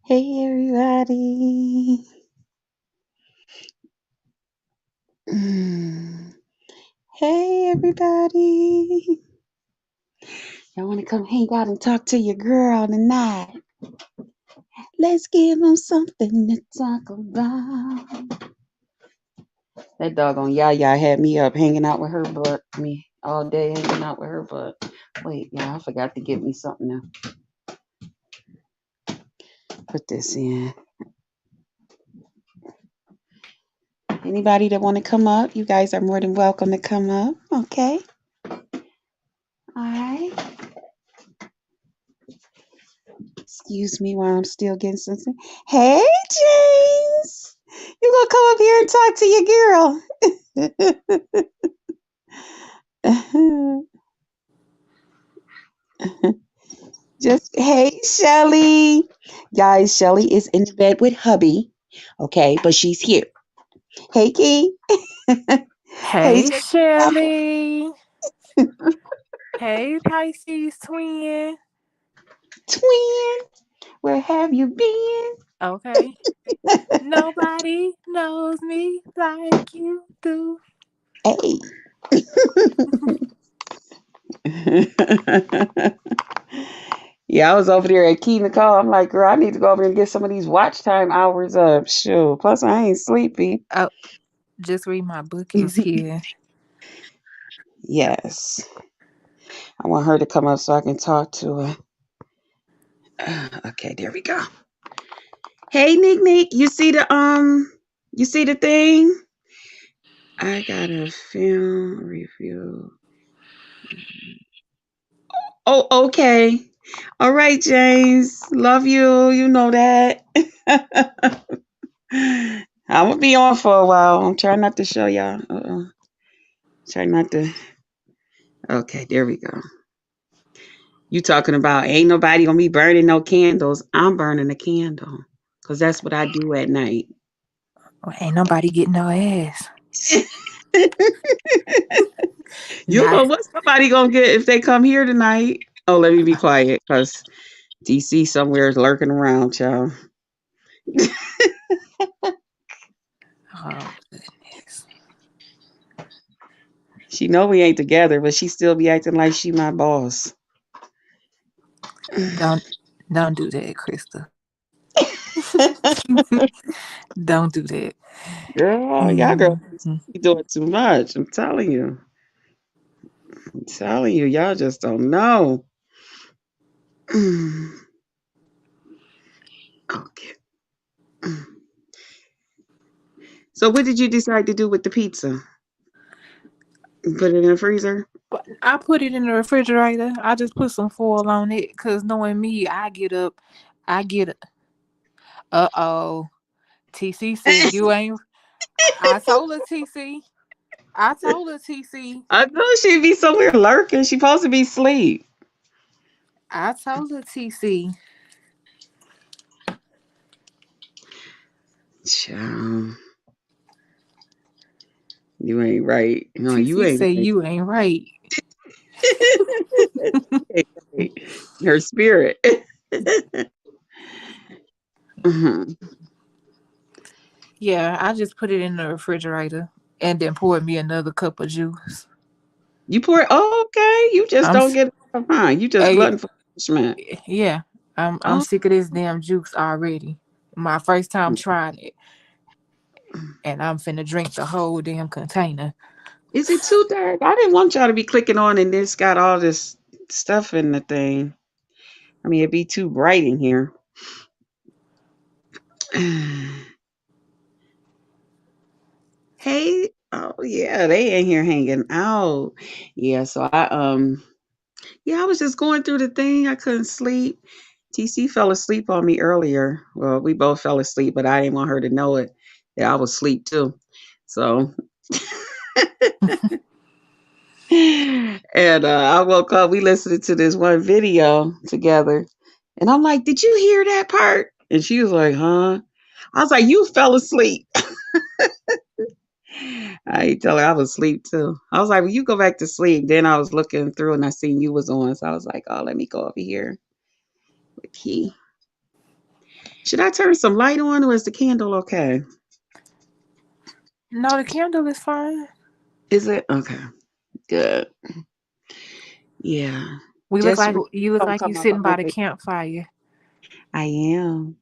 Hey everybody. Mm. Hey everybody. Y'all want to come hang out and talk to your girl tonight? Let's give them something to talk about. That doggone Yaya had me up hanging out with her butt. Me all day hanging out with her butt. Wait, yeah, I forgot to get me something to put this in. Anybody that want to come up, you guys are more than welcome to come up. Okay. All right. Excuse me while I'm still getting something. Hey, James. You gonna come up here and talk to your girl? Just hey, Shelly. Guys, Shelly is in bed with hubby. Okay, but she's here. Hey, Key. Hey, Hey, James. Shelly. Hey, Pisces twin. Twin. Where have you been? Okay. Nobody knows me like you do. Hey. Yeah, I was over there at Key Nicole. I'm like, girl, I need to go over there and get some of these watch time hours up. Sure. Plus, I ain't sleepy. Oh, just read my book is here. Yes. I want her to come up so I can talk to her. Okay, there we go. Hey, Nick. You see the thing? I got a film review. Oh, okay. All right, James. Love you. You know that. I'm gonna be on for a while. I'm trying not to show y'all. Try not to. Okay, there we go. You talking about ain't nobody gonna be burning no candles. I'm burning a candle because that's what I do at night. Well, ain't nobody getting no ass. You Nah. know what somebody gonna get if they come here tonight? Oh, let me be quiet because DC somewhere is lurking around, child. Oh, goodness. She know we ain't together, but she still be acting like she my boss. Don't, don't do that, Krista. Don't do that. Girl, y'all girls Mhm. be doing too much. I'm telling you. I'm telling you, y'all just don't know. Okay. So what did you decide to do with the pizza? Put it in the freezer? But I put it in the refrigerator. I just put some foil on it because knowing me, I get up. I get. Uh-oh. TC said you ain't. I told her TC. I told her TC. I know she'd be somewhere lurking. She supposed to be asleep. I told her TC. Child, you ain't right. No, you TC ain't said right. you ain't right. You ain't right. Her spirit. Mhm. Yeah, I just put it in the refrigerator and then poured me another cup of juice. You pour. Oh, okay. You just I'm. don't get enough, huh? You just Uh, glutton for punishment. yeah, I'm Oh, sick of this damn juice already. My first time trying it, and I'm finna drink the whole damn container. is it too dark? I didn't want y'all to be clicking on and this got all this stuff in the thing. I mean, it'd be too bright in here. Hey, oh yeah, they in here hanging out. Yeah, so yeah, I was just going through the thing. I couldn't sleep. TC fell asleep on me earlier. Well, we both fell asleep, but I didn't want her to know it that I was asleep too. So and I woke up, we listened to this one video together. And I'm like, did you hear that part? And she was like, huh? I was like, you fell asleep. I tell her I was asleep too. I was like, well, you go back to sleep. Then I was looking through and I seen you was on. So I was like, oh, let me go over here with Key. Should I turn some light on or is the candle okay? No, the candle is fine. Is it? Okay. Good. Yeah. We look Just like you look don't like you come up a sitting little by the bit. campfire. I am.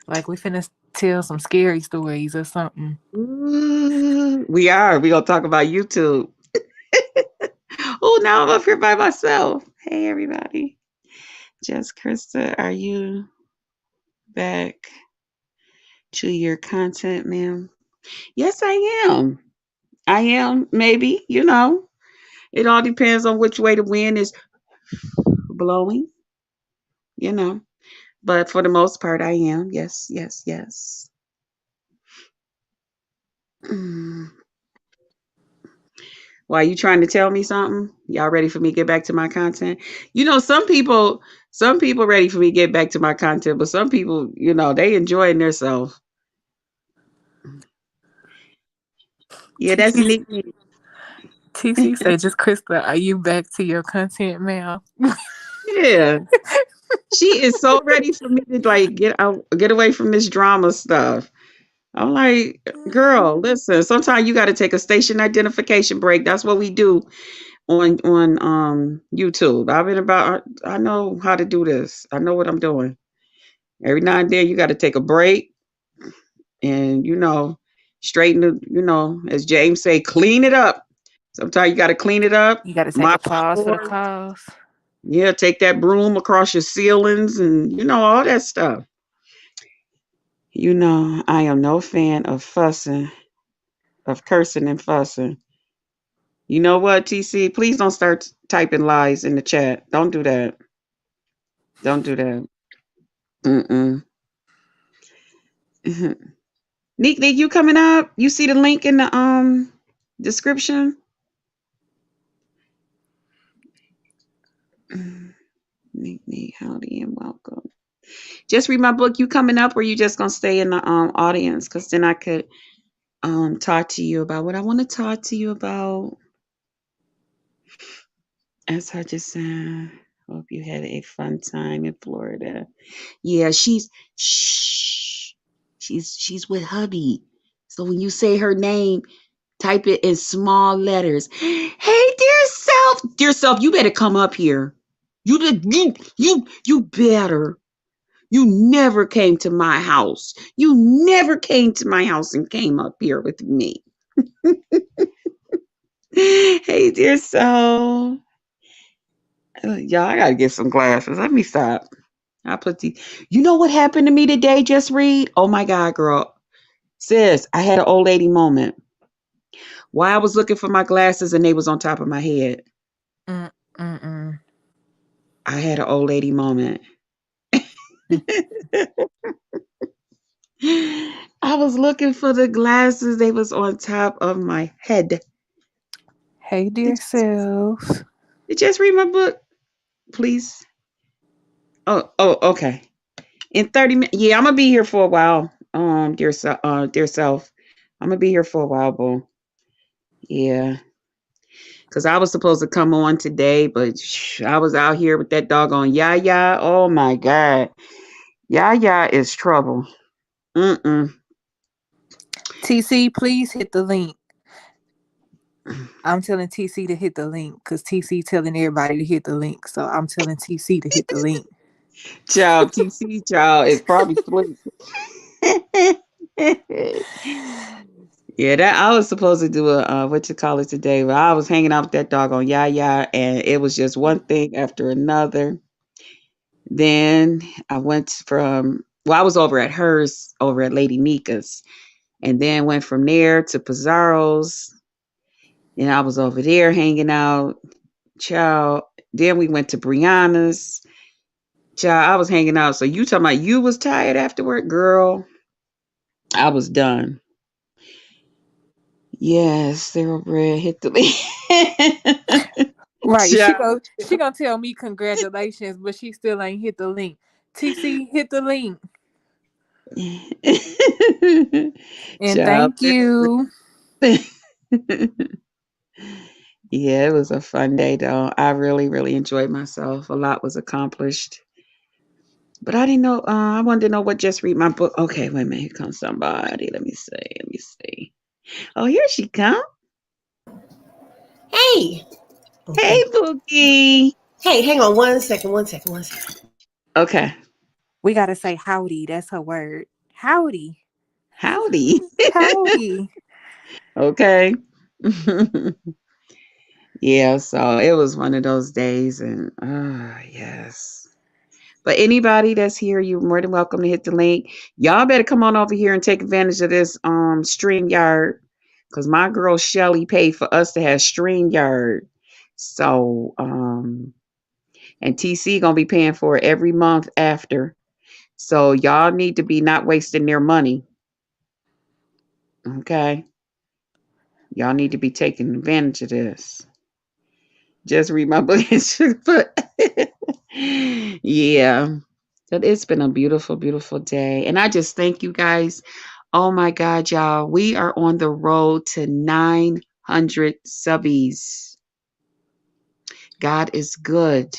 Like we finna tell some scary stories or something. Ooh, we are. We gonna talk about YouTube. Oh, now I'm up here by myself. Hey, everybody. Just Krista, are you back to your content, ma'am? Yes, I am. I am. Maybe. It all depends on which way the wind is blowing. You know. But for the most part, I am. Yes, yes, yes. Mm. Why you trying to tell me something? Y'all ready for me to get back to my content? Some people ready for me to get back to my content, but some people, they enjoying themselves. Yeah, that's TC Nick. TC said, "Just Krista, are you back to your content, ma'am?" Yeah, she is so ready for me to like get out, get away from this drama stuff. I'm like, girl, listen. Sometimes you got to take a station identification break. That's what we do on YouTube. I know how to do this. I know what I'm doing. Every now and then you got to take a break and straighten the, as James say, clean it up. Sometimes you got to clean it up, You got to take a mop the pause for the floor. cause. Yeah, take that broom across your ceilings and all that stuff. I am no fan of fussing, of cursing and fussing. You know what, TC? Please don't start typing lies in the chat. Don't do that. Don't do that. Mm-mm. Neek, you coming up? You see the link in the description? Neek, howdy and welcome. Just read my book. You coming up, or you just gonna stay in the audience? Because then I could talk to you about what I want to talk to you about. As I just said, hope you had a fun time in Florida. Yeah, shh, she's with hubby. So when you say her name, type it in small letters. Hey, dear self, you better come up here. You better. You never came to my house. You never came to my house and came up here with me. Hey, dear self. Y'all, I gotta get some glasses. Let me stop. I put the. You know what happened to me today? Just read. Oh my God, girl, sis, I had an old lady moment. Why I was looking for my glasses and they was on top of my head. Mm-mm. I had an old lady moment. I was looking for the glasses. They was on top of my head. Hey, dear Did self. you just read my book, please? Oh, okay. In 30 minutes. Yeah, I'm gonna be here for a while. Dear self. I'm gonna be here for a while, boo. Yeah. Cause I was supposed to come on today, but I was out here with that doggone Yaya. Oh my God. Yaya is trouble. Mm-mm. TC, please hit the link. I'm telling TC to hit the link because TC telling everybody to hit the link. So I'm telling TC to hit the link. Child, TC child is probably asleep. Yeah, that I was supposed to do a what you call it today, but I was hanging out with that dog on Yaya, and it was just one thing after another. Then I went from I was over at hers, over at Lady Mika's, and then went from there to Pizarro's, and I was over there hanging out. Child. Then we went to Brianna's. Child, I was hanging out. So you talking about you was tired afterward, girl? I was done. Yes, thoroughbred hit the Right. She child. go she gonna tell me congratulations, but she still ain't hit the link. TC, hit the link. And Child, thank you. yeah, it was a fun day though. I really, really enjoyed myself. A lot was accomplished. But I didn't know. I wanted to know what just read my book. Okay, wait a minute. Here comes somebody. Let me see. Let me see. Oh, here she come. Hey. Hey, Okay. Bookie. Hey, hang on 1 second. 1 second. 1 second. Okay. We gotta say howdy. That's her word. Howdy. Howdy. Howdy. Okay. Yeah, so it was one of those days, and yes. But anybody that's here, you're more than welcome to hit the link. Y'all better come on over here and take advantage of this StreamYard, because my girl Shelly paid for us to have StreamYard. So and TC gonna be paying for it every month after. So y'all need to be not wasting their money. Okay. Y'all need to be taking advantage of this. Just read my book. But yeah. But it's been a beautiful, beautiful day. And I just thank you guys. Oh my God, y'all. We are on the road to 900 subbies. God is good.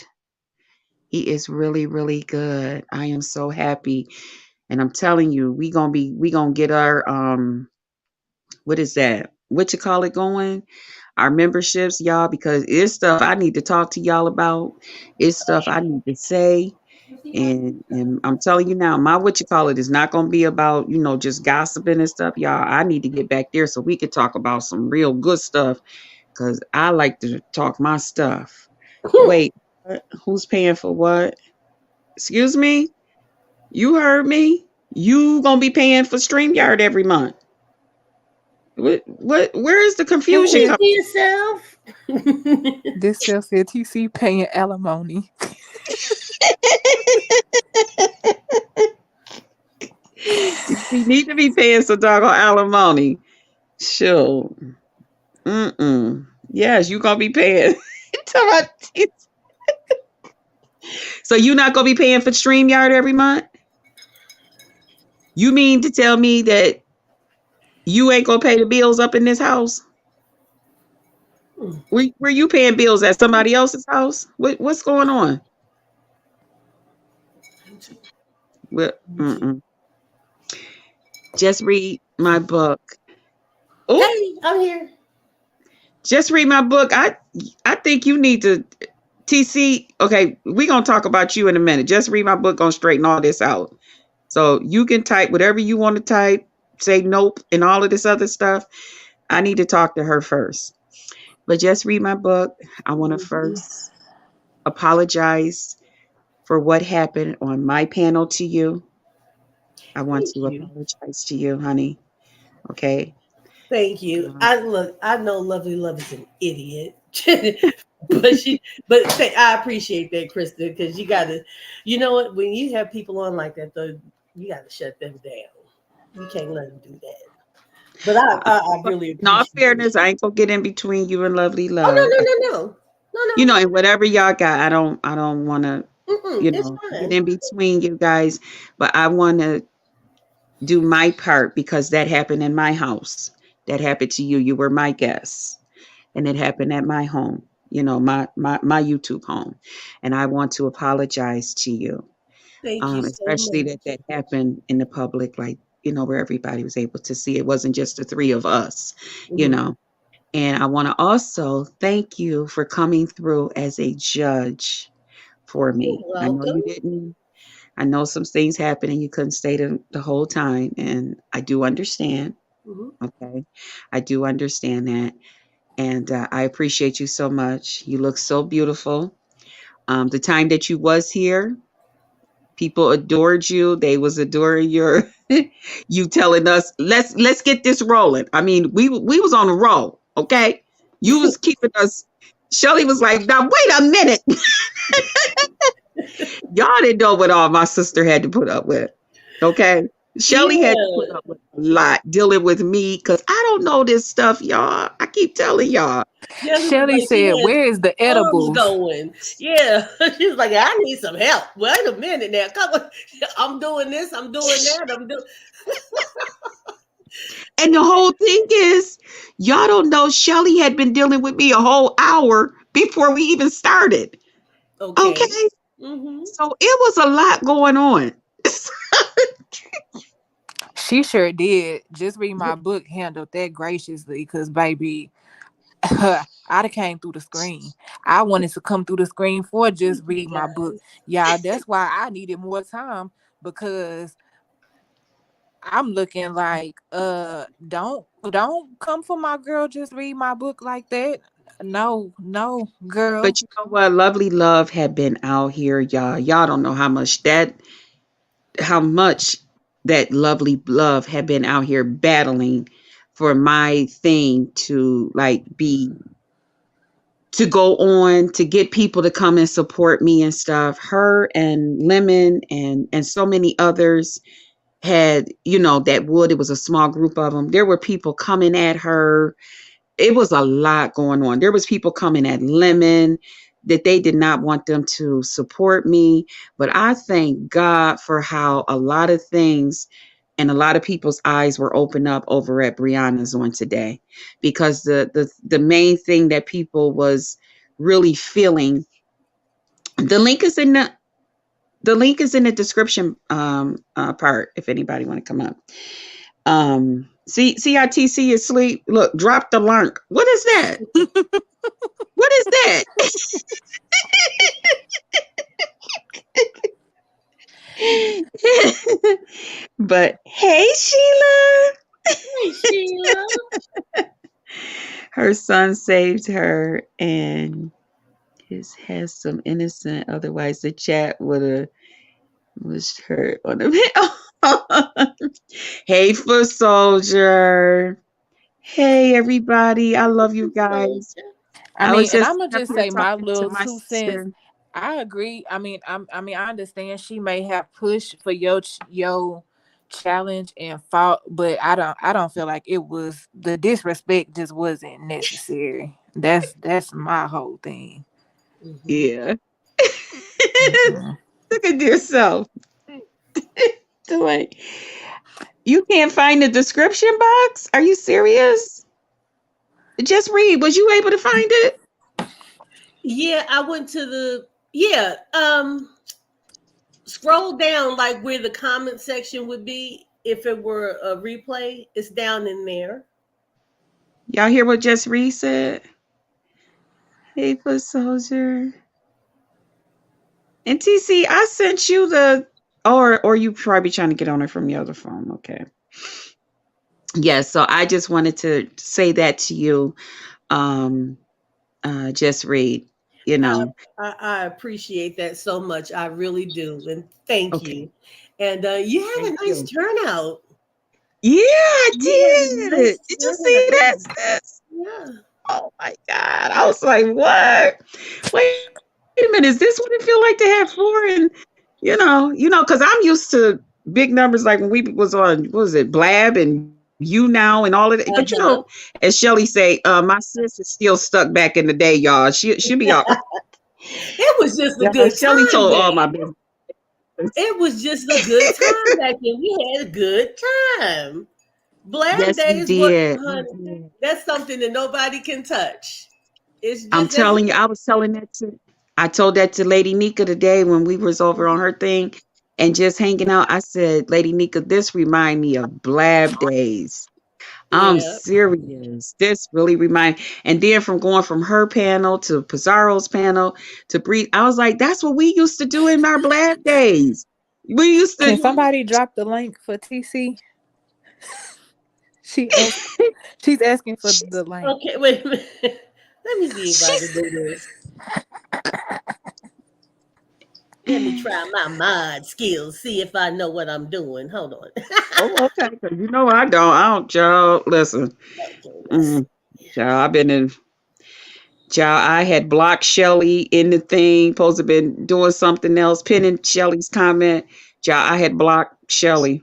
He is really, really good. I am so happy. And I'm telling you, we gonna get our what is that? What you call it going? Our memberships, y'all, because it's stuff I need to talk to y'all about. It's stuff I need to say. And I'm telling you now, my what you call it is not gonna be about, just gossiping and stuff, y'all. I need to get back there so we could talk about some real good stuff. Cause I like to talk my stuff. Wait, who's paying for what? Excuse me? You heard me? You gonna be paying for StreamYard every month. What where is the It confusion said Speak coming? for yourself. this self said TC paying alimony. We need to be paying some doggone alimony. Sure. Mm-mm. Yes, you gonna be paying. So you not gonna be paying for StreamYard every month? You mean to tell me that you ain't gonna pay the bills up in this house? Were you paying bills at somebody else's house? What's going on? Well, mm-mm. Just read my book. Oh, Hey, I'm here. just read my book. I think you need to TC. Okay, we gonna talk about you in a minute. Just read my book. Gonna straighten all this out. So you can type whatever you want to type. Say nope and all of this other stuff. I need to talk to her first. But just read my book. I want to Mhm. first apologize for what happened on my panel to you. I want Thank to you. apologize to you, honey. Okay. Thank you. Um, I look. I know Lovely Love is an idiot, but I appreciate that, Krista, because you got to. You know what? When you have people on like that, though, you got to shut them down. You can't let them do that. But I really in all appreciate it. fairness, I ain't gonna get in between you and Lovely Oh no Love. no no no no no. And whatever y'all got, I don't want to, It's get fine. in between you guys. But I want to do my part because that happened in my house. That happened to you. You were my guest, and it happened at my home. My YouTube home, and I want to apologize to you, Thank you so especially much. that happened in the public, like where everybody was able to see. It wasn't just the three of us, you Mhm. know. And I want to also thank you for coming through as a judge for You're me. I know you welcome. didn't. I know some things happened and you couldn't stay the whole time, and I do understand. Mhm. Okay, I do understand that, and I appreciate you so much. You look so beautiful. The time that you was here, people adored you. They was adoring your you telling us let's get this rolling. I mean, we was on a roll. Okay, you was keeping us. Shelly was like, now wait a minute. Y'all didn't know what all my sister had to put up with. Okay. Shelly had to put Yeah. up with a lot dealing with me because I don't know this stuff, y'all. I keep telling y'all. Jessica was Shelly like she said, had where is the arms edibles? going. Yeah. She was like, I need some help. Wait a minute now. Come on. I'm doing this. I'm doing that. I'm doing And the whole thing is, y'all don't know Shelly had been dealing with me a whole hour before we even started. okay. Okay. Mm-hmm. So it was a lot going on. She sure did. Just read my book handled that graciously, because baby, I'd have came through the screen. I wanted to come through the screen for just read my book. Guys. Yeah, that's why I needed more time, because I'm looking like, don't come for my girl, just read my book like that. No, no, girl. But you know what? Lovely Love had been out here, y'all. Y'all don't know how much that Lovely Love had been out here battling for my thing to like be to go on to get people to come and support me and stuff. Her and Lemon and so many others had, that would, it was a small group of them. There were people coming at her. It was a lot going on. There was people coming at Lemon that they did not want them to support me. But I thank God for how a lot of things and a lot of people's eyes were opened up over at Brianna's on today, because the main thing that people was really feeling. The link is in the description part if anybody want to come up. CITC is asleep. Look, drop the link. What is that? What is that? But hey, Sheila. Hey, Sheila. Her son saved her and his has some innocent. Otherwise, the chat would have was hurt on the Hey, Foot Soldier. Hey, everybody. I love you guys. I I mean, was and just I'm gonna up just here say my talking to little my 2 cents. sister. I agree. I understand she may have pushed for your challenge and fought, but I don't feel like it was, the disrespect just wasn't necessary. That's my whole thing. Mm-hmm. Yeah. Mhm. Look at yourself. Like, you can't find the description box? Are you serious? Just read. Was you able to find it? Yeah, I went to the scroll down like where the comment section would be if it were a replay. It's down in there. Y'all hear what Just Read said? Hey, Foot Soldier. And TC, I sent you or you probably trying to get on it from your other phone. Okay. Yeah, so I just wanted to say that to you. Um, Just Read, you I, know. I appreciate that so much. I really do, and thank Okay. you. And you had Thank a nice you. turnout. Yeah, I You had a did. nice Did you see turnout. that, sis? Yeah. Oh my God. I was like, what? Wait a minute. Is this what it feel like to have four? And because I'm used to big numbers like when we was on, what was it, Blab and You Now and all of that. But Uh-huh. as Shelly say, my sis is still stuck back in the day, y'all. She'll be all It was just a yeah, good Shelly time told all then. my business. It was just a good time back then. We had a good time. Blab Yes, we days, what, did. We honey? did. That's something that nobody can touch. It's I'm just that's telling you, I told that to Lady Nika today when we was over on her thing and just hanging out. I said, Lady Nika, this remind me of Blab days. I'm yeah. serious. This really remind, and then from going from her panel to Pizarro's panel to Bree, I was like, that's what we used to do in our Blab days. We used Can to, somebody drop the link for TC? She asked, she's asking for the link. Okay, wait a minute. Let me see if I can do this. Let me try my mod skills, see if I know what I'm doing. Hold on. oh, okay, because I don't, y'all, listen, Okay, let's mm, y'all, I've been in. Child, I had blocked Shelly in the thing, supposed to have been doing something else, pinning Shelly's comment. Child, I had blocked Shelly.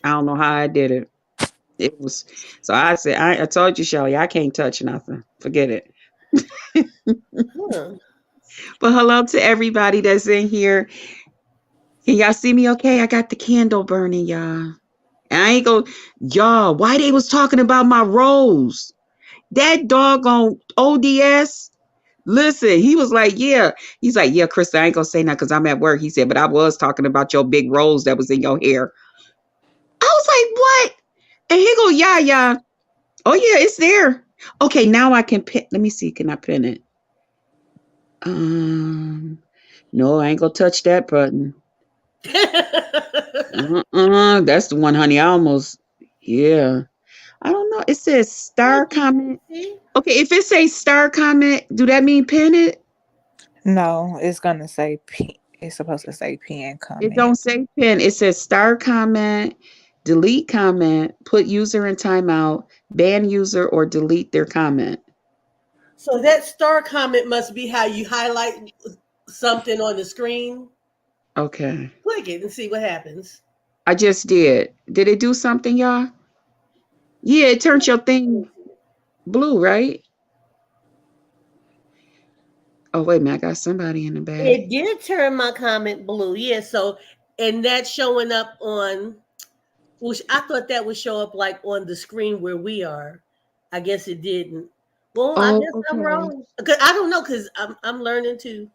I don't know how I did it. It was so I said, I told you, Shelly, I can't touch nothing. Forget it. huh. But hello to everybody that's in here. Can y'all see me okay? I got the candle burning, y'all. And I ain't go, y'all, why they was talking about my rose? That doggone ODS. Listen, he was like, yeah. He's like, yeah, Krista, I ain't gonna say nothing because I'm at work. He said, but I was talking about your big rolls that was in your hair. I was like, what? And he go, yeah, yeah. Oh yeah, it's there. Okay, now I can pin. Let me see. Can I pin it? No, I ain't gonna touch that button. That's the one, honey. I almost, yeah. I don't know. It says star comment. Okay, if it says star comment, do that mean pin it? No, it's gonna say P. It's supposed to say pin It comment. don't say pin. It says star comment, delete comment, put user in timeout, ban user, or delete their comment. So that star comment must be how you highlight something on the screen. Okay. Click it and see what happens. I just did. Did it do something, y'all? Yeah, it turned your thing blue, right? Oh, wait a minute. I got somebody in the back. It did turn my comment blue. Yeah. So, and that's showing up on, which I thought that would show up like on the screen where we are. I guess it didn't. Well, I Oh, guess I'm okay. wrong. Cause I don't know, because I'm learning too.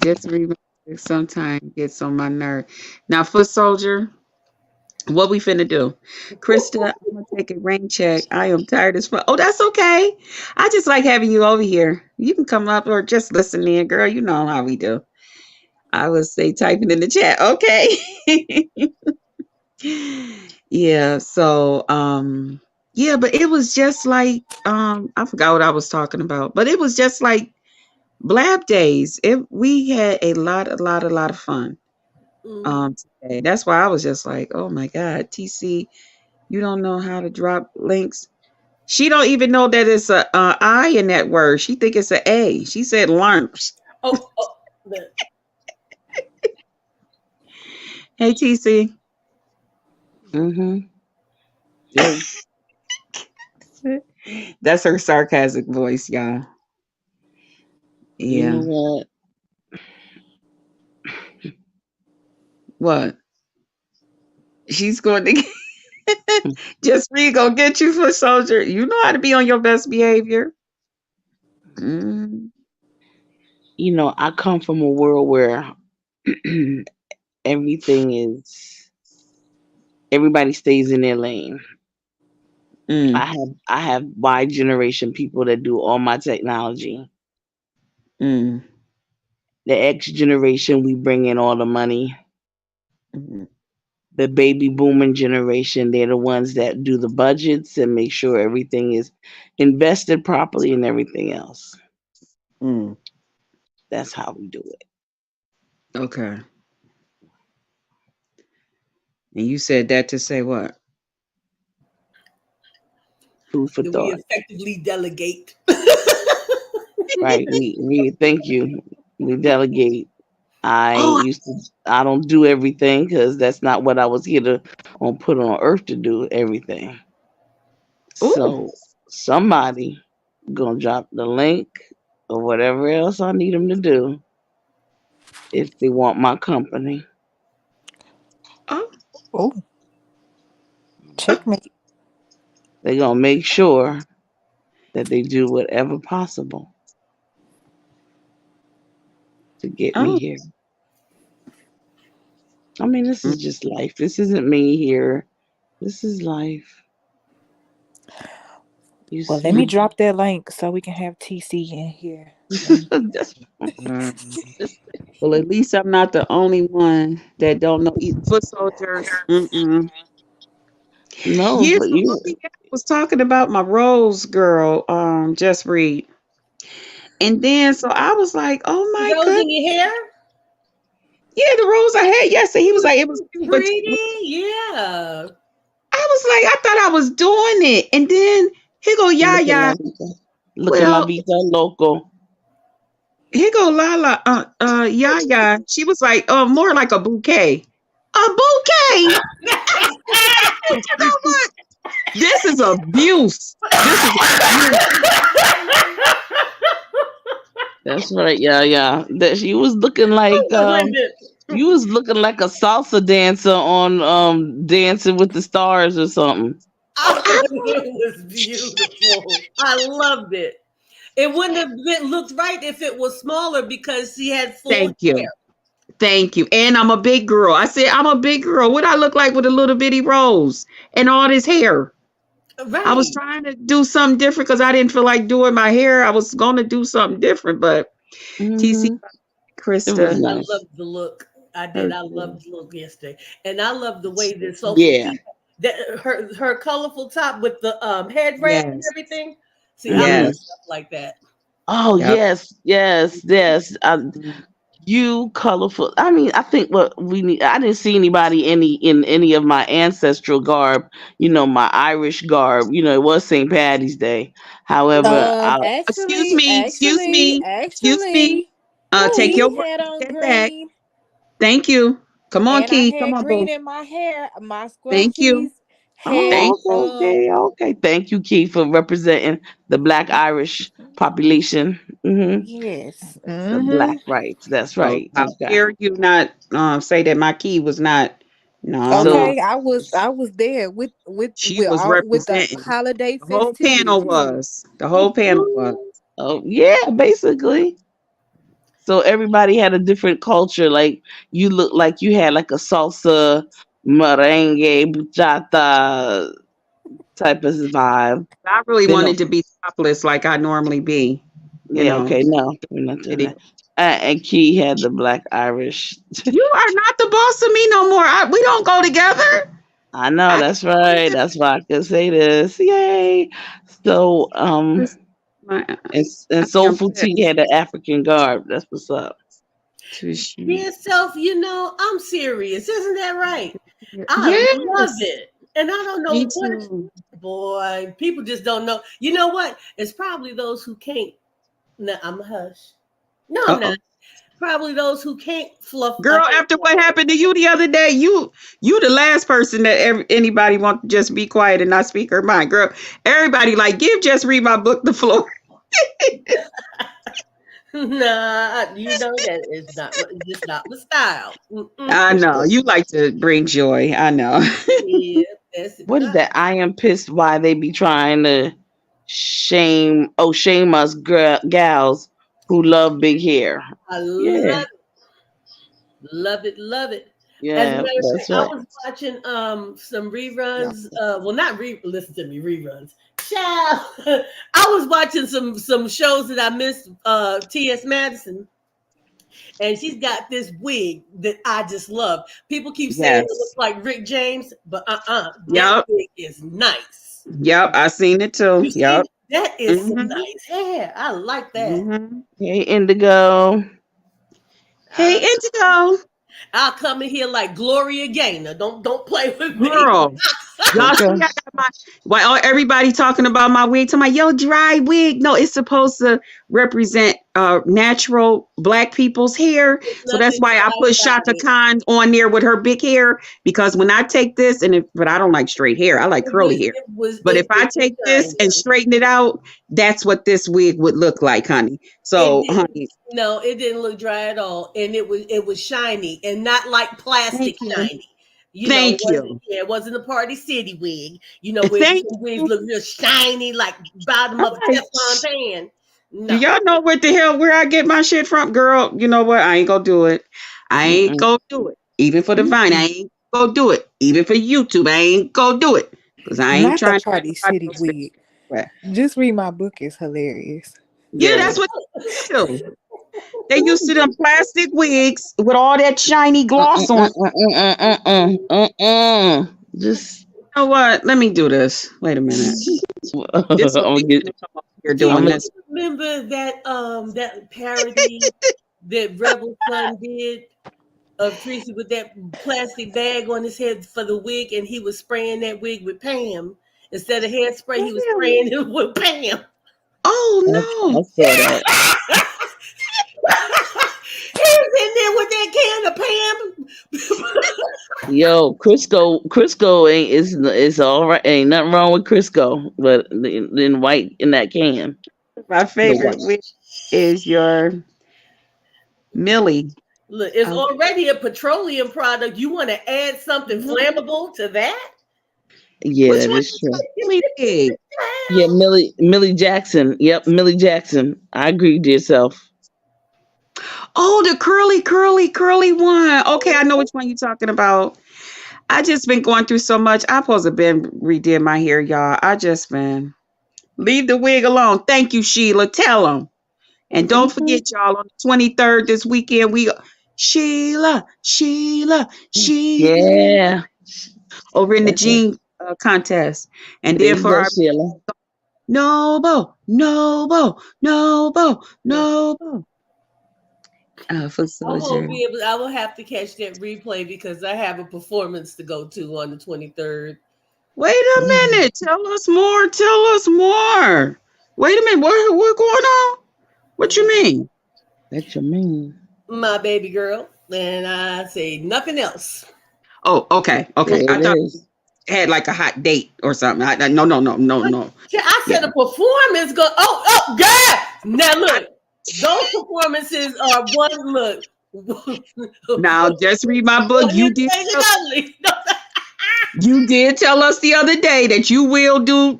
Just remember, sometimes gets on my nerve. Now, foot soldier, what we finna do? Krista, I'm gonna take a rain check. I am tired as fuck. Oh, that's okay. I just like having you over here. You can come up or just listen in, girl. You know how we do. I would say typing in the chat. Okay. Yeah, so yeah, but it was just like I forgot what I was talking about, but it was just like Blab days. We had a lot of fun Mhm. today. That's why I was just like, oh my God, TC, you don't know how to drop links. She don't even know that it's a I in that word. She think it's a A. She said lunch. Oh, Hey TC. Yeah. That's her sarcastic voice, y'all. You Yeah. know what? What? She's going to just me gonna get you for soldier. You know how to be on your best behavior. Mm, You know, I come from a world where everything is everybody stays in their lane. mm, I have Y generation people that do all my technology. mm, The X generation, we bring in all the money. mm, The baby booming generation, they're the ones that do the budgets and make sure everything is invested properly and everything else. mm. That's how we do it. Okay. And you said that to say what? Food for we thought. effectively delegate. Right. We thank you. We delegate. Oh, I don't do everything because that's not what I was here to on put on earth to do everything. ooh. So somebody gonna drop the link or whatever else I need them to do if they want my company. Oh, Oh, checkmate. They're gonna make sure that they do whatever possible to get me oh. here. I mean, this Mm. is just life. This isn't me here. This is life. You Well, let me see? drop that link so we can have TC in here. Let me. That's- Well, at least I'm not the only one that don't know foot soldiers. Mm-mm. no, Yeah, but so you I was talking about my rose girl, just read. And then so I was like, oh my Rose in goodness. your hair? Yeah, the rose I had yesterday. He was like, it was cute, but Pretty? Yeah. I was like, I thought I was doing it. And then he go, yeah, looking yeah. like looking la Well, vita loco. he go, Lala, yeah, yeah. She was like, more like a bouquet. A bouquet? You know what? This is abuse. This is abuse. That's right. Yeah, yeah. That she was looking like Wait a minute. you was looking like a salsa dancer on Dancing with the Stars or something. Oh, it was beautiful. I loved it. It wouldn't have looked right if it was smaller because she had full Thank you. hair. Thank you. And I'm a big girl. I said, I'm a big girl. What I look like with a little bitty rose and all this hair? Right. I was trying to do something different because I didn't feel like doing my hair. I was going to do something different, but TC, It was Krista. I nice. loved the look. I did. I loved the look yesterday, and I love the way that Soul Yeah. Food, that her colorful top with the head wrap and Yes. everything. See, I Yes. love stuff like that. Oh Yep. yes. You colorful. I mean, I think what we need. I didn't see anybody in any of my ancestral garb. You know, my Irish garb. You know, it was St. Patty's Day. However, Excuse me. Excuse me. Excuse me. Take Key your had on take that back. green, Thank you. Come on, and I Key. Come had on, green boo. in my hair. My Thank you. scrunchies had Thank you. okay. Thank you, Keith, for representing the Black Irish population. yes. The Black rights. That's Oh, right. how Okay. dare you not say that my Key was not? No, So Okay, I was there with she was with the representing. holiday The whole panel festivities. was. The whole panel was. oh yeah, basically. So everybody had a different culture. Like you look like you had like a salsa, merengue, bachata type of vibe. I really Then wanted to be topless like I normally be. You yeah, know. okay, no, we're not doing It- that. And Key had the Black Irish. You are not the boss of me no more. We don't go together. I know I that's right. That's why I could say this. Yay! So my, and Soulful Tea had the African garb. That's what's up. Dear self, I'm serious. Isn't that right? I yes. love it. And I don't know Me what, too. boy, people just don't know. You know what? It's probably those who can't. No, I'm a hush. No, I'm Uh-oh. not. Probably those who can't fluff. Girl, after what happened to you the other day, you the last person that anybody want to just be quiet and not speak her mind. Girl, everybody like, just read my book, The Floor. Nah, that is just not my style. I know. You like to bring joy. I know. Yeah, that's it. What is that? I am pissed why they be trying to shame us gals who love big hair. I Yeah. love it, love it. As a Yeah, matter of that's fact, I right. was watching some reruns. Well, not listen to me, reruns. Child, I was watching some shows that I missed. T.S. Madison, and she's got this wig that I just love. People keep saying it looks like Rick James, but that Yep. wig is nice. Yep, I seen it too. You see, Yep. that is some nice hair. I like that. Mhm. Hey, Indigo. Hey, Indigo. I'll come in here like Gloria Gaynor. Don't play with me. Girl. Y'all see, I got everybody talking about my wig. To my dry wig. No, it's supposed to represent natural Black people's hair. So that's why I put Shaka Khan on there with her big hair. Because when I take this, but I don't like straight hair. I like curly hair. But if I take this and straighten it out, that's what this wig would look like, honey. So, honey. No, it didn't look dry at all, and it was shiny and not like plastic shiny. Thank you. Yeah, it wasn't a Party City wig. Where some wigs look real shiny, like bottom of a Teflon pan. No. Do y'all know where I get my shit from, girl? You know what? I ain't gonna do it. I ain't gonna do it. Even for the Vine, I ain't gonna do it. Even for YouTube, I ain't gonna do it. Because I ain't Not trying the Party City wig. Just read my book. It's hilarious. Yeah, that's what they do. They used to them plastic wigs with all that shiny gloss on. Just You know what? Let me do this. Wait a minute. This you're doing this. Remember that parody that Rebel Son did of Tracy with that plastic bag on his head for the wig, and he was spraying that wig with Pam instead of hairspray. He was spraying it with Pam. Oh no! I saw that. He was in there with that can of Pam. Yo, Crisco is all right. Ain't nothing wrong with Crisco, but then white in that can. My favorite wig is your Millie. Look, it's already a petroleum product. You want to add something flammable to that? Yeah, that is true. Millie wig. Yeah, Millie Jackson. Yep, Millie Jackson. I agree with yourself. Oh, the curly one. Okay, I know which one you're talking about. I just been going through so much. I supposed to been redid my hair, y'all. I just been leave the wig alone. Thank you, Sheila. Tell them. And don't Mhm. forget, y'all, on the 23rd this weekend, Sheila Yeah. over in the That's it. jean contest. And There then you for go, our Sheila. Noble for soldier. I will have to catch that replay because I have a performance to go to on the 23rd. Wait a minute. Tell us more. Tell us more. Wait a minute. What going on? What you mean? That's your mean. My baby girl, and I say nothing else. Oh, okay. There Okay. I it thought is. it had like a hot date or something. No. Yeah, I Yeah. said a performance go. Oh, God! Now look, those performances are one look. Now just read my book. One invitation only. You did tell us the other day that you will do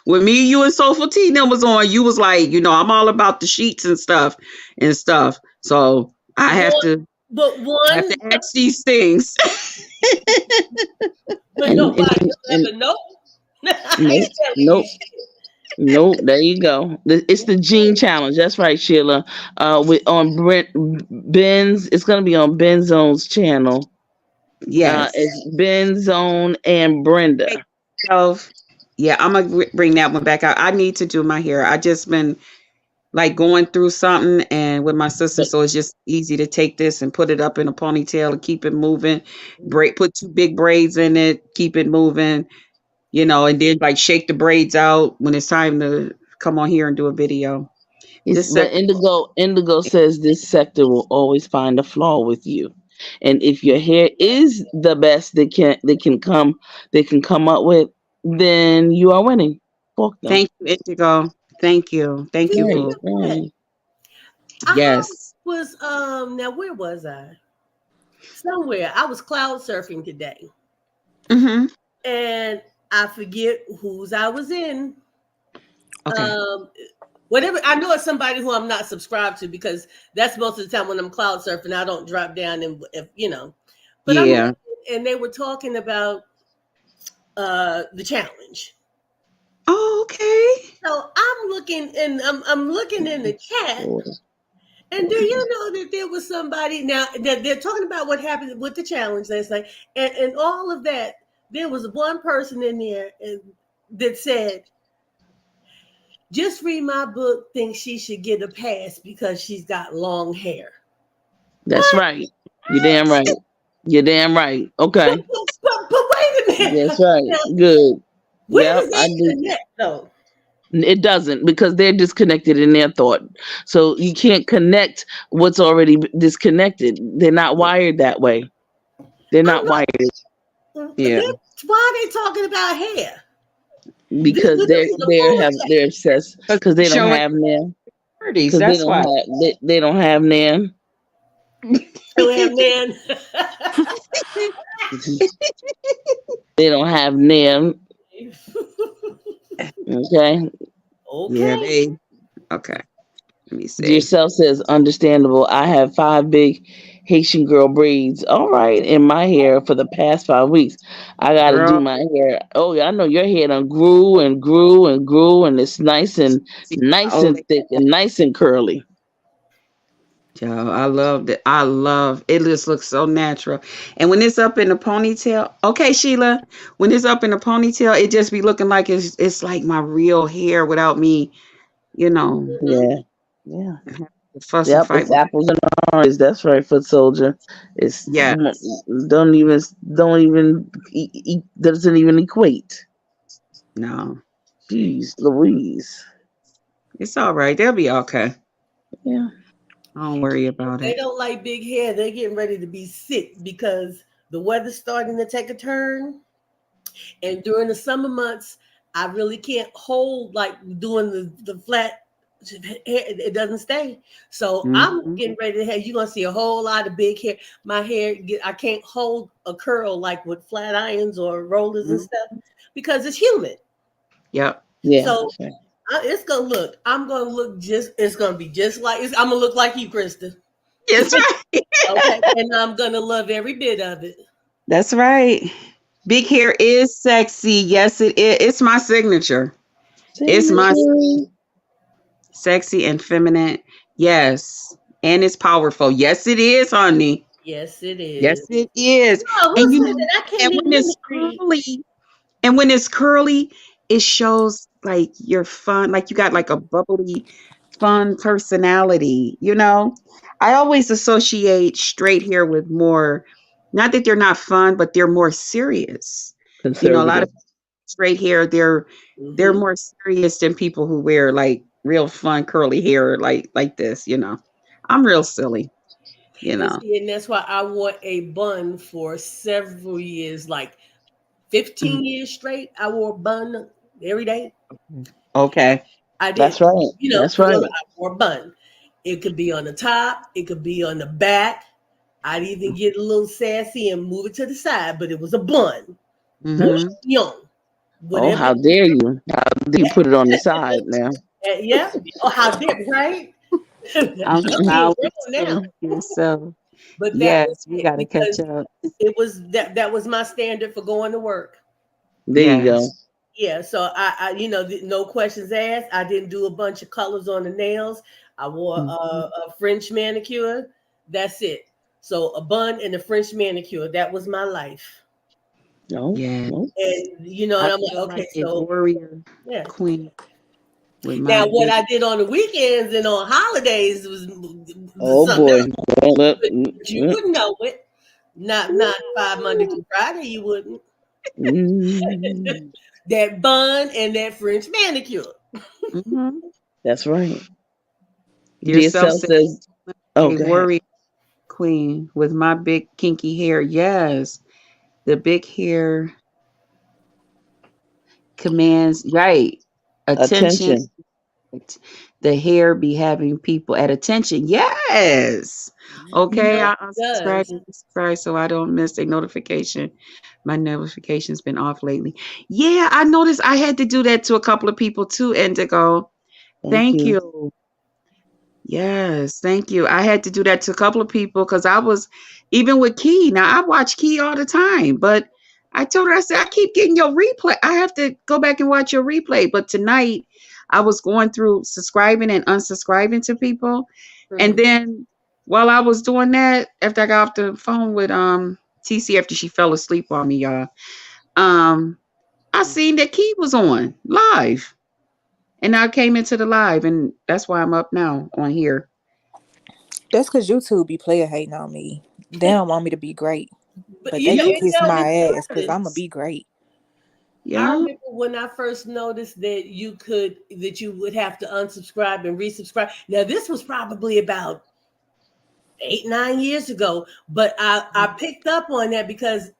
when me, you, and Soulful Tina was on. You was like, I'm all about the sheets and stuff. So I have One, to but I have one, to ask these things. but And, nobody and, will and ever know. I nope, ain't telling you nope, shit. nope. There you go. It's the Gene Challenge. That's right, Sheila. With on Ben's. It's gonna be on Ben Zone's channel. Yes. It's Ben Zone and Brenda. Hey, so yeah, I'm gonna bring that one back out. I need to do my hair. I just been like going through something and with my sister, so it's just easy to take this and put it up in a ponytail and keep it moving. Put two big braids in it, keep it moving, and then like shake the braids out when it's time to come on here and do a video. This But second, Indigo says this sector will always find a flaw with you, and if your hair is the best they can come up with, then you are winning. Fuck them. thank you, Indigo. Thank you, See, Right, boo. look at that. right. I Yes. was now where was I? Somewhere. I was cloud surfing today. Mm-hmm. And I forget whose I was in. Okay. Um Whatever, I know it's somebody who I'm not subscribed to because that's most of the time when I'm cloud surfing, I don't drop down and if. But I'm Yeah. looking, and they were talking about the challenge. Oh, okay. So I'm looking and I'm looking in the chat. And do you know that there was somebody now that they're talking about what happened with the challenge last night and all of that? There was one person in there that said, just read my book, thinks she should get a pass because she's got long hair. That's What? right. You're damn right. You're damn right. Okay. But wait a That's minute. right. Now, Good. where Yep, does I that do. connect though? It doesn't because they're disconnected in their thought. So you can't connect what's already disconnected. They're not wired that way. They're I'm not wired Yeah. why are they talking about hair? because This is a full they're obsessed Because because they don't showing have nan birdies. because That's why. they don't have nan. man. They don't have nan. Okay. Yeah, Okay. they okay. Let me see. Yourself says understandable. I have 5 big Haitian girl braids. All right, in my hair for the past 5 weeks. I gotta do Girl, my hair. Oh yeah, I know your hair done grew and grew and grew, and it's see my nice old and lady. thick and nice and curly. Yo, I love it. I love it. Just looks so natural. And when it's up in the ponytail, okay, Sheila, when it's up in the ponytail, it just be looking like it's like my real hair without me, you know, Mhm. Yeah, yeah. fuss and Yep, fight it's with. apples and oranges. That's right, foot soldier. It's Yes. doesn't even equate. No. Jeez, Louise. It's all right. They'll be okay. Yeah. Don't worry about They it. don't like big hair. They're getting ready to be sick because the weather's starting to take a turn. And during the summer months, I really can't hold like doing the flat hair. It doesn't stay. So I'm Hmm. getting ready to have you're gonna see a whole lot of big hair. My hair I can't hold a curl like with flat irons or rollers and stuff because it's humid. Yep. Yeah. So it's gonna look. I'm gonna look just. It's gonna be just like. I'm gonna look like you, Krista. Yes, right. Okay, and I'm gonna love every bit of it. That's right. Big hair is sexy. Yes, it is. It's my signature. It's my Signature. sexy and feminine. Yes. And it's powerful. Yes, it is, honey. Yes, it Yes, is. it is. Oh, And who you said know, that? I can't and even when let me it's read. curly, and when it's curly, it shows like you're fun, like you got like a bubbly, fun personality, you know? I always associate straight hair with more, not that they're not fun, but they're more serious. You know, a lot Conservative. of straight hair, they're Mm-hmm. more serious than people who wear like real fun curly hair like this, you know. I'm real silly, you And know. see, and that's why I wore a bun for several years, like 15 Mhm. years straight. I wore a bun every day. Okay. I That's did, right. That's because right. I wore a bun. It could be on the top, it could be on the back. I'd even get a little sassy and move it to the side, but it was a bun. Bush Mhm. young, Oh, whatever. how dare you? How dare you put it on the side now? Yeah. Oh, how dare, right? I'm I'm being smiling grown now, too. So but that was yes, we it gotta catch because up. it was that was my standard for going to work. There you go. Yes. Yeah, so no questions asked. I didn't do a bunch of colors on the nails. I wore Mhm. a French manicure. That's it. So a bun and a French manicure. That was my life. No, Yes. no. And I I'm like, feel okay, like a so warrior yeah. queen with my Now what big I did on the weekends and on holidays was Oh something boy. else. Well, But you wouldn't know it. Not 9 to 5 Monday through Friday. You wouldn't. mm, That bun and that French manicure. Mhm. that's right. Dear Dear self self said says, "Oh, a go ahead." warrior queen with my big kinky hair. Yes. The big hair commands right attention. Attention. The hair be having people at attention. Yes. Okay, Yes, I it unsubscribe does. and subscribe so I don't miss a notification. My notification's been off lately. Yeah, I noticed I had to do that to a couple of people too, Indigo. Thank Thank you. you. Yes, thank you. I had to do that to a couple of people because I was even with Key. Now I watch Key all the time, but I told her, I said, I keep getting your replay. I have to go back and watch your replay. But tonight I was going through subscribing and unsubscribing to people. And Mhm. then while I was doing that, after I got off the phone with TC after she fell asleep on me, y'all, um, I seen that Key was on live. And I came into the live, and that's why I'm up now on here. That's because YouTube be player hating on me. They don't want me to be great, But but they can it kiss don't my even ass because matter. I'm going to be great. I Yeah. remember when I first noticed that you would have to unsubscribe and resubscribe. Now this was probably about 8, 9 years ago, but I picked up on that because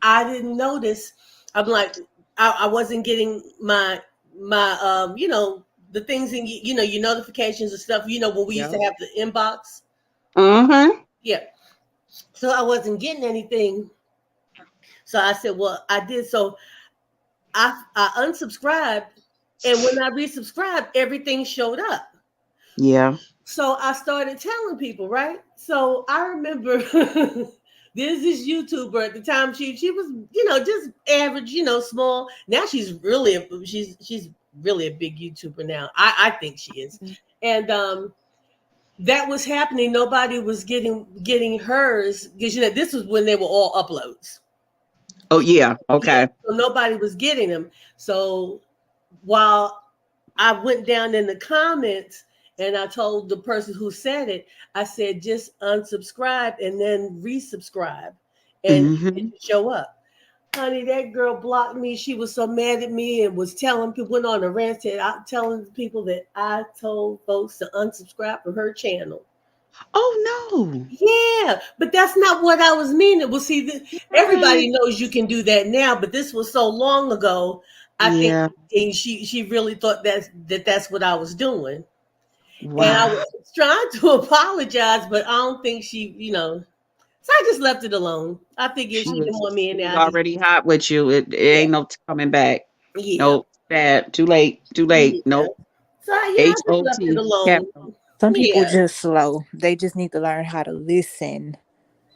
I didn't notice. I'm like, I wasn't getting my the things in your notifications and stuff. When we used to Yep. have the inbox. Uh-huh. Yeah, so I wasn't getting anything. So I said, well, I did. So I unsubscribed, and when I resubscribed, everything showed up. Yeah. So I started telling people, right? So I remember there's this YouTuber at the time. She was just average, small. Now she's really a big YouTuber now. I think she is, and that was happening. Nobody was getting hers because this was when they were all uploads. Oh yeah. Yeah, Okay. so nobody was getting them. So while I went down in the comments and I told the person who said it, I said, just unsubscribe and then resubscribe and it Mm-hmm. should show up. Honey, that girl blocked me. She was so mad at me and was telling people, went on a rant, telling people that I told folks to unsubscribe from her channel. Oh no. Yeah, but that's not what I was meaning. Well, see, Right. everybody knows you can do that now, but this was so long ago. I think Yeah. and she really thought that's what I was doing, and I Wow. was trying to apologize, but I don't think she. So I just left it alone. I figured She she didn't was want me in she there. was I just already hot with you. It yeah, ain't no coming back. yeah. No bad. Too late. Too late. Yeah. Nope. So yeah, I just left it HOT. alone. Capital. Some people Yeah. just slow. They just need to learn how to listen.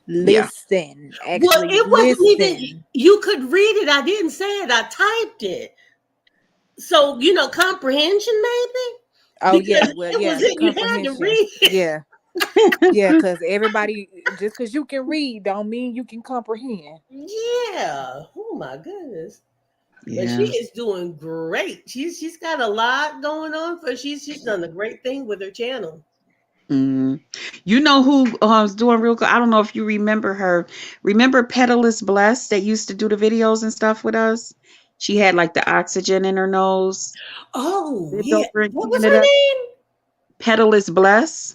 Yeah. Listen. Well, Actually it wasn't even. listen. You could read it. I didn't say it. I typed it. So comprehension maybe Oh yeah, because well it was yeah, it. You had to comprehension. read it. Yeah. Yeah, because everybody just because you can read don't mean you can comprehend. Yeah. Oh my goodness. But she Yeah. is doing great. She's got a lot going on for she's done a great thing with her channel. Mm. You know who is doing real good? I don't know if you remember her. Remember Petalist Bless that used to do the videos and stuff with us? She had like the oxygen in her nose. Oh Lived yeah. over in What was her Canada. name? Petalist Bless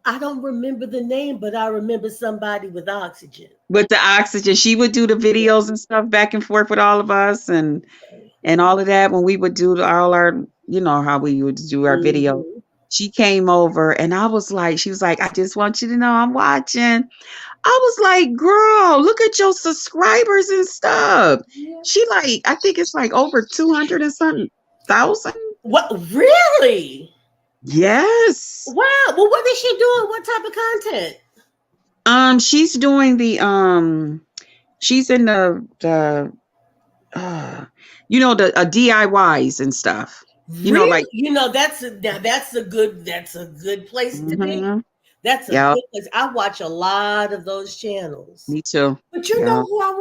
I don't remember the name, but I remember somebody with oxygen. with the oxygen. She would do the videos and stuff back and forth with all of us and all of that when we would do all our, how we would do our video. Mhm. She came over and I was like, she was like, I just want you to know I'm watching. I was like, girl, look at your subscribers and stuff. Yeah. She like, I think it's like over 200 and something thousand. What really? Yes. Wow. Well, what is she doing? What type of content? She's doing she's in the the DIYs and stuff. Really? Like That's a good place to be. mhm. That's a Yeah, good place. I watch a lot of those channels. me too. But you know Yeah. who I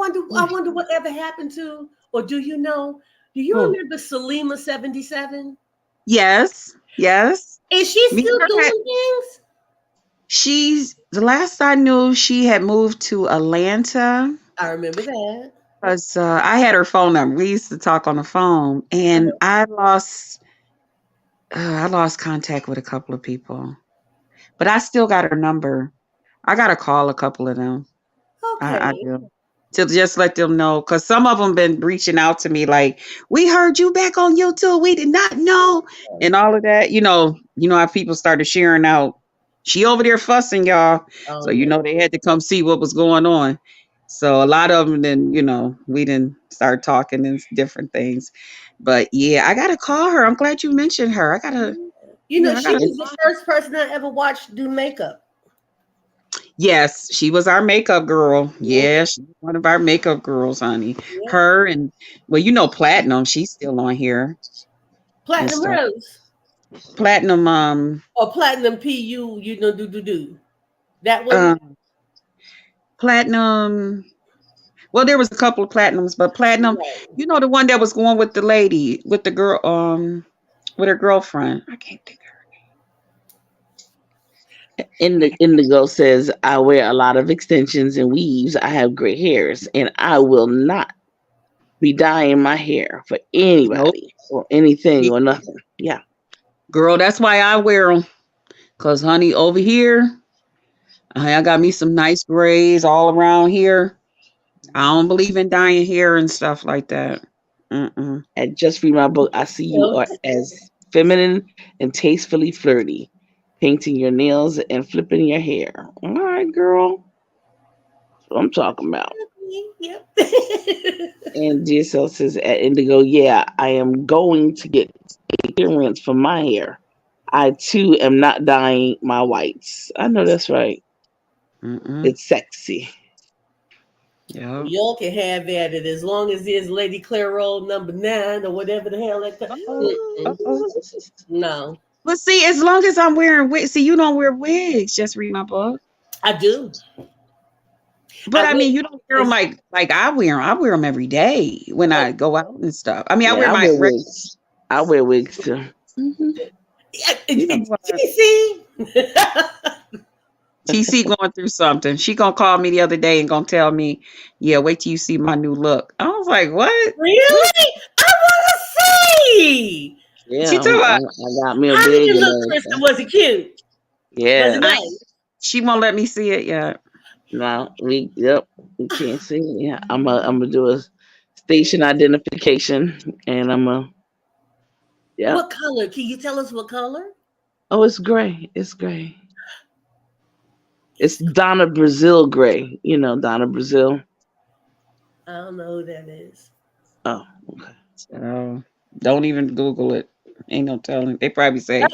wonder whatever happened to, or do you know? Do you Oh, remember Salima 77? yes. Yes. Is she Me still and her had, doing things? she's the last I knew she had moved to Atlanta. I remember that. Because I had her phone number. We used to talk on the phone, and I lost contact with a couple of people, but I still got her number. I got to call a couple of them. I Okay. do to just let them know because some of them been reaching out to me like, we heard you back on YouTube. We did not know, and all of that. How people started sharing out. She over there fussing y'all, Oh so yeah. they had to come see what was going on. So a lot of them then we didn't start talking and different things, but yeah, I gotta call her. I'm glad you mentioned her. I She gotta. was the first person I ever watched do makeup. Yes, she was our makeup girl. Yeah. Yeah, she's one of our makeup girls, honey. Yeah. Her and well, Platinum. She's still on here and Platinum stuff. Rose Platinum, or Platinum PU. Do. That one. um, Platinum. Well, there was a couple of Platinums, but Platinum, Right. the one that was going with the lady, with the girl, with her girlfriend. I can't think of Indigo says, I wear a lot of extensions and weaves. I have gray hairs, and I will not be dyeing my hair for her. Nope. anybody or anything Yeah. or nothing. Yeah. Girl, that's why I wear them. Cause, honey, over here, I got me some nice grays all around here. I don't believe in dyeing hair and stuff like that. Mm-mm. And just read my book. I see you So, are as feminine and tastefully flirty, painting your nails and flipping your hair. All right, girl. That's what I'm talking about. yep. And GSL says at Indigo, yeah, I am going to get a clearance for my hair. I too am not dyeing my whites. I know that's right. Mm-mm. It's sexy. Yeah. Y'all can have at it as long as there's Lady Clairol number 9 or whatever the hell that. Uh-oh. Mm-mm. Uh-oh. No, But see, as long as I'm wearing wigs, see, you don't wear wigs. Just read my book. I do. But I I wear. mean, you don't wear them like I wear them. I wear them every day when I go out and stuff. I mean, I wear Yeah, I my wear regular. wigs. I wear wigs too. Mhm. Yeah, You know what? TC. TC going through something. She gonna call me the other day and gonna tell me, "Yeah, wait till you see my new look." I was like, "What?" Really? I want to see. Yeah, She told I me, got me a How did wig it and look, Krista? everything. Was it cute? Was Yeah. it I, nice? she won't let me see it yet. No, we can't see it. Yeah, I'm gonna do a station identification, and yeah. What color? Can you tell us what color? Oh, it's gray. It's gray. It's Donna Brazil gray. You know Donna Brazil. I don't know who that is. Oh, okay. So Don't even Google it. Ain't no telling. They probably say,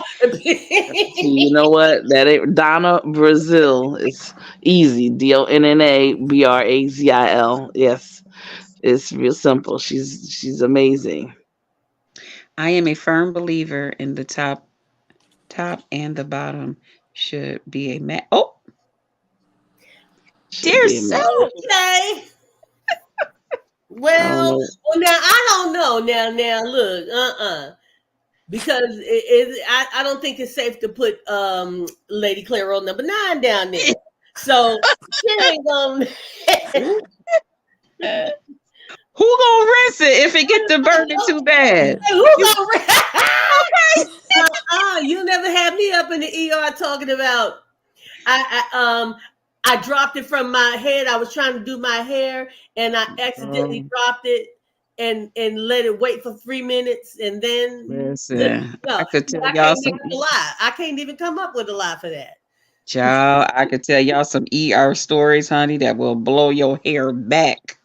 You know what? That ain't Donna Brazil. It's easy. Donnabrazil. Yes, it's real simple. She's amazing. I am a firm believer in the top and the bottom should be a match. Oh, Should dear be a sir. man. Okay. Well, Oh, now I don't know. Now, look, because I don't think it's safe to put Lady Claire on number 9 down there. So she ain't gonna. Who gonna rinse it if it get to burning too bad? Who You gonna? okay? You never had me up in the ER talking about I dropped it from my head. I was trying to do my hair and I accidentally dropped it and let it wait for 3 minutes and then Listen, I no, could tell I y'all can't some make up a lie. I can't even come up with a lie for that. child. I could tell y'all some ER stories, honey, that will blow your hair back.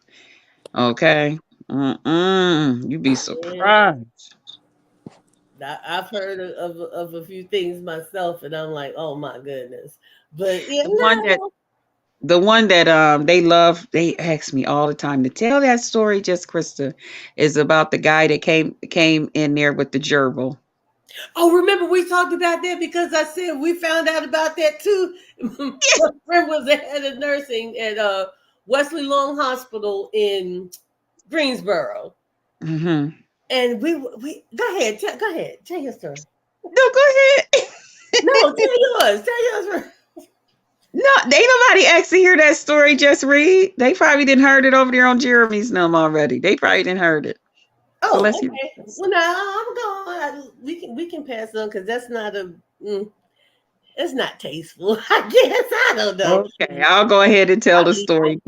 Okay. You'd be Yeah. surprised. I've heard of a few things myself, and I'm like, oh my goodness. But yeah, The one that no. the one that they love, they ask me all the time to tell that story, just Krista, is about the guy that came in there with the gerbil. Oh, remember we talked about that because I said we found out about that too. My friend was the head of nursing at Wesley Long Hospital in Greensboro, Hmm. and we go ahead, tell your story. No, go ahead. No, tell yours. No, ain't nobody asked to hear that story. Just read. They probably didn't heard it over there on Jeremy's num already. They probably didn't heard it. So Oh, let's hear okay. this. Well, now I'm going. We can pass on because that's not it's not tasteful. I guess I don't know. Okay, I'll go ahead and tell I the mean, story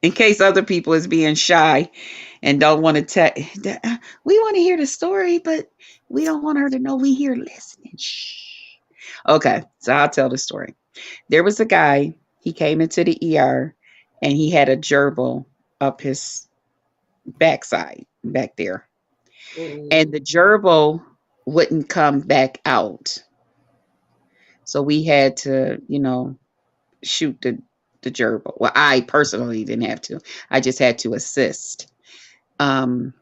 in case other people is being shy and don't want to tell. We want to hear the story, but we don't want her to know we here listening. Shh. Okay, so I'll tell the story. There was a guy. He came into the ER, and he had a gerbil up his backside back there, and mm, the gerbil wouldn't come back out. So we had to, shoot the gerbil. Well, I personally didn't have to. I just had to assist. Um,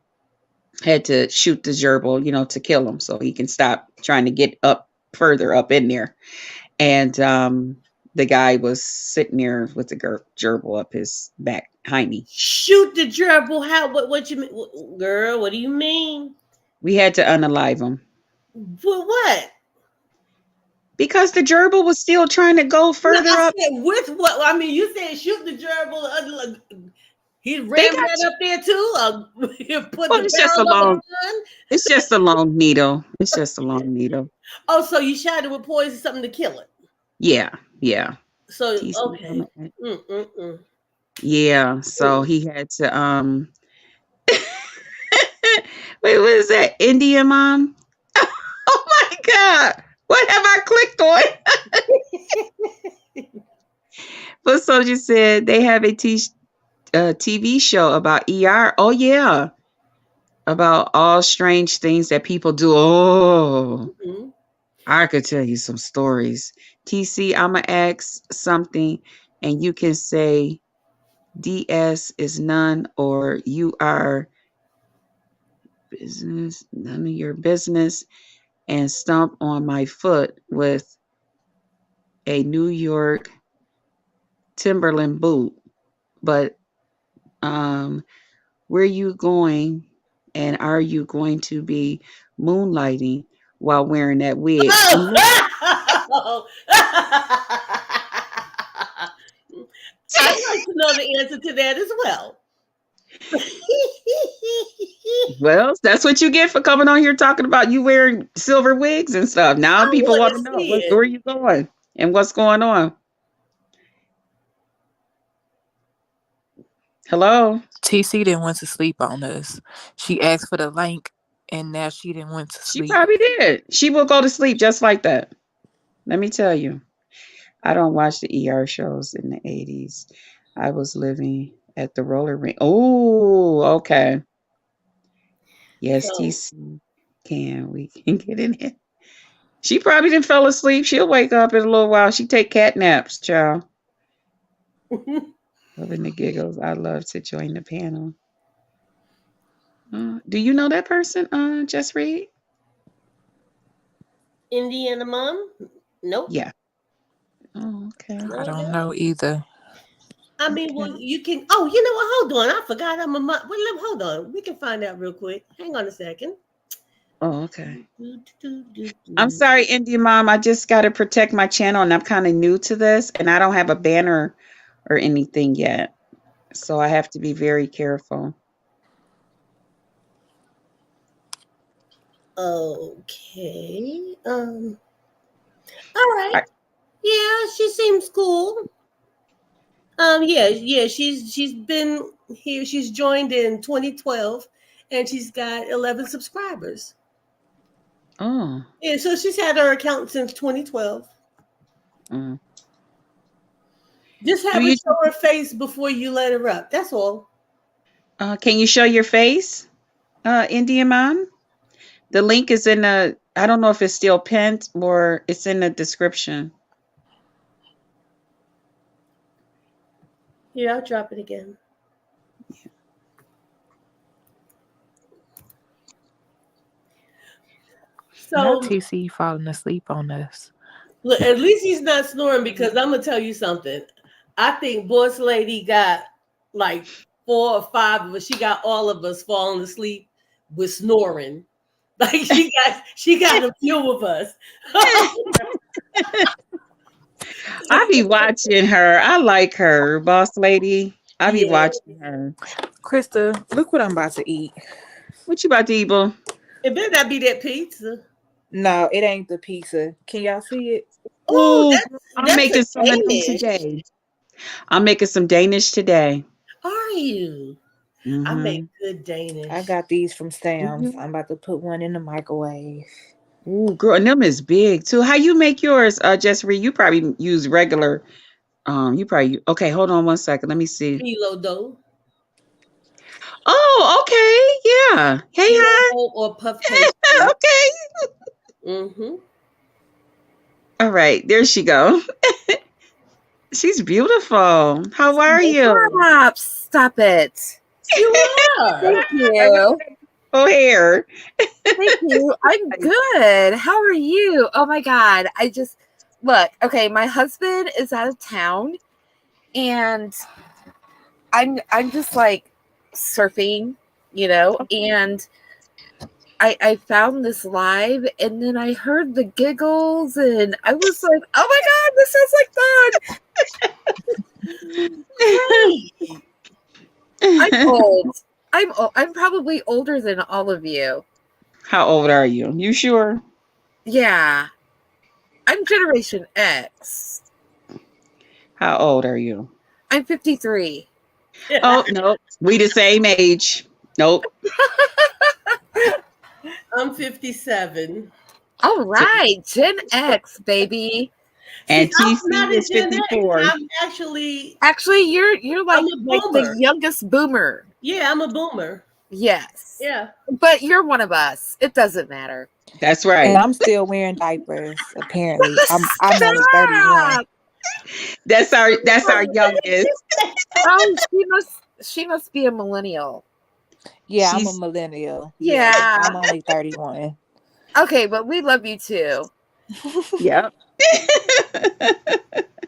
had to shoot the gerbil, to kill him so he can stop trying to get up further up in there. And the guy was sitting there with the gerbil up his back hiney. shoot the gerbil. How? What you mean, girl? What do you mean? We had to unalive him For what? because the gerbil was still trying to go No, further I up. said with what? I mean, you said shoot the gerbil. He They ran got right up there too. He put well, the barrel of a gun. it's just a long needle. It's just a long needle. Oh, so you shot it with poison, something to kill it. Yeah, yeah. So TC okay. on that. Mm-mm-mm. Yeah, so he had to wait, what is that? Indian mom? Oh my god. What have I clicked on? But Soldier said they have a TV show about ER. Oh yeah. About all strange things that people do. Oh, Mhm. I could tell you some stories. TC, I'ma ask something and you can say DS is none or you are business, none of your business, and stomp on my foot with a New York Timberland boot. But where you going and are you going to be moonlighting while wearing that wig? Oh. I'd like to know the answer to that as well. Well, that's what you get for coming on here talking about you wearing silver wigs and stuff. Now I people want want to to know see where it. are you going and what's going on. Hello. TC didn't went to sleep on us. She asked for the link, and now she didn't went to She sleep. probably did. She will go to sleep just like that. Let me tell you. I don't watch the ER shows in the 80s. I was living at the roller rink. Oh, okay. Yes, So TC can. We can get in it. She probably didn't fell asleep. She'll wake up in a little while. She take cat naps, child. Loving the giggles. I love to join the panel. Do you know that person, Just Read? Indiana mom? Nope. Yeah. Oh, okay. I No, don't no. know either. I mean, Okay. well, you can. Oh, you know what? Hold on. I forgot I'm a mom. Well, hold on. We can find out real quick. Hang on a second. Oh, okay. Do, do, do, I'm do. sorry, Indian mom. I just got to protect my channel, and I'm kind of new to this, and I don't have a banner or anything yet, so I have to be very careful. Okay. All right. I, Yeah, she seems cool. Yeah. She's been here. She's joined in 2012, and she's got 11 subscribers. oh, Yeah, so she's had her account since 2012. mm. Just Do have her you? show her face before you let her up. That's all. Can you show your face, Indian mom? The link is in the. I don't know if it's still pinned or it's in the description. Here, I'll drop it again. Not So TC falling asleep on us. look, at least he's not snoring because I'm gonna tell you something. I think Boss Lady got like 4 or 5 of us. She got all of us falling asleep with snoring. Like she got a few of us. I be watching her. I like her, boss lady. I be Yeah, watching her. Krista, look what I'm about to eat. What you about to eat, boo? it better not be that pizza. No, it ain't the pizza. Can y'all see it? Oh, Ooh, that's I'm that's a making some of them Danish. today. I'm making some Danish today. Are you? I make Mm-hmm. good I Danish. got these from Do Sam's. you? I'm about to put one in the microwave. Ooh, girl, and them is big too. How you make yours, Just Read? You probably use regular. You probably okay. Hold on one second. Let me see. Kilo dough. Oh, okay. Yeah. Hey, Kilo hi. dough or puff pastry. Okay. Mm-hmm. All right. There she go. She's beautiful. How are you? Stop it. You are. Thank you. Oh, hair. Thank you. I'm good. How are you? Oh my God. I just look, okay, my husband is out of town and I'm just like surfing, and I found this live and then I heard the giggles and I was like, oh my God, this sounds like fun. I'm old. I'm probably older than all of you. How old are you? You sure? Yeah. I'm Generation X. How old are you? I'm 53. Oh, no. We the same age. Nope. I'm 57. All right. Gen X, baby. See, And I'm TC not a is Gen X. 54. I'm actually, Actually, you're I'm like a the boomer. youngest boomer. Yeah, I'm a boomer. Yes. Yeah. But you're one of us. It doesn't matter. That's And right. I'm still wearing diapers, apparently. I'm only 31. Stop! That's our youngest. Oh, she must be a millennial. Yeah, I'm a She's millennial. Yeah. I'm only 31. Okay, but we love you too. yep.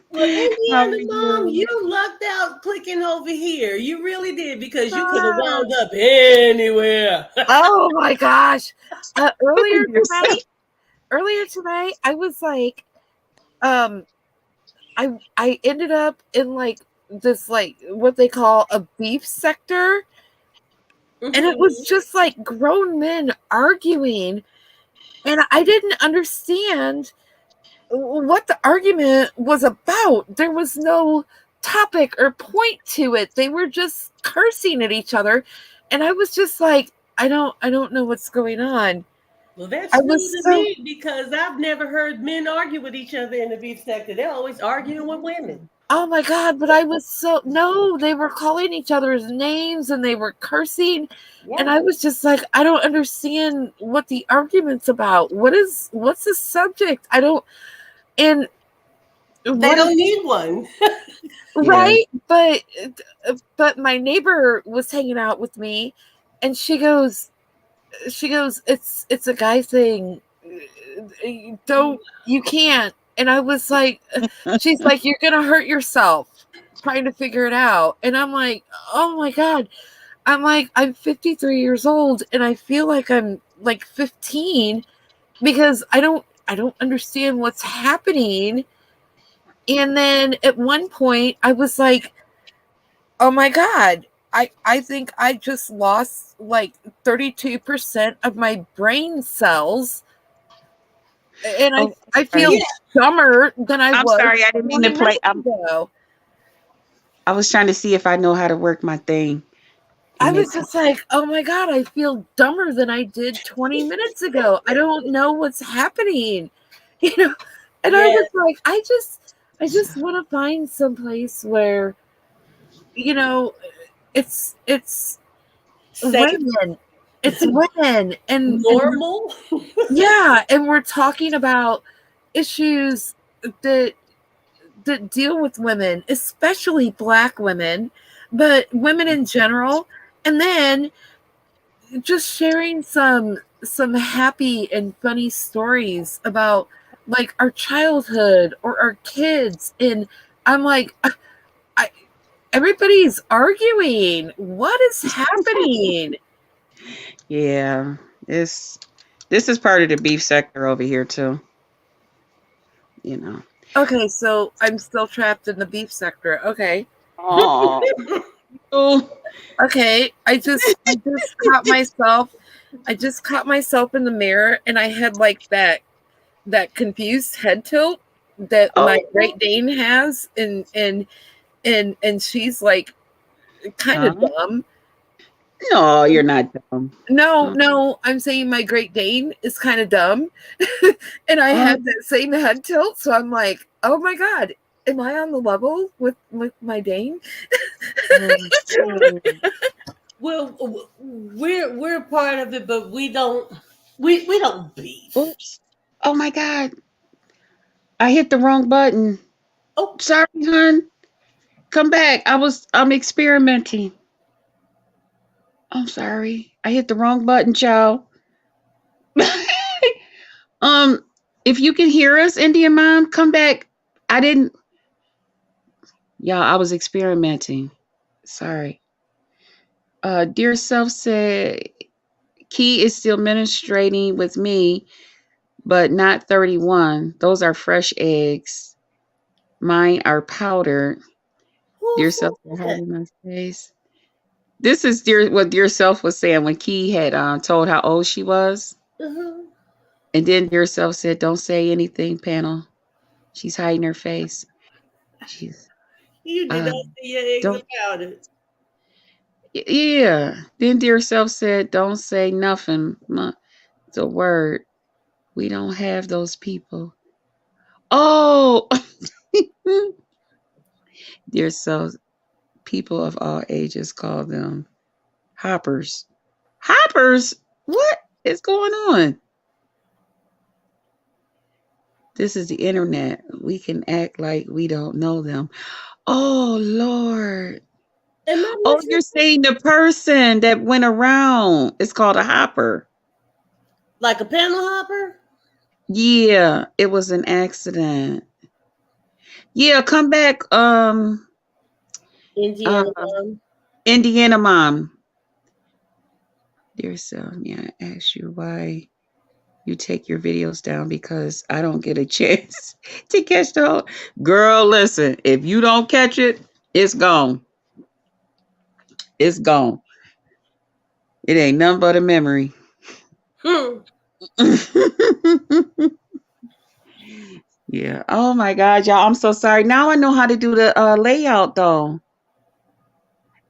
Well, How are Indiana mom, you? you lucked out clicking over here. You really did because you could have Stop. wound up anywhere. Oh my gosh. Look at yourself. Earlier tonight, I was like, I ended up in like this like what they call a beef sector, and it was just like grown men arguing, and I didn't understand what the argument was about. There was no topic or point to it. They were just cursing at each other, and I was just like, I don't know what's going on. Well, that's I new was to so me because I've never heard men argue with each other in the beef sector. They're always arguing with women. Oh my God, but I was no, they were calling each other's names and they were cursing. And I was just like, I don't understand what the argument's about. What's the subject? I don't, and They don't need one. right? But my neighbor was hanging out with me and she goes, it's a guy thing. You can't. And I was like, she's like, you're gonna hurt yourself trying to figure it out. And I'm like, oh my God. I'm like, I'm 53 years old and I feel like I'm like 15 because I don't understand what's happening. And then at one point I was like, oh my God, I think I just lost like 32% of my brain cells. And I feel dumber than I was. I'm sorry, I didn't mean to play. I was trying to see if I know how to work my thing. I was just like, oh my God, I feel dumber than I did 20 minutes ago. I don't know what's happening. You know, and I was like, I just want to find some place where, you know, it's women. It's women and normal. Yeah, and we're talking about issues that deal with women, especially Black women, but women in general. And then just sharing some happy and funny stories about like our childhood or our kids. And I'm like, everybody's arguing. What is happening? Yeah, this is part of the beef sector over here too. You know. Okay, so I'm still trapped in the beef sector. Okay. Oh. Okay, I just caught myself. I just caught myself in the mirror, and I had like that confused head tilt that my Great Dane has, and she's like kind of dumb. No, you're not dumb. No, I'm saying my Great Dane is kind of dumb, and I had that same head tilt. So I'm like, oh my God, am I on the level with my Dane? Well, we're part of it, but we don't beef. Oops! Oh my God, I hit the wrong button. Oh, sorry, hon. Come back. I'm experimenting. I'm sorry. I hit the wrong button, child. If you can hear us, Indian Mom, come back. I didn't. Y'all, I was experimenting. Sorry. Dear Self said, Key is still ministrating with me, but not 31. Those are fresh eggs. Mine are powdered. Dear Self, hiding my face. This is what Dear Self was saying when Key had told how old she was. Mm-hmm. And then Dear Self said, don't say anything, panel. She's hiding her face. You did not see your eggs about it. Yeah. Then Dear Self said, don't say nothing. The word. We don't have those people. Oh! Dear Self, people of all ages call them hoppers. Hoppers? What is going on? This is the internet. We can act like we don't know them. Oh, Lord. Oh, you're saying the person that went around. It's called a hopper. Like a panel hopper? Yeah, it was an accident. Yeah, come back. Indiana Mom. Dear Self, yeah, I asked you why you take your videos down because I don't get a chance to catch the whole. Girl, listen, if you don't catch it, it's gone. It's gone. It ain't nothing but a memory. Yeah. Oh my God, y'all. I'm so sorry. Now I know how to do the layout though.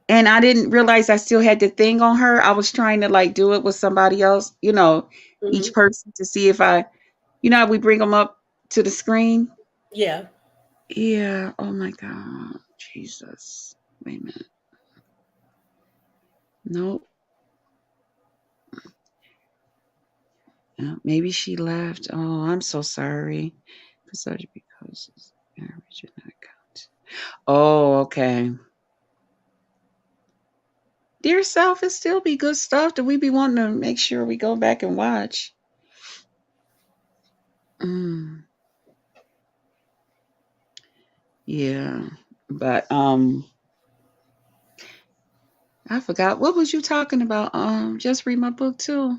And I didn't realize I still had the thing on her. I was trying to like do it with somebody else, each person to see if we bring them up to the screen. Yeah. Yeah. Oh my God. Jesus. Wait a minute. Nope. Maybe she left. Oh, I'm so sorry. Because it's marriage and not count. Oh, okay. Dear self, it still be good stuff that we be wanting to make sure we go back and watch. Yeah. But I forgot. What was you talking about? Just read my book too.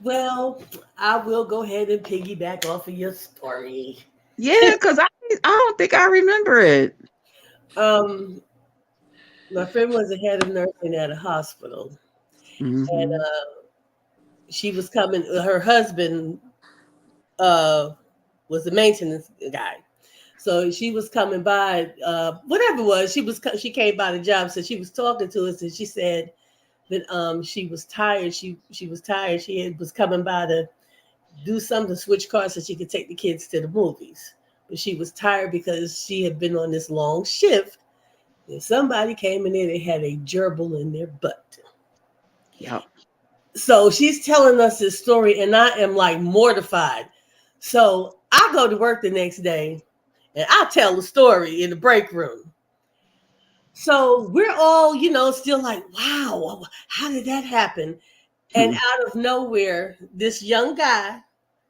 Well, I will go ahead and piggyback off of your story. Yeah, because I don't think I remember it. My friend was a head of nursing at a hospital, and Mm-hmm. she was coming. Her husband was the maintenance guy, so she was coming by. Whatever it was, she came by the job, so she was talking to us, and she said that she was tired. She was tired. Was coming by to do something to switch cars so she could take the kids to the movies, but she was tired because she had been on this long shift. And somebody came in there, they had a gerbil in their butt. Yep. So she's telling us this story, and I am like mortified. So I go to work the next day, and I tell the story in the break room. So we're all, still like, wow, how did that happen? And out of nowhere, this young guy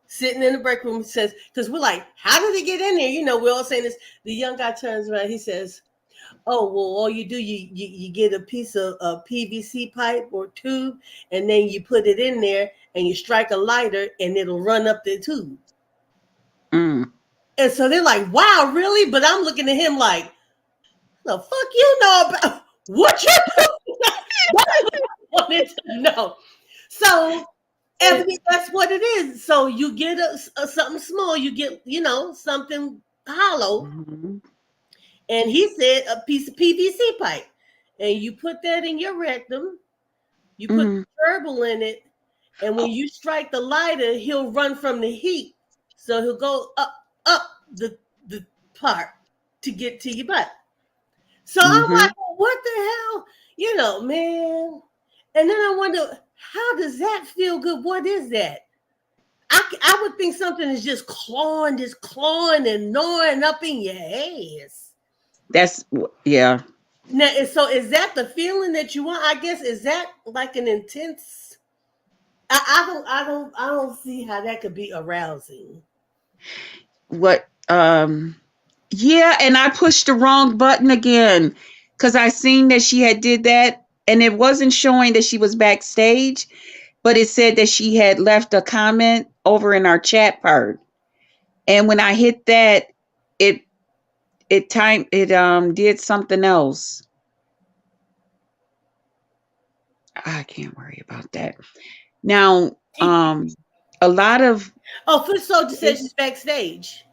sitting in the break room says, because we're like, how did he get in there? We're all saying this. The young guy turns around, he says, oh, well, all you do, you get a piece of PVC pipe or tube, and then you put it in there and you strike a lighter and it'll run up the tube. Mm. And so they're like, wow, really? But I'm looking at him like, the fuck you know about what you do? That's what I wanted to know. So that's what it is. So you get something small, you get, something hollow. Mm-hmm. And he said a piece of PVC pipe. And you put that in your rectum, you put the gerbil in it, and when you strike the lighter, he'll run from the heat. So he'll go up the part to get to your butt. So I'm like, well, what the hell? Man. And then I wonder, how does that feel good? What is that? I would think something is just clawing and gnawing up in your ass. Yeah. Now, so is that the feeling that you want? I guess, is that like an intense? I don't see how that could be arousing. What? Yeah, and I pushed the wrong button again because I seen that she had did that, and it wasn't showing that she was backstage, but it said that she had left a comment over in our chat part. And when I hit that, it did something else. I can't worry about that. Now, a lot of Foot Soldier says she's backstage.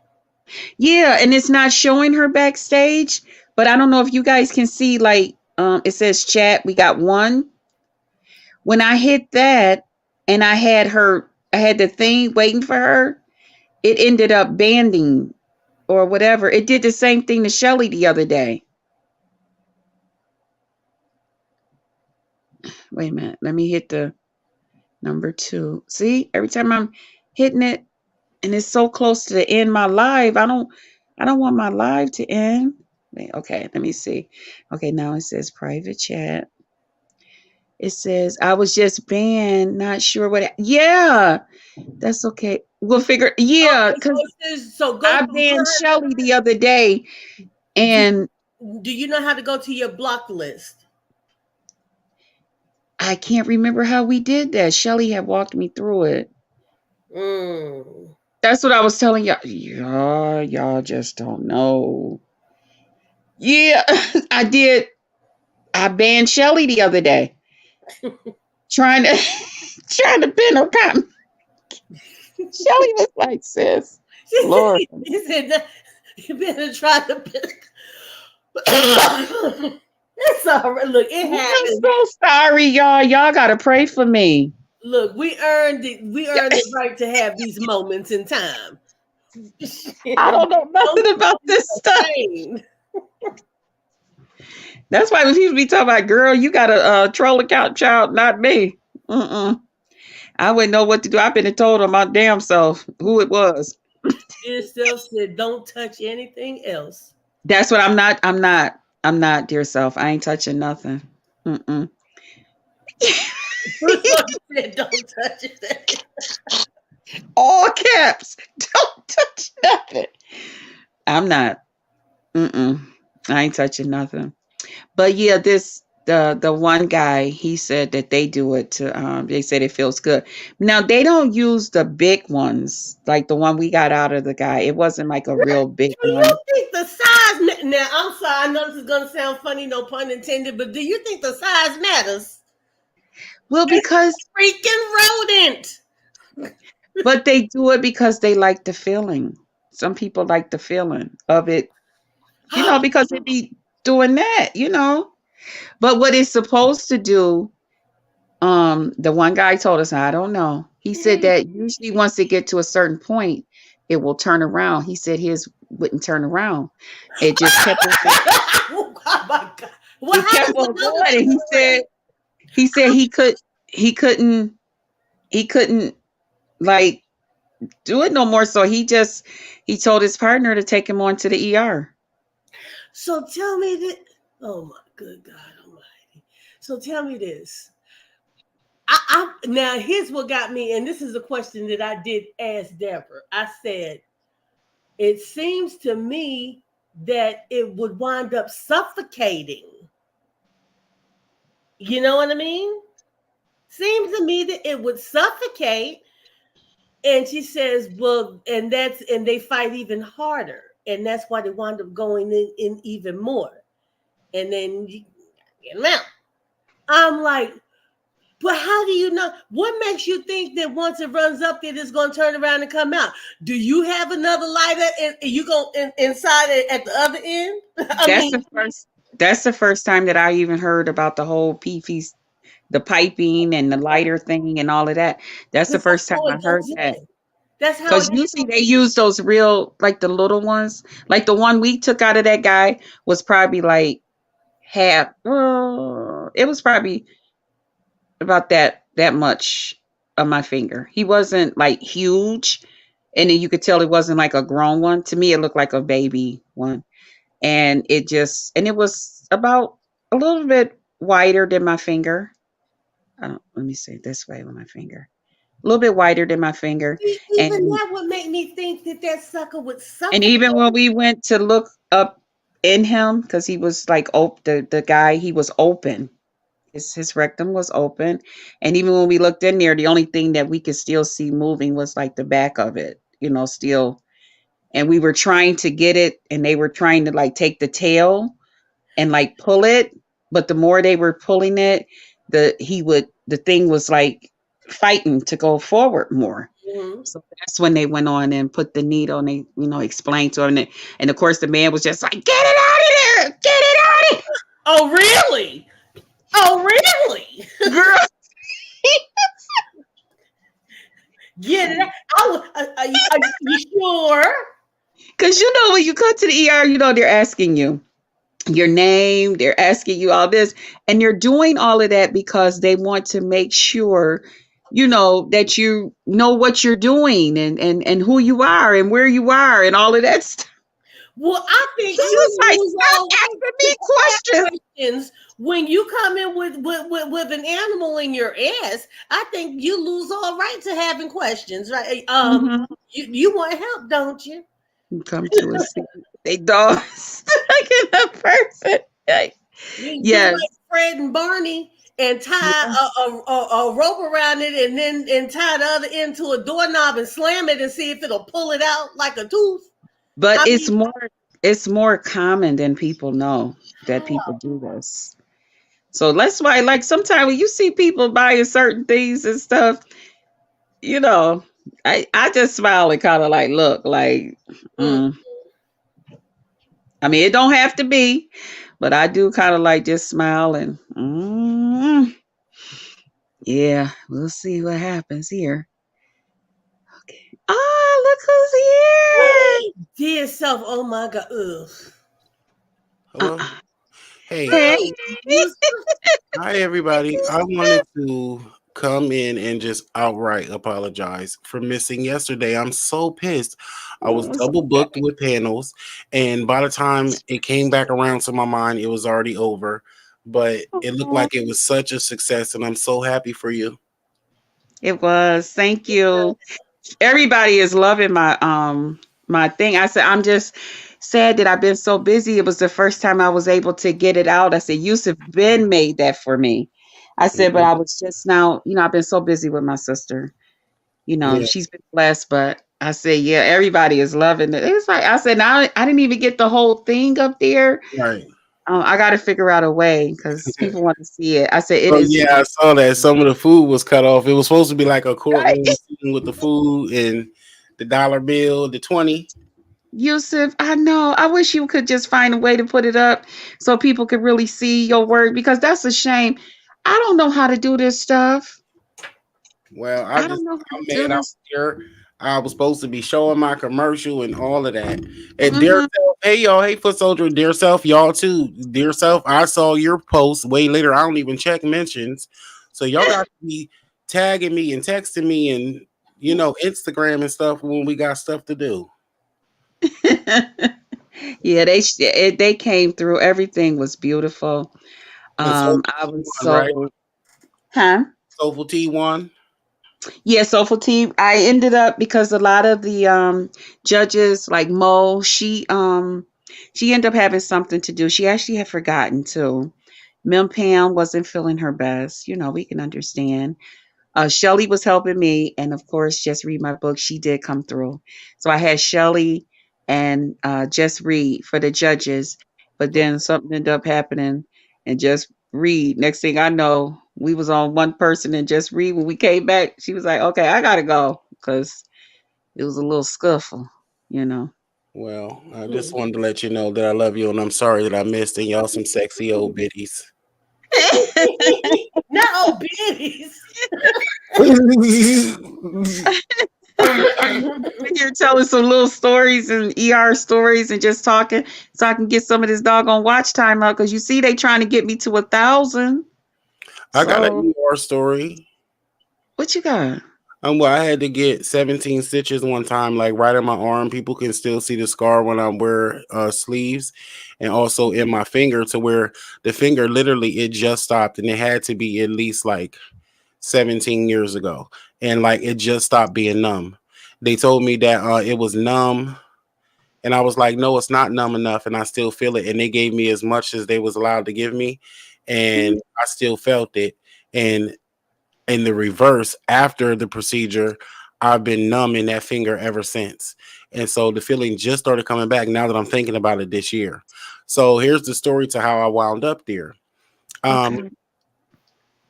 Yeah, and it's not showing her backstage, but I don't know if you guys can see, like, it says chat, we got one. When I hit that and I had the thing waiting for her, it ended up banding or whatever. It did the same thing to Shelly the other day. Wait a minute. Let me hit the number 2. See, every time I'm hitting it and it's so close to the end of my live, I don't want my live to end. Okay, let me see. Okay, now it says private chat. It says, I was just banned, not sure what. Yeah, that's okay. We'll figure. Yeah, because I banned Shelly the other day. And do you know how to go to your block list? I can't remember how we did that. Shelly had walked me through it. That's what I was telling y'all. Y'all just don't know. Yeah, I did. I banned Shelly the other day. trying to pin her comment. Shelly was like, sis, Lord. He said, you better try to pin. It's all right. Look, it happens. I'm so sorry, y'all. Y'all gotta pray for me. Look, we earned it. We earned the right to have these moments in time. I don't know nothing about this stuff. Insane. That's why when people be talking about, girl, you got a troll account, child, not me. Mm-mm. I wouldn't know what to do. I've been told on my damn self who it was. Itself said, "Don't touch anything else." That's what I'm not. I'm not, dear self. I ain't touching nothing. Mm-mm. Said, "Don't touch it." All caps. Don't touch nothing. I'm not. Mm-mm. I ain't touching nothing. But yeah, the one guy, he said that they do it to they said it feels good. Now they don't use the big ones like the one we got out of the guy. It wasn't like a real big Do one. you think the size? Now, I'm sorry. I know this is gonna sound funny, no pun intended. But do you think the size matters? Well, because Freaking rodent. but they do it because they like the feeling. Some people like the feeling of it, because they be doing that. But what it's supposed to do, the one guy told us, I don't know. He said that usually once they get to a certain point, it will turn around. He said his wouldn't turn around. It just kept on, Oh my God! What it kept happens on another going. And he said he couldn't like do it no more. So he told his partner to take him on to the ER. So tell me that. Oh my good God Almighty! So tell me this. Now here's what got me, and this is a question that I did ask Deborah. I said, it seems to me that it would wind up suffocating. You know what I mean? Seems to me that it would suffocate. And she says, well, and they fight even harder. And that's why they wind up going in even more. And then you get them out. I'm like, but how do you know? What makes you think that once it runs up there, it's going to turn around and come out? Do you have another lighter and you go inside it at the other end? That's the first time that I even heard about the whole PFs, the piping and the lighter thing and all of that. That's the first time I heard that. That's how. Because usually they use those real, like the little ones. Like the one we took out of that guy was probably like half. It was probably about that much of my finger. He wasn't like huge, and then you could tell it wasn't like a grown one. To me, it looked like a baby one, and it was about a little bit wider than my finger. Let me say it this way with my finger. A little bit wider than my finger. Even And that would make me think that sucker would suck. and even when we went to look up in him, because he was like the guy, he was open. His rectum was open. And even when we looked in there, the only thing that we could still see moving was like the back of it, still. And we were trying to get it, and they were trying to like take the tail and like pull it. But the more they were pulling it, the thing was like fighting to go forward more. Mm-hmm. So that's when they went on and put the needle, and they explained to him. And of course the man was just like, get it out of there, get it out of there. Oh, really? Oh, really? Girl. Get it out. Are you sure? Because when you come to the ER, they're asking you your name, they're asking you all this, and they're doing all of that because they want to make sure that you know what you're doing and who you are and where you are and all of that stuff. Well, I think so you like, lose stop asking me questions. When you come in with an animal in your ass. I think you lose all right to having questions, right? You want help, don't you? Come to us. They dogs in a person. Yes. Like Fred and Barney and tie a rope around it and tie the other end to a doorknob and slam it and see if it'll pull it out like a tooth. But it's more common than people know that people do this. So that's why, like, sometimes when you see people buying certain things and stuff, I just smile and kind of like look like, I mean, it don't have to be, but I do kind of like just smile and, yeah, we'll see what happens here. Okay. Oh, look who's here. Dear self, oh my God. Ugh. Hello. Uh-uh. Hey, Hey. You hi everybody. I wanted to come in and just outright apologize for missing yesterday. I'm so pissed. I was Oh, it's double booked okay. with panels, and by the time it came back around to my mind, it was already over. But it looked Aw. like it was such a success, and I'm so happy for you. It was. Thank you. Everybody is loving my thing. I said I'm just sad that I've been so busy. It was the first time I was able to get it out. I said Yusuf Ben made that for me. I said, but Mhm. I was just now, I've been so busy with my sister. Yeah, She's been blessed, but I said, yeah, everybody is loving it. It's like I said, now I didn't even get the whole thing up there. right. I got to figure out a way because people want to see it. I said, it Oh is yeah, I saw that some of the food was cut off. It was supposed to be like a right. courtroom scene with the food and the dollar bill, the 20. Yusuf, I know. I wish you could just find a way to put it up so people could really see your work because that's a shame. I don't know how to do this stuff. Well, I don't know how I'm to do mad I this. was here. I was supposed to be showing my commercial and all of that. And dear Hmm. self, hey y'all, hey foot soldier, dear self, y'all too. Dear self, I saw your post way later. I don't even check mentions. So y'all got to be tagging me and texting me and Instagram and stuff when we got stuff to do. Yeah, they came through. Everything was beautiful. And so I was T1, right? so huh? Soulful T1. Yeah, so for T, I ended up because a lot of the judges, like Mo, she ended up having something to do. She actually had forgotten too. Mim Pam wasn't feeling her best. We can understand. Shelly was helping me, and of course, Just Read My Book. She did come through. So I had Shelly and Just Read for the judges, but then something ended up happening, and Just Read. Next thing I know, we was on one person and Just Read. When we came back, she was like, "Okay, I gotta go," because it was a little scuffle, you know. Well, I just wanted to let you know that I love you and I'm sorry that I missed and y'all some sexy old biddies. not old biddies. You're telling some little stories and ER stories and just talking so I can get some of this doggone watch time up because you see they trying to get me to 1,000. I got an So ER story. what you got? Well, I had to get 17 stitches one time, like right in my arm. People can still see the scar when I wear sleeves, and also in my finger to where the finger literally it just stopped, and it had to be at least like 17 years ago, and like it just stopped being numb. They told me that it was numb, and I was like, no, it's not numb enough, and I still feel it. And they gave me as much as they was allowed to give me, and Mhm. I still felt it. And in the reverse, after the procedure, I've been numb in that finger ever since. And so the feeling just started coming back now that I'm thinking about it this year. So here's the story to how I wound up there. Um, Okay.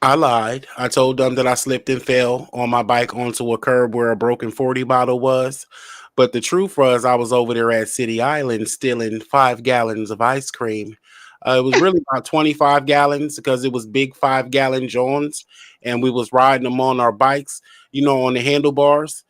I lied. I told them that I slipped and fell on my bike onto a curb where a broken 40 bottle was. But the truth was, I was over there at City Island stealing 5 gallons of ice cream. It was really about 25 gallons because it was big 5 gallon Johns, and we was riding them on our bikes, on the handlebars,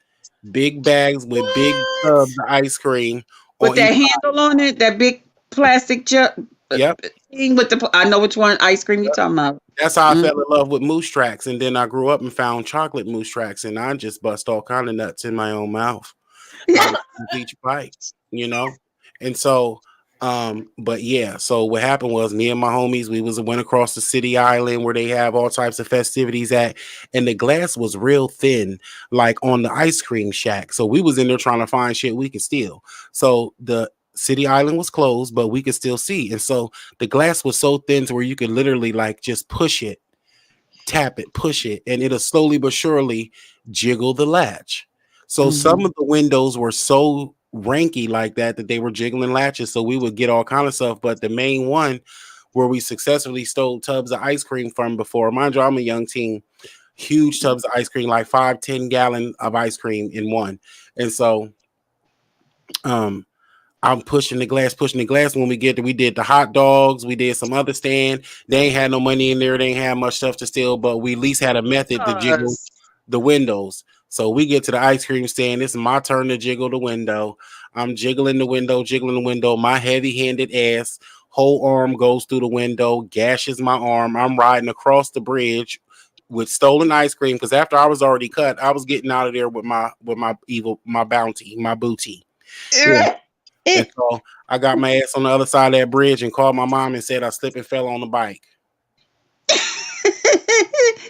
big bags with big What? tubs of ice cream With on each. that handle on it, that big plastic jug Yep. thing with I know which one ice cream you talking about. That's how I Mm. fell in love with moose tracks, and then I grew up and found chocolate moose tracks, and I just bust all kind of nuts in my own mouth out of each bite, you know. And so, but yeah, so what happened was me and my homies went across the City Island where they have all types of festivities at, and the glass was real thin, like on the ice cream shack. So we was in there trying to find shit we could steal. So the City Island was closed, but we could still see, and so the glass was so thin to where you could literally like just push it, tap it, push it, and it'll slowly but surely jiggle the latch. So some Mhm. of the windows were so ranky like that they were jiggling latches. So we would get all kind of stuff. But the main one where we successfully stole tubs of ice cream from before, mind you, I'm a young teen, huge tubs of ice cream, like 5-10 gallon of ice cream in one. And so um I'm pushing the glass. When we get there, we did the hot dogs, we did some other stand. They ain't had no money in there, they ain't had much stuff to steal, but we at least had a method to jiggle Cause the windows. So we get to the ice cream stand. It's my turn to jiggle the window. I'm jiggling the window. My heavy-handed ass, whole arm goes through the window, gashes my arm. I'm riding across the bridge with stolen ice cream because after I was already cut, I was getting out of there with my bounty, my booty. Yeah. And so I got my ass on the other side of that bridge and called my mom and said I slipped and fell on the bike.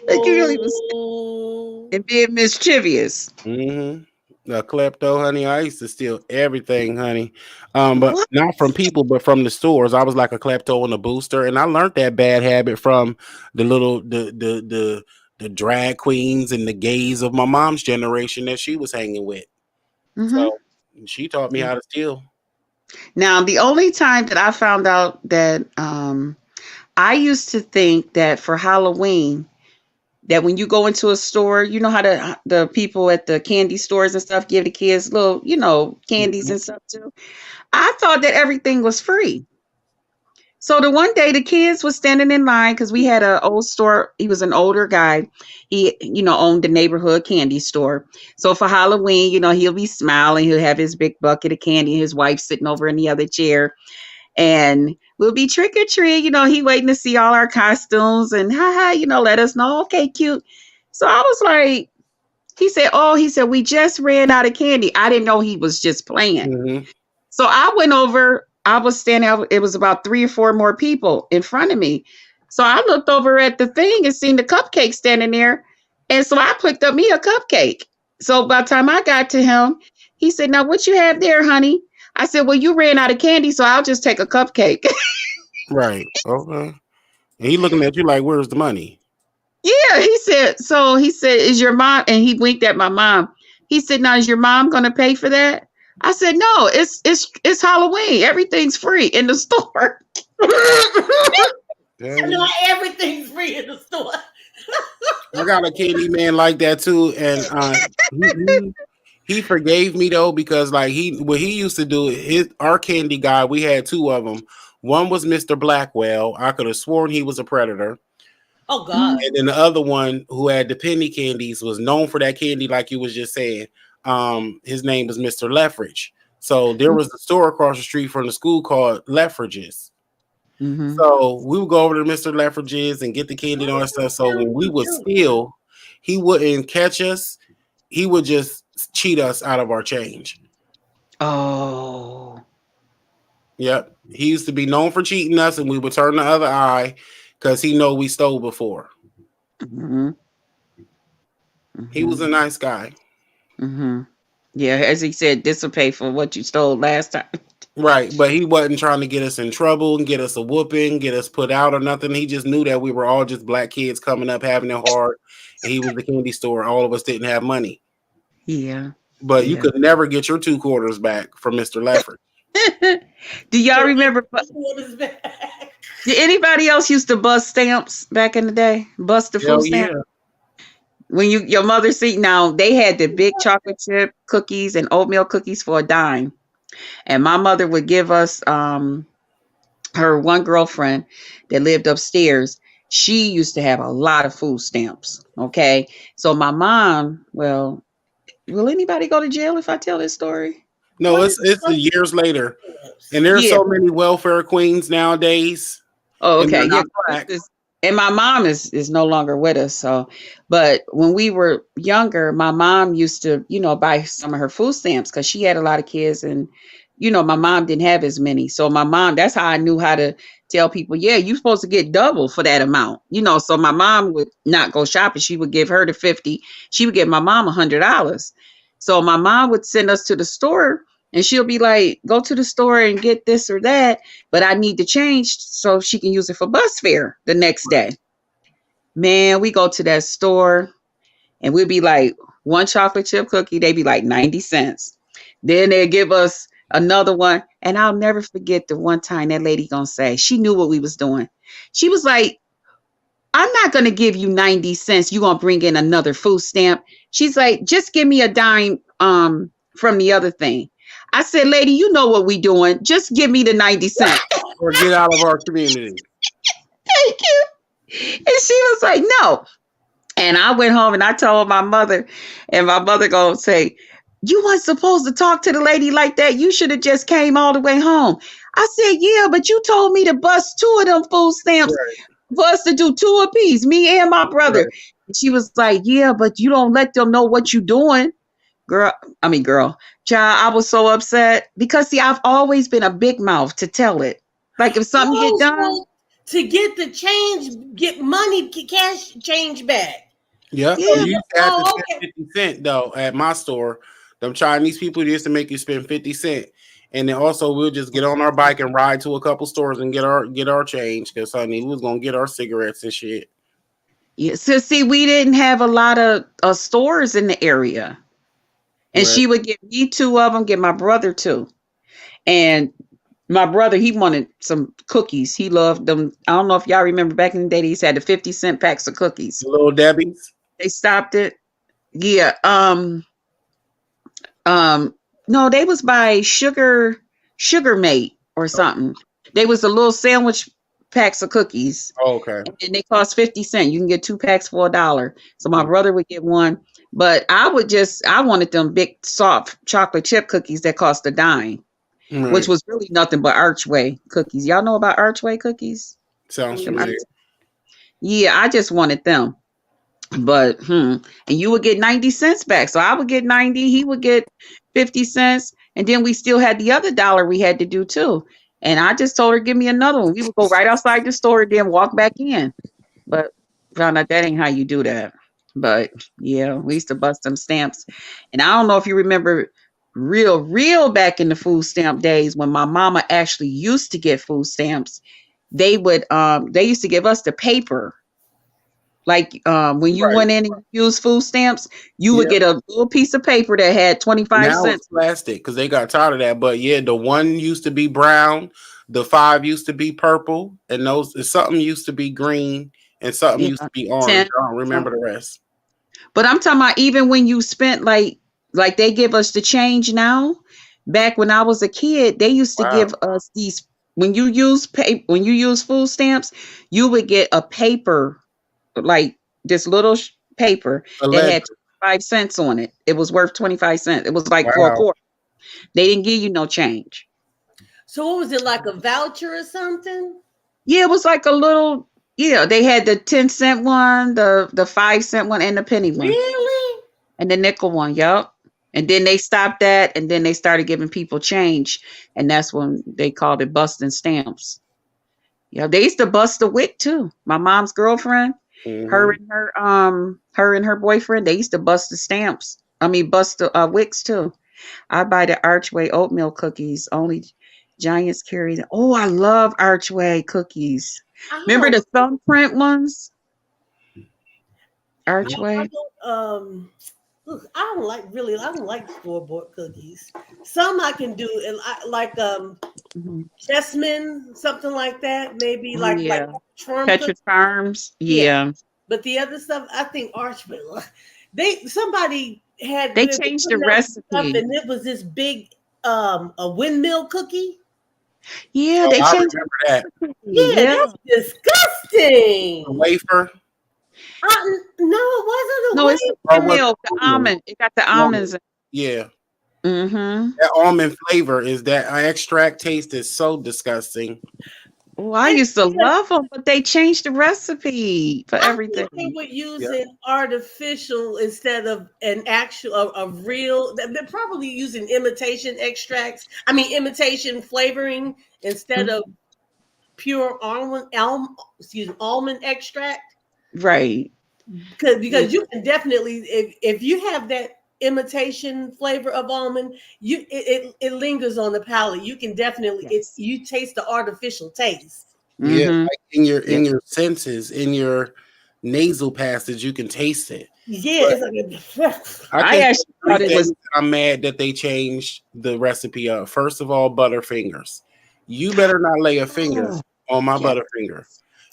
Like you really was and being mischievous. Mm-hmm. The klepto, honey. I used to steal everything, honey. But What? not from people, but from the stores. I was like a klepto and a booster, and I learned that bad habit from the drag queens and the gays of my mom's generation that she was hanging with. Mm-hmm. So she taught me how to steal. Now, the only time that I found out that I used to think that for Halloween, that when you go into a store, you know how the people at the candy stores and stuff give the kids little, candies and stuff too. I thought that everything was free. So the one day the kids was standing in line because we had an old store. He was an older guy. He, owned the neighborhood candy store. So for Halloween, he'll be smiling. He'll have his big bucket of candy. His wife sitting over in the other chair. And we'll be trick or treat. He waiting to see all our costumes and let us know. Okay, cute. So I was like, he said, we just ran out of candy. I didn't know he was just playing. Mm-hmm. So I went over, I was standing out, it was about 3 or 4 more people in front of me. So I looked over at the thing and seen the cupcake standing there. And so I picked up me a cupcake. So by the time I got to him, he said, now what you have there, honey? I said, well, you ran out of candy, so I'll just take a cupcake. Right. Okay. And he looking at you like, where's the money? Yeah, he said, is your mom? And he winked at my mom. He said, now is your mom going to pay for that? I said, no, it's Halloween. Everything's free in the store. No, everything's free in the store. I got a candy man like that too. And he forgave me though, because like what he used to do, our candy guy, we had 2 of them. One was Mr. Blackwell. I could have sworn he was a predator. Oh God. And then the other one who had the penny candies was known for that candy, like you was just saying. His name was Mr. Leffridge. So there was a store across the street from the school called Leffridge's. Mm-hmm. So we would go over to Mr. Leffridge's and get the candy and all that stuff. So when we would steal, he wouldn't catch us. He would just cheat us out of our change. Oh. Yep. He used to be known for cheating us, and we would turn the other eye because he know we stole before. Mm-hmm. Mm-hmm. He was a nice guy. Mm-hmm. Yeah, as he said, dissipate for what you stole last time. Right, but he wasn't trying to get us in trouble and get us a whooping, get us put out or nothing. He just knew that we were all just black kids coming up, having it hard, and he was the candy store. All of us didn't have money. Yeah. But you could never get your 2 quarters back from Mr. Lefford. Do y'all remember? Did anybody else used to bust stamps back in the day? Bust the food stamp? Yeah. When your mother see, now they had the big chocolate chip cookies and oatmeal cookies for $0.10. And my mother would give us her one girlfriend that lived upstairs. She used to have a lot of food stamps. Okay. So my mom, well, will anybody go to jail if I tell this story? No, it's years later. And there's so many welfare queens nowadays. Oh, okay. Yeah. And my mom is no longer with us. So, but when we were younger, my mom used to, buy some of her food stamps because she had a lot of kids, and, my mom didn't have as many. So my mom, that's how I knew how to tell people, yeah, you're supposed to get double for that amount, so my mom would not go shopping. She would give her the 50. She would give my mom $100. So my mom would send us to the store. And she'll be like, go to the store and get this or that, but I need to change so she can use it for bus fare the next day. Man, we go to that store and we'll be like, 1 chocolate chip cookie, they be like 90 cents. Then they'll give us another one. And I'll never forget the one time that lady gonna say, she knew what we was doing. She was like, I'm not going to give you 90 cents. You're going to bring in another food stamp. She's like, just give me a dime from the other thing. I said, lady, you know what we doing. Just give me the 90 cents. Or get out of our community. Thank you. And she was like, no. And I went home and I told my mother, and my mother gonna say, "You weren't supposed to talk to the lady like that. You should have just came all the way home." I said, "Yeah, but you told me to bust 2 of them food stamps Right. for us to do 2 apiece, me and my brother." Right. And she was like, "Yeah, but you don't let them know what you doing." Girl, child, I was so upset because see, I've always been a big mouth to tell it. Like if something get done, to get the change, get money, cash change back. Yeah. yeah, You used to have to Oh, spend 50 cent though at my store. Them Chinese people used to make you spend 50 cent. And then also we'll just get on our bike and ride to a couple stores and get our change because honey, we was gonna get our cigarettes and shit. yeah. So see, we didn't have a lot of stores in the area. And Right. she would give me 2 of them, get my brother 2. And my brother, he wanted some cookies. He loved them. I don't know if y'all remember back in the day, they used to have the 50-cent packs of cookies. The Little Debbie's. They stopped it. Yeah. No, they was by Sugar Mate or something. They was a little sandwich packs of cookies. Oh, okay. And they cost 50 cents. You can get 2 packs for $1. So my brother would get one. But I wanted them big soft chocolate chip cookies that cost $0.10, Right. which was really nothing but Archway cookies. Y'all know about Archway cookies? Sounds Them familiar. Yeah, I just wanted them. But and you would get 90 cents back. So I would get 90, he would get 50 cents. And then we still had the other $1 we had to do too. And I just told her, give me another one. We would go right outside the store and then walk back in. But found out that ain't how you do that. But yeah, we used to bust them stamps. And I don't know if you remember real back in the food stamp days when my mama actually used to get food stamps. They used to give us the paper. Like when you Right. went in and used food stamps, you would Yeah. get a little piece of paper that had 25 Now cents. it's plastic because they got tired of that. But yeah, the 1 used to be brown, the 5 used to be purple, and something used to be green, and something Yeah, used to be orange. 10. I don't remember the rest. But I'm talking about even when you spent like they give us the change now. Back when I was a kid, they used to Wow. give us these when you use food stamps, you would get a paper like this little paper A that had ledger. 25 cents on it. It was worth 25 cents. It was like for a Wow. quarter. They didn't give you no change. So what was it, like a voucher or something? Yeah, it was like a little. Yeah, they had the 10-cent one, the 5-cent one, and the penny one, Really? and the nickel one. Yup. And then they stopped that, and then they started giving people change, and that's when they called it busting stamps. Yeah, they used to bust the wick too. My mom's girlfriend, her Mhm. and her boyfriend, they used to bust the stamps. I mean, bust the wicks too. I buy the Archway oatmeal cookies. Only Giants carry them. Oh, I love Archway cookies. Remember the thumbprint ones? Archway. Look, I don't like store-bought cookies. Some I can do, and like Mhm. Chessman, something like that. Maybe like Yeah. Trump Petra cookies. Farms. Yeah. Yeah. But the other stuff, I think Archway. Somebody had They were changed the putting out stuff, recipe. and it was this big a windmill cookie. Yeah, Oh, they I changed remember that. the recipe. Yeah, Yeah. that's disgusting. The wafer. No, it wasn't a No, it's wafer. the Or was milk, it the almond? almond. It got the No. almonds. Yeah. Mm-hmm. That almond flavor is that extract taste is so disgusting. Oh, I And used to because love them, but they changed the recipe for I think they everything. were Yeah. using artificial instead of an actual, a real. They're probably using imitation extracts. I mean, imitation flavoring instead Mhm. of pure almond extract. Right. Because you can definitely, if you have that imitation flavor of almond, it lingers on the palate. You can definitely Yes. you taste the artificial taste. Yeah, Mm-hmm. like in Yeah. your senses, in your nasal passage, you can taste it. Yeah, But it's like I I can actually thought three it things was. that I'm mad that they changed the recipe of. First of all, Butterfingers. You better not lay a finger on my Yes. Butterfinger,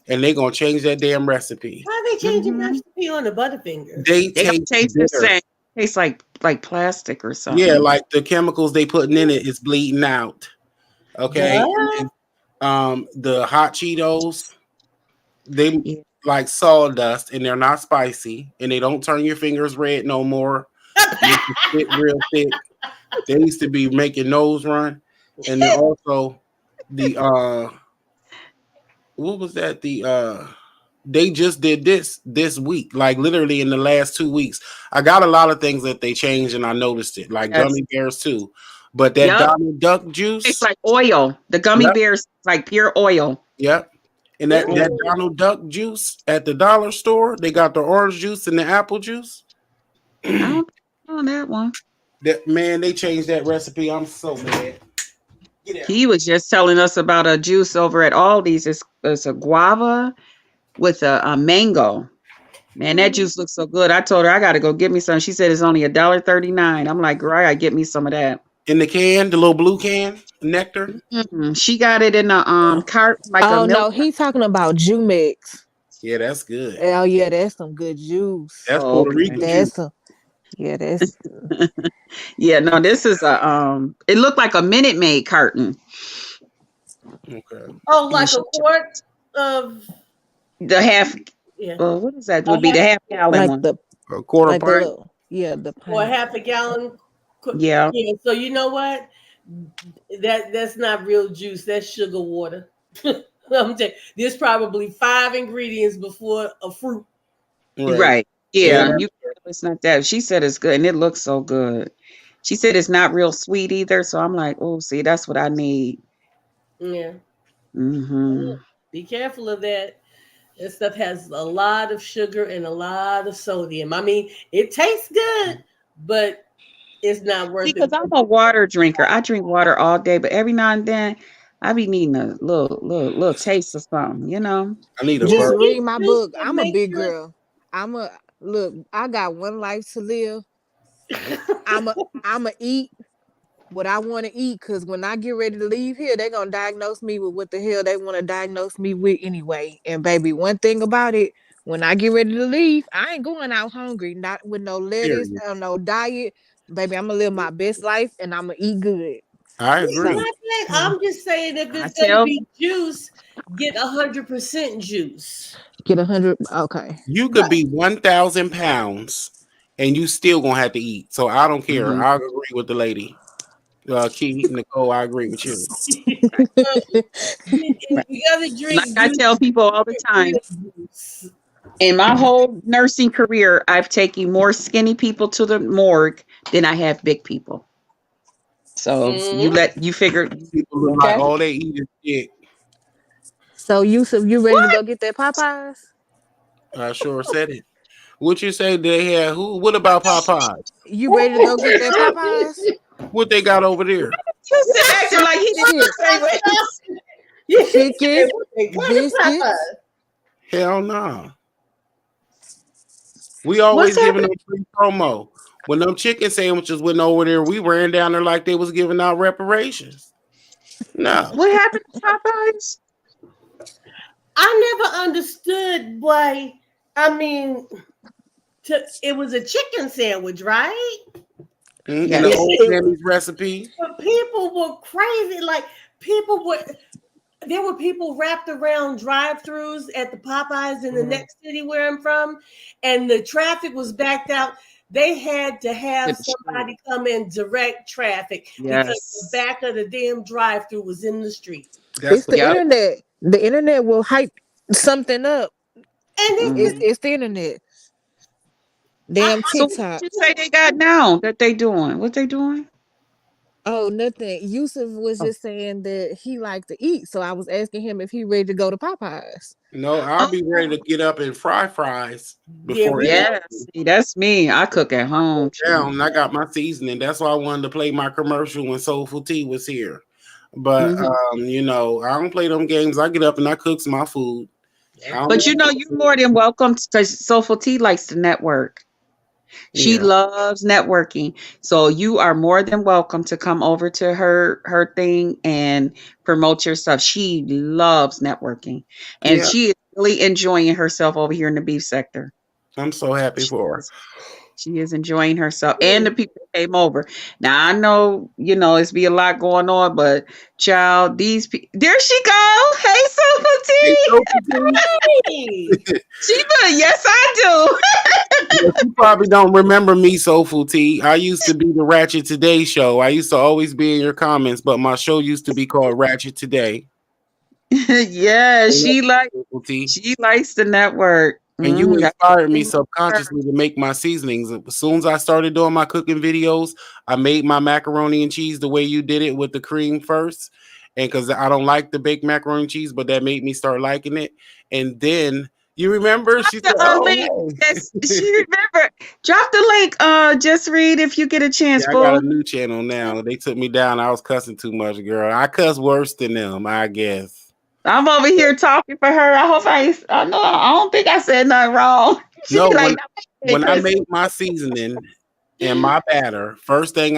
and they're gonna change that damn recipe. Why are they changing Mm-hmm. recipe on the Butterfinger? They They don't taste taste the bitter. same. Tastes like plastic or Yeah, something. like the chemicals they putting in it is bleeding out. Okay, What? and the hot Cheetos. They Yeah. like sawdust, and they're not spicy, and they don't turn your fingers red no more. Make you spit real thick. They used to be making nose run, and then also the what was that? They just did this week, like literally in the last 2 weeks. I got a lot of things that they changed, and I noticed it, like Yes. gummy bears too. But that Yep. Donald Duck It's juice, like oil. The gummy Yep. bears like pure oil. yep. And that Donald Duck juice at the dollar store, they got the orange juice and the apple juice. I don't know that one. That man, they changed that recipe. I'm so mad. Get out. He was just telling us about a juice over at Aldi's. It's a guava with a mango. Man, that juice looks so good. I told her I got to go get me some. She said it's only $1.39. I'm like, girl, I gotta get me some of that. In the can, the little blue can, nectar. She got it in a cart, like Oh a no, milk. he's talking about Jumex. Yeah, that's good. Oh yeah, that's some good juice. That's Oh, Puerto okay. Rican That's juice. some. Yeah, that's. Yeah, no, this is a it looked like a Minute Maid carton. Okay. Oh, like a quart of The half yeah, what is that? Would be the half gallon Like one. the A quarter like the pint. little, yeah, the or pint. half a gallon. Yeah. Yeah. So you know what? That's not real juice. That's sugar water. I'm telling you, there's probably 5 ingredients before a fruit. Right. Yeah. Yeah. It's not that. She said it's good and it looks so good. She said it's not real sweet either. So I'm like, oh, see, that's what I need. Yeah. Hmm. Be careful of that. That stuff has a lot of sugar and a lot of sodium. I mean, it tastes good, but it's not worth Because it. I'm a water drinker. I drink water all day, but every now and then I be needing a little taste of something, you know. I need a Just burp. read my Juice book. that I'm a makes big you- girl. Look. I got one life to live. I'ma eat what I want to eat, because when I get ready to leave here, they're gonna diagnose me with what the hell they want to diagnose me with anyway. And baby, one thing about it, when I get ready to leave, I ain't going out hungry, not with no lettuce Period. or no diet. Baby, I'm gonna live my best life and I'm gonna eat good. I It's agree. not that. I'm just saying if I it's gonna tell- be juice, get 100% juice. Get 100. Okay. You could be 1,000 pounds and you still gonna have to eat. So I don't care. Mhm. I agree with the lady. Key, Nicole, I agree with you. If you gotta drink Like I juice, tell people all the time, real juice. in my whole nursing career, I've taken more skinny people to the morgue than I have big people. So you figure, People look like okay. all they eat is shit. So Yusuf, you ready to go get that Popeyes? I sure said it. What you say they had? Who? What about Popeyes? You ready to go get that Popeyes? What they got over there? You sit acting like he didn't Shit. say what. Chicken, What is biscuits. Popeyes? Hell no. We always What's giving them free promo. When them chicken sandwiches went over there, we ran down there like they was giving out reparations. No. What happened to Popeyes? I never understood why. I mean, it was a chicken sandwich, right? In Yes. the old Sammy's recipe. But people were crazy. Like there were people wrapped around drive-throughs at the Popeyes in the next city where I'm from, and the traffic was backed out. They had to have somebody come and direct traffic because the back of the damn drive-through was in the street. It's the Yep. internet. The internet will hype something up. And It's the internet. Damn So TikTok. what you say they got now that they doing? What they doing? Oh, nothing. Yusuf was just saying that he liked to eat, so I was asking him if he ready to go to Popeyes. No, I'll be ready to get up and fry fries before Yes, see, that's me. I cook at home. down. And I got my seasoning. That's why I wanted to play my commercial when Soulful Tea was here. But you know, I don't play them games. I get up and I cooks my food. But you know, you're more than welcome because Soulful Tea likes to network. She Yeah. loves networking. So you are more than welcome to come over to her thing and promote your stuff. She loves networking. And Yeah. she is really enjoying herself over here in the beef sector. I'm so happy for her. She is enjoying herself, and the people that came over. Now I know, it's be a lot going on, but child, these people. There she go. Hey, Super Hey, T. Sophie Hey. She put, yes, I T, you probably don't remember me, Soulful T. I used to be the Ratchet Today show. I used to always be in your comments, but my show used to be called Ratchet Today. do. Yeah, Soulful T. she likes the network. And you That's inspired me her. subconsciously to make my seasonings. As soon as I started doing my cooking videos, I made my macaroni and cheese the way you did it with the cream first. And because I don't like the baked macaroni and cheese, but that made me start liking it. And then you remember she said, The "Oh, link. hey." Yes, she remember. Drop the link. Just read if you get a chance, Yeah, I got boo. a new channel now. They took me down. I was cussing too much, girl. I cuss worse than them, I guess. I'm over here talking for her. I hope I know. I don't think I said nothing wrong. She No, be like, when I Chris. made my seasoning and my batter, first thing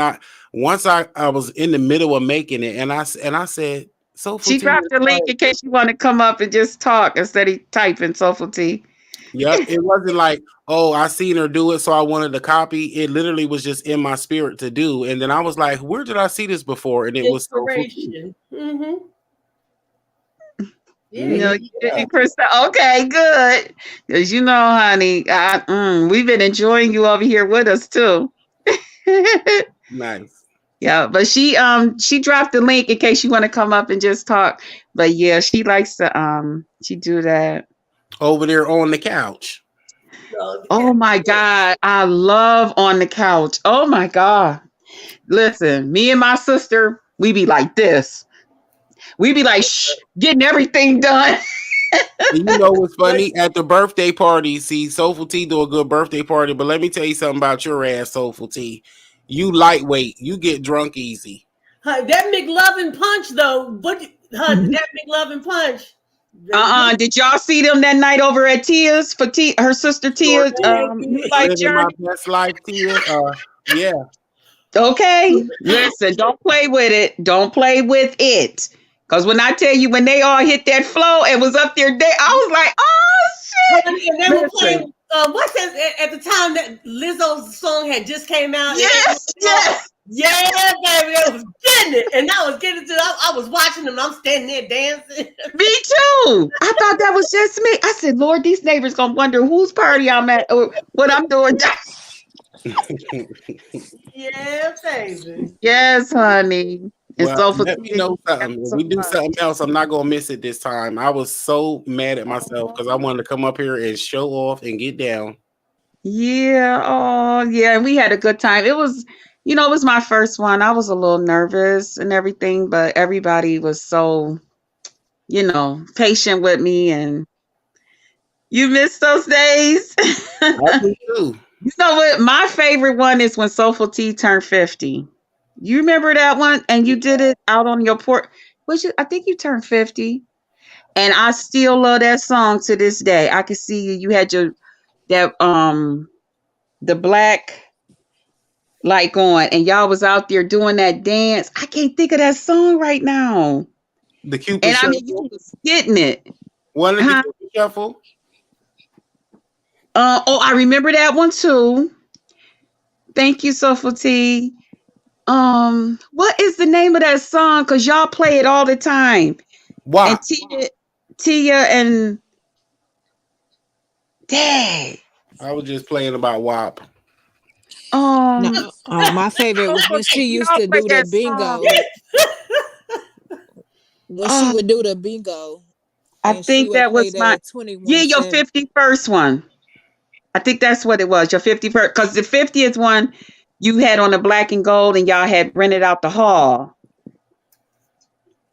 once I was in the middle of making it, and I said, Soulful She T. dropped the link in case you want to come up and just talk instead of typing Soulful T. Yep, it wasn't like, oh, I seen her do it, so I wanted to copy. It literally was just in my spirit to do, and then I was like, where did I see this before? And it was Soulful T. Inspiration. Mm-hmm. Yeah. No, you didn't, Krista. Okay, good. Because honey, we've been enjoying you over here with us too. Nice. Yeah, but she dropped the link in case you want to come up and just talk. But yeah, she likes to she do that. Over there on the couch. Oh my God, I love On the Couch. Oh my God. Listen, me and my sister, we be like this. We be like, shh, getting everything done. You know what's funny? At the birthday party, see, Soulful T do a good birthday party, but let me tell you something about your ass, Soulful T. You lightweight. You get drunk easy. That McLovin punch, though. That McLovin punch. Did y'all see them that night over at Tia's for her sister Tia? New Life Living Journey. my best life, Tia. Yeah. Okay, listen, don't play with it. Don't play with it. Because when I tell you, when they all hit that flow and was up there, I was like, oh, shit. And they were playing, what's that, at the time that Lizzo's song had just came out? Yes. Yeah, baby, I was getting it. And I was getting to I was watching them. I'm standing there dancing. Me too. I thought that was just me. I said, Lord, these neighbors going to wonder whose party I'm at or what I'm doing. Yeah, baby. Yes, honey. Well, let me know something. If we do something else, I'm not gonna miss it this time. I was so mad at myself because I wanted to come up here and show off and get down. Yeah. Oh, yeah. And we had a good time. It was, it was my first one. I was a little nervous and everything, but everybody was so, patient with me. And you miss those days. I do too. You know what? My favorite one is when Soulful T turned 50. You remember that one? And you did it out on your porch. I think you turned 50. And I still love that song to this day. I can see you. You had the black light on, and y'all was out there doing that dance. I can't think of that song right now. The Cupid and Shuffle. I mean, you was getting it. One of the Cupid Shuffle. I remember that one too. Thank you, Soulful T. What is the name of that song? Because y'all play it all the time. Wow. And Tia and Dad. I was just playing about WAP. No, my favorite was when she used to do the bingo. When she would do the bingo. I think that was my 21. Yeah, your 51st one. I think that's what it was. Your 51st, because the 50th one you had on the black and gold, and y'all had rented out the hall.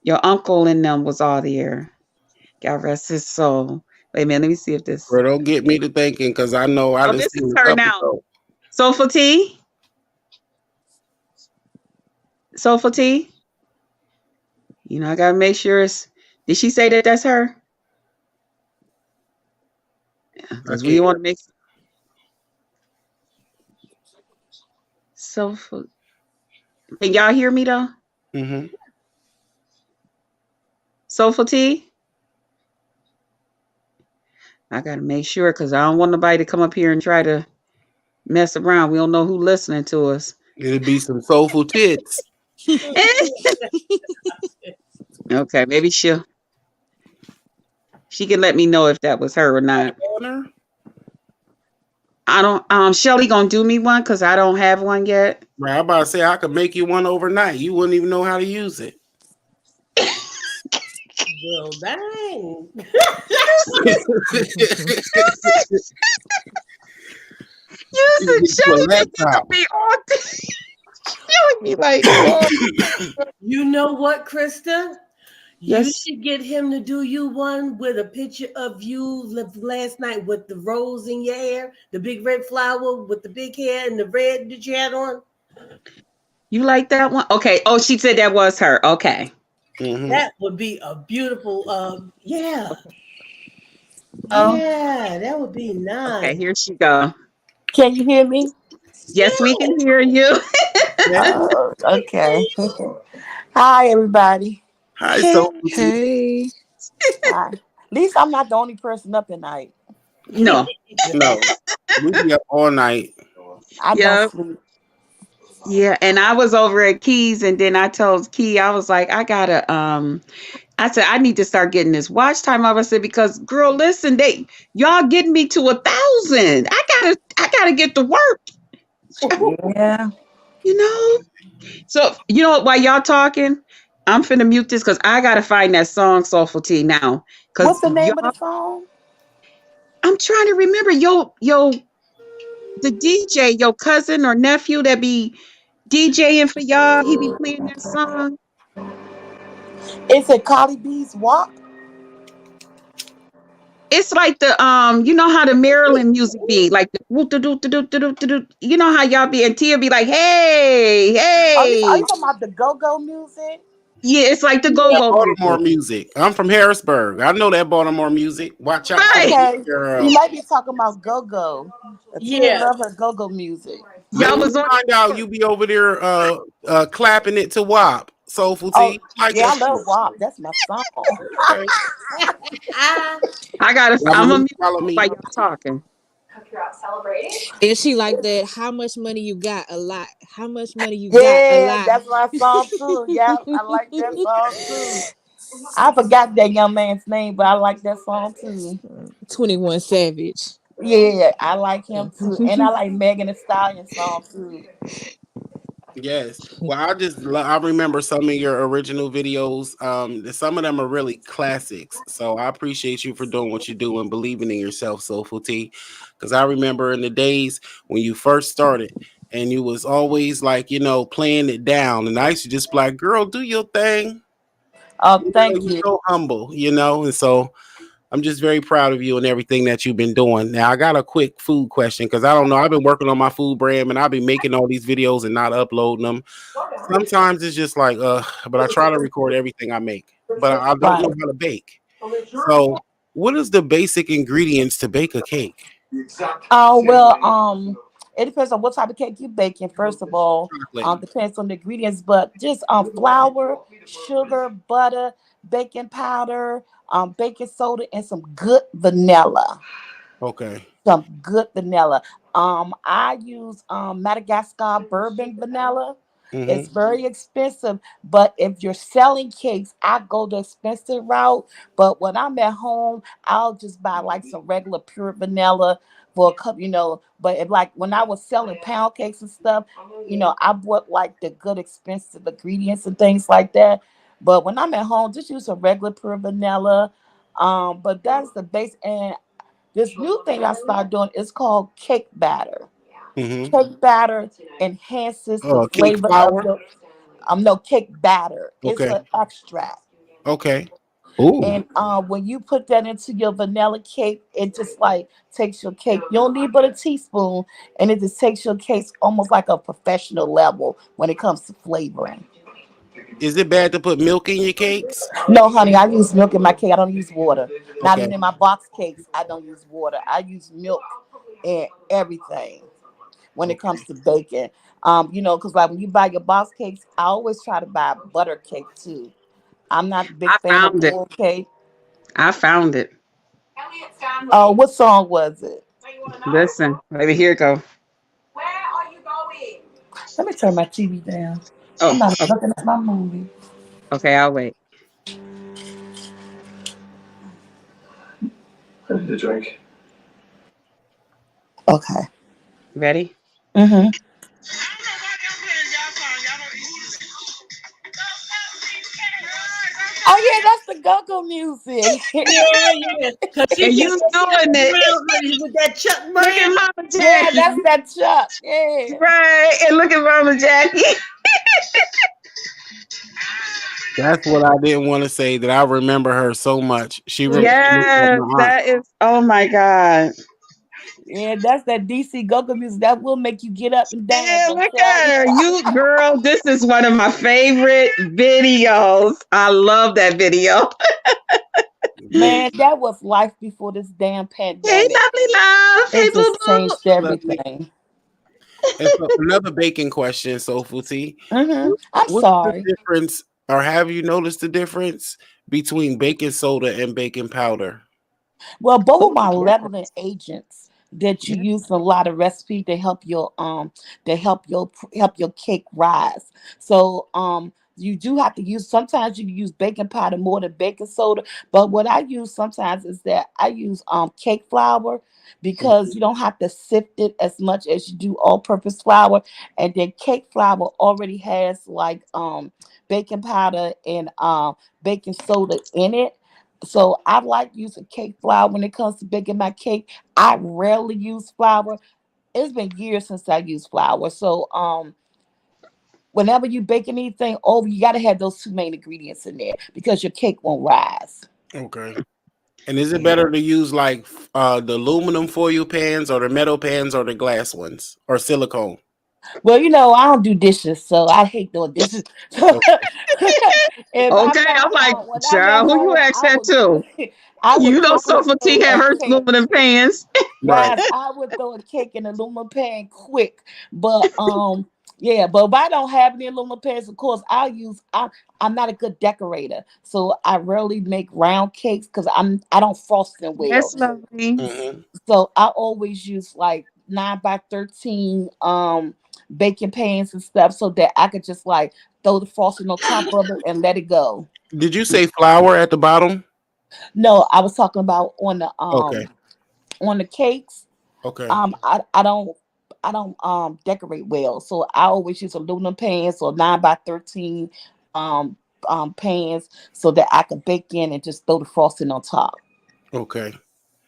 Your uncle and them was all there. God rest his soul. Wait a minute, let me see if this. Bro, don't get me to thinking, because I know I this is her now. Soulful T. Soulful T. I gotta make sure it's. Did she say that that's her? Because we want to make. Soulful. Can y'all hear me though? Mm-hmm. Soulful T. I gotta make sure because I don't want nobody to come up here and try to mess around. We don't know who listening to us. It'll be some soulful tits. Okay, maybe she can let me know if that was her or not. Honor? I don't. Shelly gonna do me one because I don't have one yet. Right, I'm about to say I could make you one overnight. You wouldn't even know how to use it. Well, dang. Using Shelly to laptop. be on. She would be like, oh. You know what, Krista? You Yes. should get him to do you one with a picture of you last night with the rose in your hair, the big red flower with the big hair and the red that you had on. You like that one? Okay. Oh, she said that was her. Okay. Mhm. That would be a beautiful, yeah. Oh. Yeah, that would be nice. Okay, here she go. Can you hear me? Yes, we can hear you. Okay. Hi, everybody. Hi, Sophie. Hey. Hi. At least I'm not the only person up at night. No. No, we be up all night. I Yeah. don't sleep. Yeah, and I was over at Keys, and then I told Key, I was like, I gotta, I said I need to start getting this watch time up. I said because, girl, listen, y'all getting me to 1,000. I gotta get to work. Yeah. You know. So you know what? While y'all talking, I'm finna mute this because I gotta find that song Soulful Tea now. What's the name of the song? I'm trying to remember the DJ, your cousin or nephew that be DJing for y'all. He be playing that song. Is it Cardi B's WAP? It's like the you know how the Maryland music be like the you know how y'all be and Tia be like, hey, Are you hey. talking about the go-go music? Yeah, it's like the go-go Baltimore music. music. I'm from Harrisburg. I know that Baltimore music. Watch out, Right. Okay. girl. You might be talking about go-go. Tia Yeah. love her go-go music. Y'all When was you on find out you be over there clapping it to WAP. Soulful Oh, Tea. Like yeah, I that. love WAP. That's my song. Okay. I gotta Y'all I'm wanna gonna follow me. while y'all talking. Is she like that? How much money you got? A lot. How much money you got? A Yeah, lot. that's my song too. Yeah, I like that song too. I forgot that young man's name, but I like that song too. 21 Savage. Yeah, I like him too. And I like Megan Thee Stallion song too. Yes. Well, I remember some of your original videos. Some of them are really classics. So I appreciate you for doing what you do and believing in yourself, Soulful Tea. Because I remember in the days when you first started and you was always like, playing it down. And I used to just be like, girl, do your thing. Oh, thank You're you. so humble, and so I'm just very proud of you and everything that you've been doing. Now I got a quick food question because I don't know. I've been working on my food brand and I've been making all these videos and not uploading them. Sometimes it's just like, but I try to record everything I make, but I don't know how to bake. So, what is the basic ingredients to bake a cake? Oh well, it depends on what type of cake you're baking. First of all, Chocolate. depends on the ingredients, but just flour, sugar, butter, baking powder, baking soda, and some good vanilla. Okay. Some good vanilla. I use Madagascar bourbon vanilla. It's very expensive, but if you're selling cakes, I go the expensive route. But when I'm at home, I'll just buy like some regular pure vanilla for a cup, But if like when I was selling pound cakes and stuff, I bought like the good expensive ingredients and things like that. But when I'm at home, just use a regular pure vanilla. But that's the base. And this new thing I started doing is called cake batter. Cake batter enhances the Cake flavor flour? of no cake batter. It's Okay. an extract. Okay. Ooh. And when you put that into your vanilla cake, it just like takes your cake. You don't need but a teaspoon, and it just takes your cake almost like a professional level when it comes to flavoring. Is it bad to put milk in your cakes? No, honey, I use milk in my cake. I don't use water. Not Okay. even in my box cakes. I don't use water. I use milk in everything when it comes to baking. Because like when you buy your box cakes, I always try to buy butter cake too. I'm not a big I fan of found it. full cake. I found it. Oh, what song was it? Listen, baby, here it go. Let me turn my TV down. Oh, I'm not okay. looking at my movie. Okay, I'll wait. I need a drink. Okay. Ready? Mm-hmm. Oh yeah, that's the go-go music. Yeah. Cause she And just you doing it. with that Chuck Look Berry. at Mama Yeah, Jackie. that's that Chuck. Yeah. Right. And look at Mama Jackie. That's what I didn't want to say. That I remember her so much. She looked like Yes, my aunt. that is. Oh my God. Yeah, that's that DC go-go music that will make you get up and dance. Yeah, I'm look telling at you. her. You girl, this is one of my favorite videos. I love that video. Man, that was life before this damn Hey, pandemic. lovely love. Hey, It boo just boo. changed Lovely. everything. And so another baking question, Soulful Tea. Mm-hmm. I'm What's the sorry. difference, or have you noticed the difference between baking soda and baking powder? Well, both Oh, of my yeah. leveling agents that you Yeah. use in a lot of recipes to help your cake rise. So you do have to use sometimes you can use baking powder more than baking soda. But what I use sometimes is that I use cake flour because you don't have to sift it as much as you do all-purpose flour. And then cake flour already has like baking powder and baking soda in it. So I like using cake flour when it comes to baking my cake. I rarely use flour. It's been years since I used flour. So whenever you bake anything over, you gotta have those two main ingredients in there because your cake won't rise. Okay. And is it Yeah. better to use like the aluminum foil pans or the metal pans or the glass ones or silicone? Well, I don't do dishes, so I hate doing dishes. Okay. If I'm Okay, at I'm like, home, when I'm at child, who you home, ask that to? I would You know, quickly Sofa T throw have a her cake. aluminum pans. Right. Guys, I would throw a cake in an aluminum pan quick. But yeah, but if I don't have any aluminum pans, of course I'm not a good decorator. So I rarely make round cakes because I don't frost them well. That's lovely. Mm-hmm. So I always use like 9 by 13 baking pans and stuff so that I could just like throw the frosting on top of it and let it go. Did you say flour at the bottom? No, I was talking about Okay. on the cakes. Okay. I don't decorate well, so I always use aluminum pans or 9 by 13 um pans so that I can bake in and just throw the frosting on top. Okay.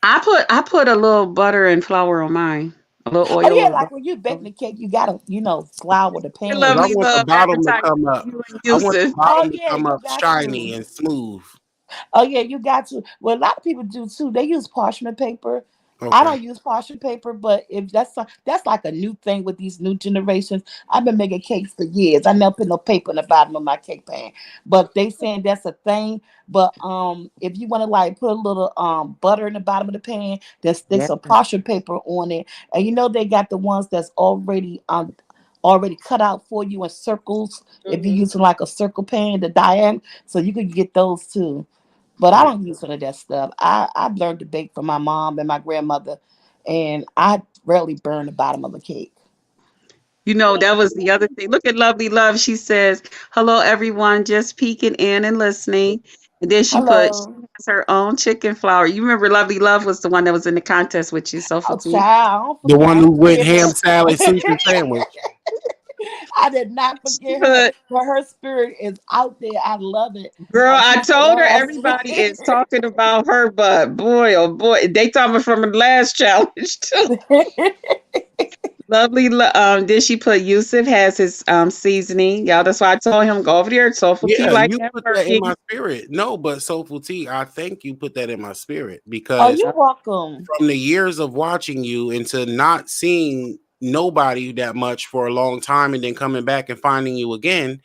I put a little butter and flour on mine. A little Oh yeah, oil. like when you're baking the cake, you gotta flour the Your pan. Because I lovely want the love bottom to advertising come up. you and I want the Yusuf. Oh bottom to yeah, come you up got shiny to. and smooth. Oh yeah, you got to. Well, a lot of people do too. They use parchment paper. I Okay. don't use parchment paper, but if that's like a new thing with these new generations. I've been making cakes for years. I never put no paper in the bottom of my cake pan, but they saying that's a thing. But if you want to like put a little butter in the bottom of the pan, then stick Yeah. some parchment paper on it, and they got the ones that's already cut out for you in circles. If you're Mhm. using like a circle pan, the diameter, so you can get those too. But I don't use none of that stuff. I've learned to bake from my mom and my grandmother, and I rarely burn the bottom of the cake. You know, that was the other thing. Look at Lovely Love. She says, hello, everyone, just peeking in and listening. And then she Hello. has her own chicken flour. You remember Lovely Love was the one that was in the contest with you, Oh, Sofa T? child, The one I who don't went forget ham her. salad sushi sandwich. I did not She forget her. put, But her spirit is out there. I love it. girl, Like I she's the told her last. everybody is talking about her, but boy, oh boy, they talking from the last challenge too. Then she put Yusuf has his seasoning. Y'all, that's why I told him go over there. Soulful Tea Yeah, like you that put that in turkey. my spirit. No, but Soulful Tea, I think you put that in my spirit Oh, because you're welcome. from the years of watching you into not seeing nobody that much for a long time and then coming back and finding you again,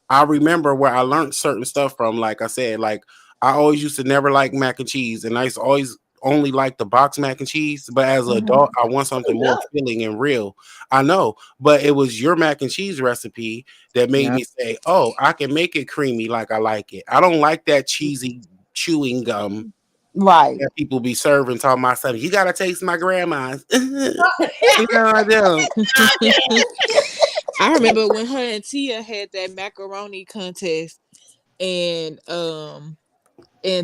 I remember where I learned certain stuff from. Like I said, like I always used to never like mac and cheese, and I used to always only like the box mac and cheese. But as an Mhm. adult, I want something more filling and real. I know, but it was your mac and cheese recipe that made Yeah. me say, "Oh, I can make it creamy like I like it." I don't like that cheesy chewing gum Right. that people be serving. Talking about something, you gotta taste my grandma's. You know I don't. I remember when her and Tia had that macaroni contest, and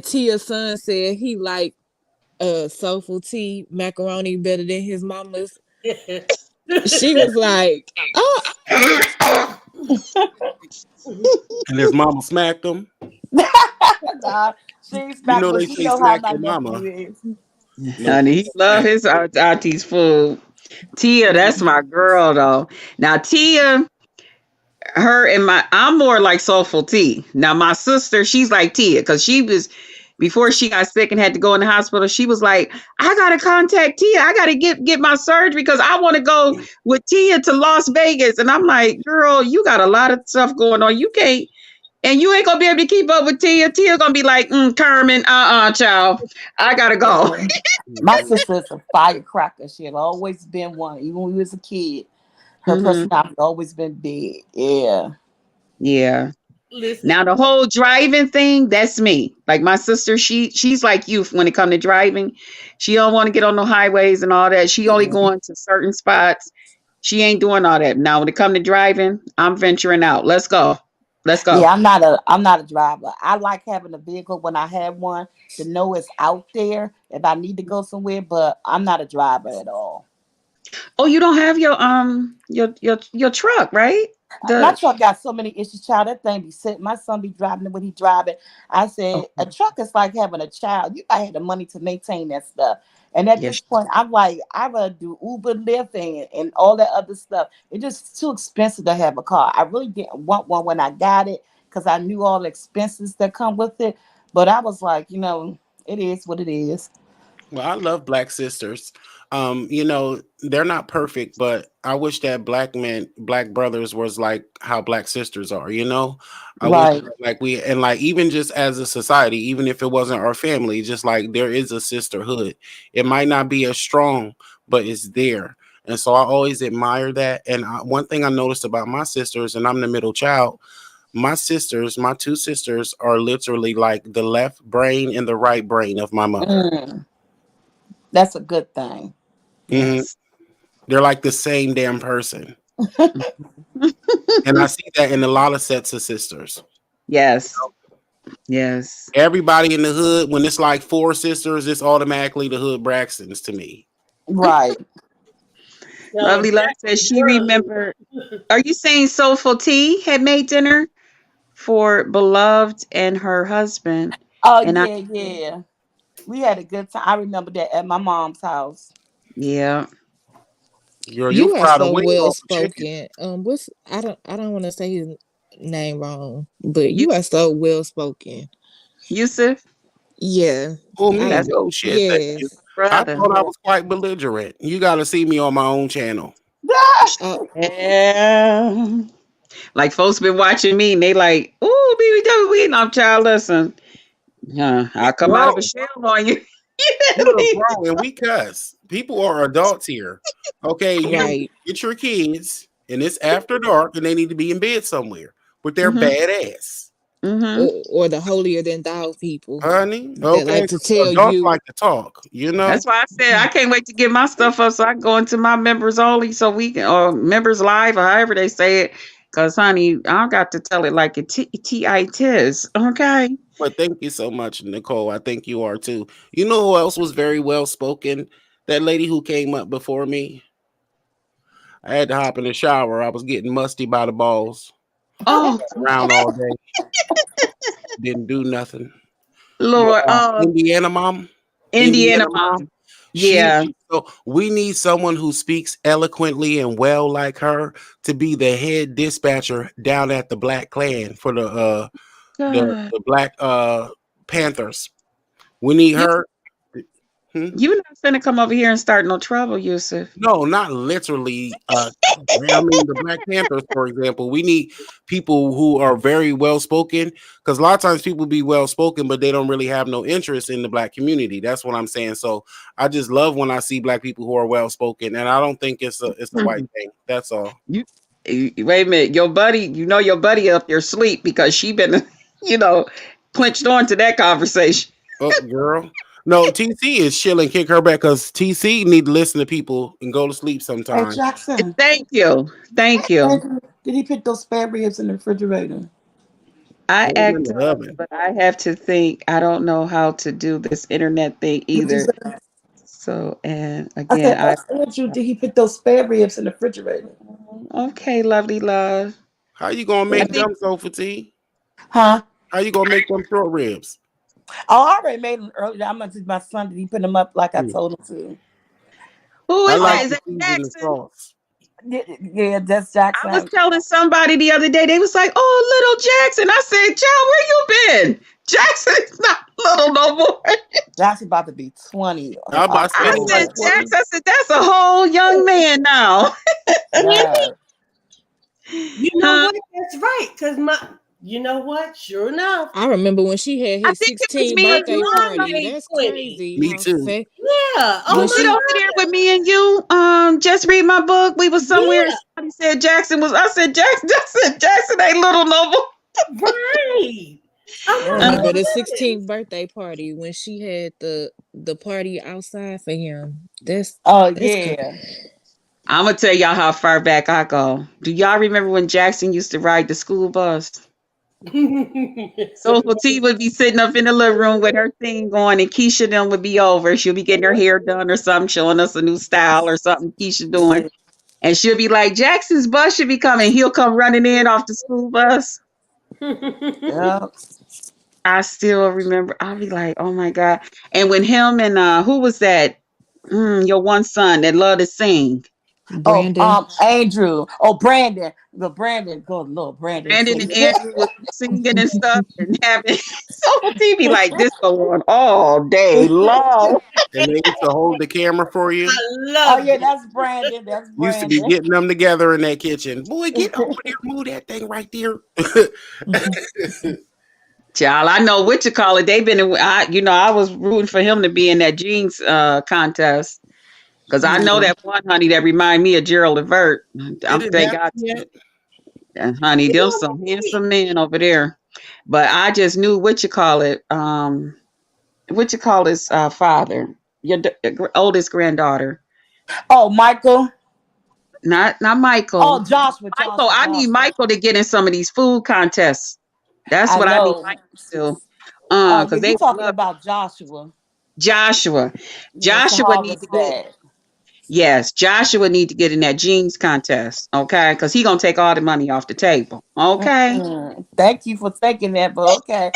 Tia's son said he liked soulful tea macaroni better than his mama's. She was like, "Oh, And his mama smacked him. Nah, she ain't You know but they she say know how smack my your mama. nephew is. Honey, he love his auntie's food. Tia, that's my girl though. Now Tia, I'm more like soulful tea. Now my sister, she's like Tia, because she was before she got sick and had to go in the hospital. She was like, I gotta contact Tia. I gotta get my surgery because I want to go with Tia to Las Vegas. And I'm like, girl, you got a lot of stuff going on. You can't, and you ain't gonna be able to keep up with Tia. Tia gonna be like, Carmen, child, I gotta go. My sister's a firecracker. She had always been one, even when we was a kid. Her personality always been big. Yeah. Yeah. Listen, Now the whole driving thing, that's me. Like my sister, she's like you when it comes to driving. She don't want to get on the highways and all that. She only going to certain spots. She ain't doing all that. Now when it comes to driving, I'm venturing out. Let's go. Let's go. Yeah, I'm not a driver. I like having a vehicle when I have one to know it's out there if I need to go somewhere, but I'm not a driver at all. Oh, you don't have your truck, right? My truck got so many issues, child. That thing be sitting. My son be driving it when he driving. I said, a truck is like having a child. You gotta have the money to maintain that stuff. And at this point, I'm like, I rather do Uber, Lyft, and all that other stuff. It's just too expensive to have a car. I really didn't want one when I got it because I knew all the expenses that come with it. But I was like, it is what it is. Well, I love black sisters. They're not perfect, but I wish that black brothers was like how black sisters are, I Right. wish like even just as a society, even if it wasn't our family, just like there is a sisterhood. It might not be as strong, but it's there. And so I always admire that. And one thing I noticed about my sisters, and I'm the middle child, my two sisters are literally like the left brain and the right brain of my mother. That's a good thing. Yes. They're like the same damn person. And I see that in a lot of sets of sisters. Yes. Yes. Everybody in the hood, when it's like 4 sisters, it's automatically the Hood Braxtons to me. Right. Lovely Love says she remembered. Are you saying Soulful Tea had made dinner for Beloved and her husband? Oh, and yeah. We had a good time. I remember that at my mom's house. Yeah. Girl, you are so way well off the chicken. spoken. I don't want to say his name wrong, but you are so well spoken. Yusuf? Yeah. Oh, me? That's Oh, shit. Thank you. I brother. thought I was quite belligerent. You got to see me on my own channel. Yeah. Like folks been watching me and they like, oh, we I'm child, listen. I'll come out of a shell on you. Bro, and we cuss. People are adults here. Okay, Right. get your kids, and it's after dark, and they need to be in bed somewhere. But they're badass. Or the holier than thou people, honey. Okay, They like to tell adults you. like to talk. That's why I said I can't wait to get my stuff up so I can go into my members only so we can, or members live, or however they say it. Because, honey, I got to tell it like it tis. Okay. Well, thank you so much, Nicole. I think you are too. You know who else was very well spoken? That lady who came up before me. I had to hop in the shower. I was getting musty by the balls. Oh, around all day. Didn't do nothing. Lord, Indiana mom. Yeah. So we need someone who speaks eloquently and well like her to be the head dispatcher down at the Black Klan for the Black Panthers. We need her. You're not finna come over here and start no trouble, Yusuf. No, not literally. I mean, the Black Panthers, for example, we need people who are very well spoken, because a lot of times people be well spoken, but they don't really have no interest in the Black community. That's what I'm saying. So I just love when I see Black people who are well spoken, and I don't think it's a white thing. That's all. Wait a minute, your buddy up there sleep because she been, clinched on to that conversation. Oh, girl. No, TC is chilling. Kick her back because TC need to listen to people and go to sleep Hey, sometimes. Jackson. Thank you. Thank you. Andrew, did he put those spare ribs in the refrigerator? I Put them in act the up, oven. but I have to think. I don't know how to do this internet thing What you either. say? So, and I again, said, ask Andrew, did he put those spare ribs in the refrigerator? okay, lovely love. How you gonna I make think them, Sophie T? Huh? How you gonna make them short ribs? Oh, I already made them earlier. I'm gonna teach my son. Did he put them up like I Mm. told him to? who I is that? like Is to that season the Jackson? sauce. Yeah, that's I was Jackson. telling somebody the other day, they was like, "Oh, little Jackson." I said, "Child, where you been? Jackson's not little no more." That's about to be 20 in I about to say I he like said, October. 20. Jackson. I said, "That's a whole young man now." Yeah. You know Huh? what? That's right. Because you know what? Sure enough. I remember when she had I his think it was 16th me My and birthday you. mom party. made That's 20. crazy. Me too. Yeah. You When Oh was she my over there God. with me and you. Just read my book. We was somewhere. Yeah. Somebody said Jackson was. I said Jackson. I said Jackson ain't little no more. Right. I'm I like, Uh, remember oh the my goodness. 16th birthday party when she had the party outside for him. Oh, That's crazy. yeah. I'm gonna tell y'all how far back I go. Do y'all remember when Jackson used to ride the school bus? So T would be sitting up in the living room with her thing going, and Keisha them would be over. She'll be getting her hair done or something, showing us a new style or something Keisha doing. And she'll be like, Jackson's bus should be coming. He'll come running in off the school bus. Yeah. I still remember. I'll be like, oh my God. And when him and who was that? Your one son that loved to sing. Oh, Brandon. Andrew. Oh, Brandon. The Brandon. Good Lord, Brandon. Brandon and Andrew was singing and stuff and having so TV like this go on all day long. And they used to hold the camera for you. I Oh, loved yeah, it. that's Brandon. That's Used to be Brandon. getting them together in that kitchen. Boy, get over there, move that thing right there. Child, I know what you call it. They've been, I was rooting for him to be in that jeans contest because I know that one honey that remind me of Gerald Levert. I'm Did it thank happen God, yet? honey, You them know some what? handsome men over there. But I just knew what you call it. What you call his father, your oldest granddaughter. Oh, Michael. Not Michael. Oh, Joshua. Michael, Joshua. I need Joshua. Michael to get in some of these food contests. That's I what I need know. Michael to do. Oh, yeah, Because they you would talking love about Joshua. Joshua. Yes, Joshua need to Harvest get Dad. yes, Joshua need to get in that jeans contest. Okay. Because he gonna take all the money off the table. Okay. Thank you for thinking that, but okay.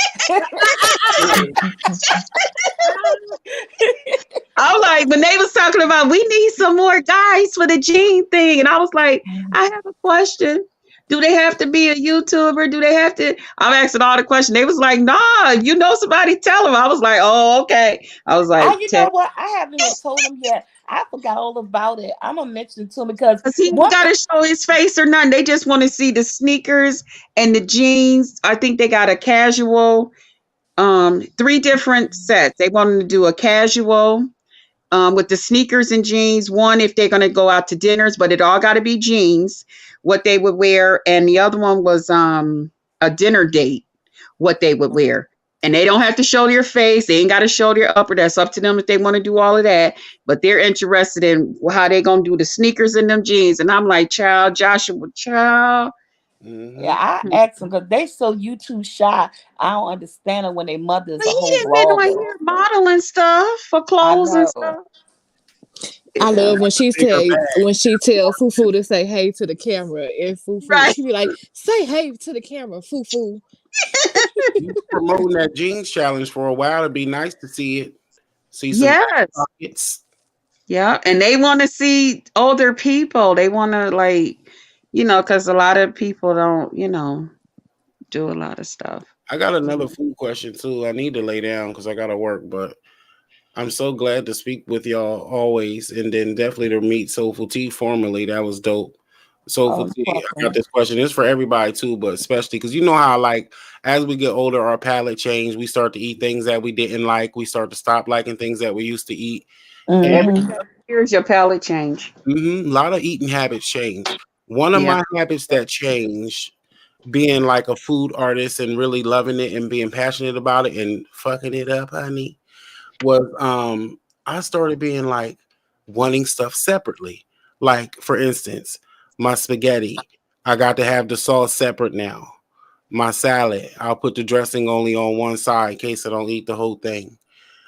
I was like, when they was talking about we need some more guys for the gene thing, and I was like, I have a question. Do they have to be a YouTuber? Do they have to? I'm asking all the questions. They was like, nah, if you know somebody, tell them. I was like, oh, okay. I was like, You know what? I haven't even told him yet. I forgot all about it. I'm gonna mention it to him because because he ain't got to show his face or nothing. They just want to see the sneakers and the jeans. I think they got a casual, 3 different sets. They wanted to do a casual, with the sneakers and jeans. One, if they're going to go out to dinners, but it all got to be jeans, what they would wear. And the other one was a dinner date, what they would wear. And they don't have to show their face. They ain't got to show their upper. That's up to them if they want to do all of that. But they're interested in how they going to do the sneakers and them jeans. And I'm like, child, Joshua, child. Yeah, I asked them because they so YouTube shy. I don't understand them when their mother is But a he whole ain't been on blogger. here modeling stuff for I clothes and know. stuff. I Yeah. love when she Bigger say bag. when she tell Fufu to say hey to the camera, and Fufu Right. she be like, say hey to the camera, Fufu. You was promoting that jeans challenge for a while. It'd be nice to see it. See some Yes. pockets. Yeah, and they want to see older people. They want to because a lot of people don't, do a lot of stuff. I got another food question too. I need to lay down because I gotta work, but I'm so glad to speak with y'all always, and then definitely to meet Soulful Tea formally. That was dope. Soulful Oh, Tea, you're I got welcome. this question. It's for everybody too, but especially because you know how like as we get older, our palate change. We start to eat things that we didn't like. We start to stop liking things that we used to eat. And Every Hmm 7 years, your palate change. a lot of eating habits change. One of Yeah. my habits that changed being like a food artist and really loving it and being passionate about it and fucking it up, honey, was I started being like wanting stuff separately. Like for instance, my spaghetti, I got to have the sauce separate now. My salad, I'll put the dressing only on one side in case I don't eat the whole thing.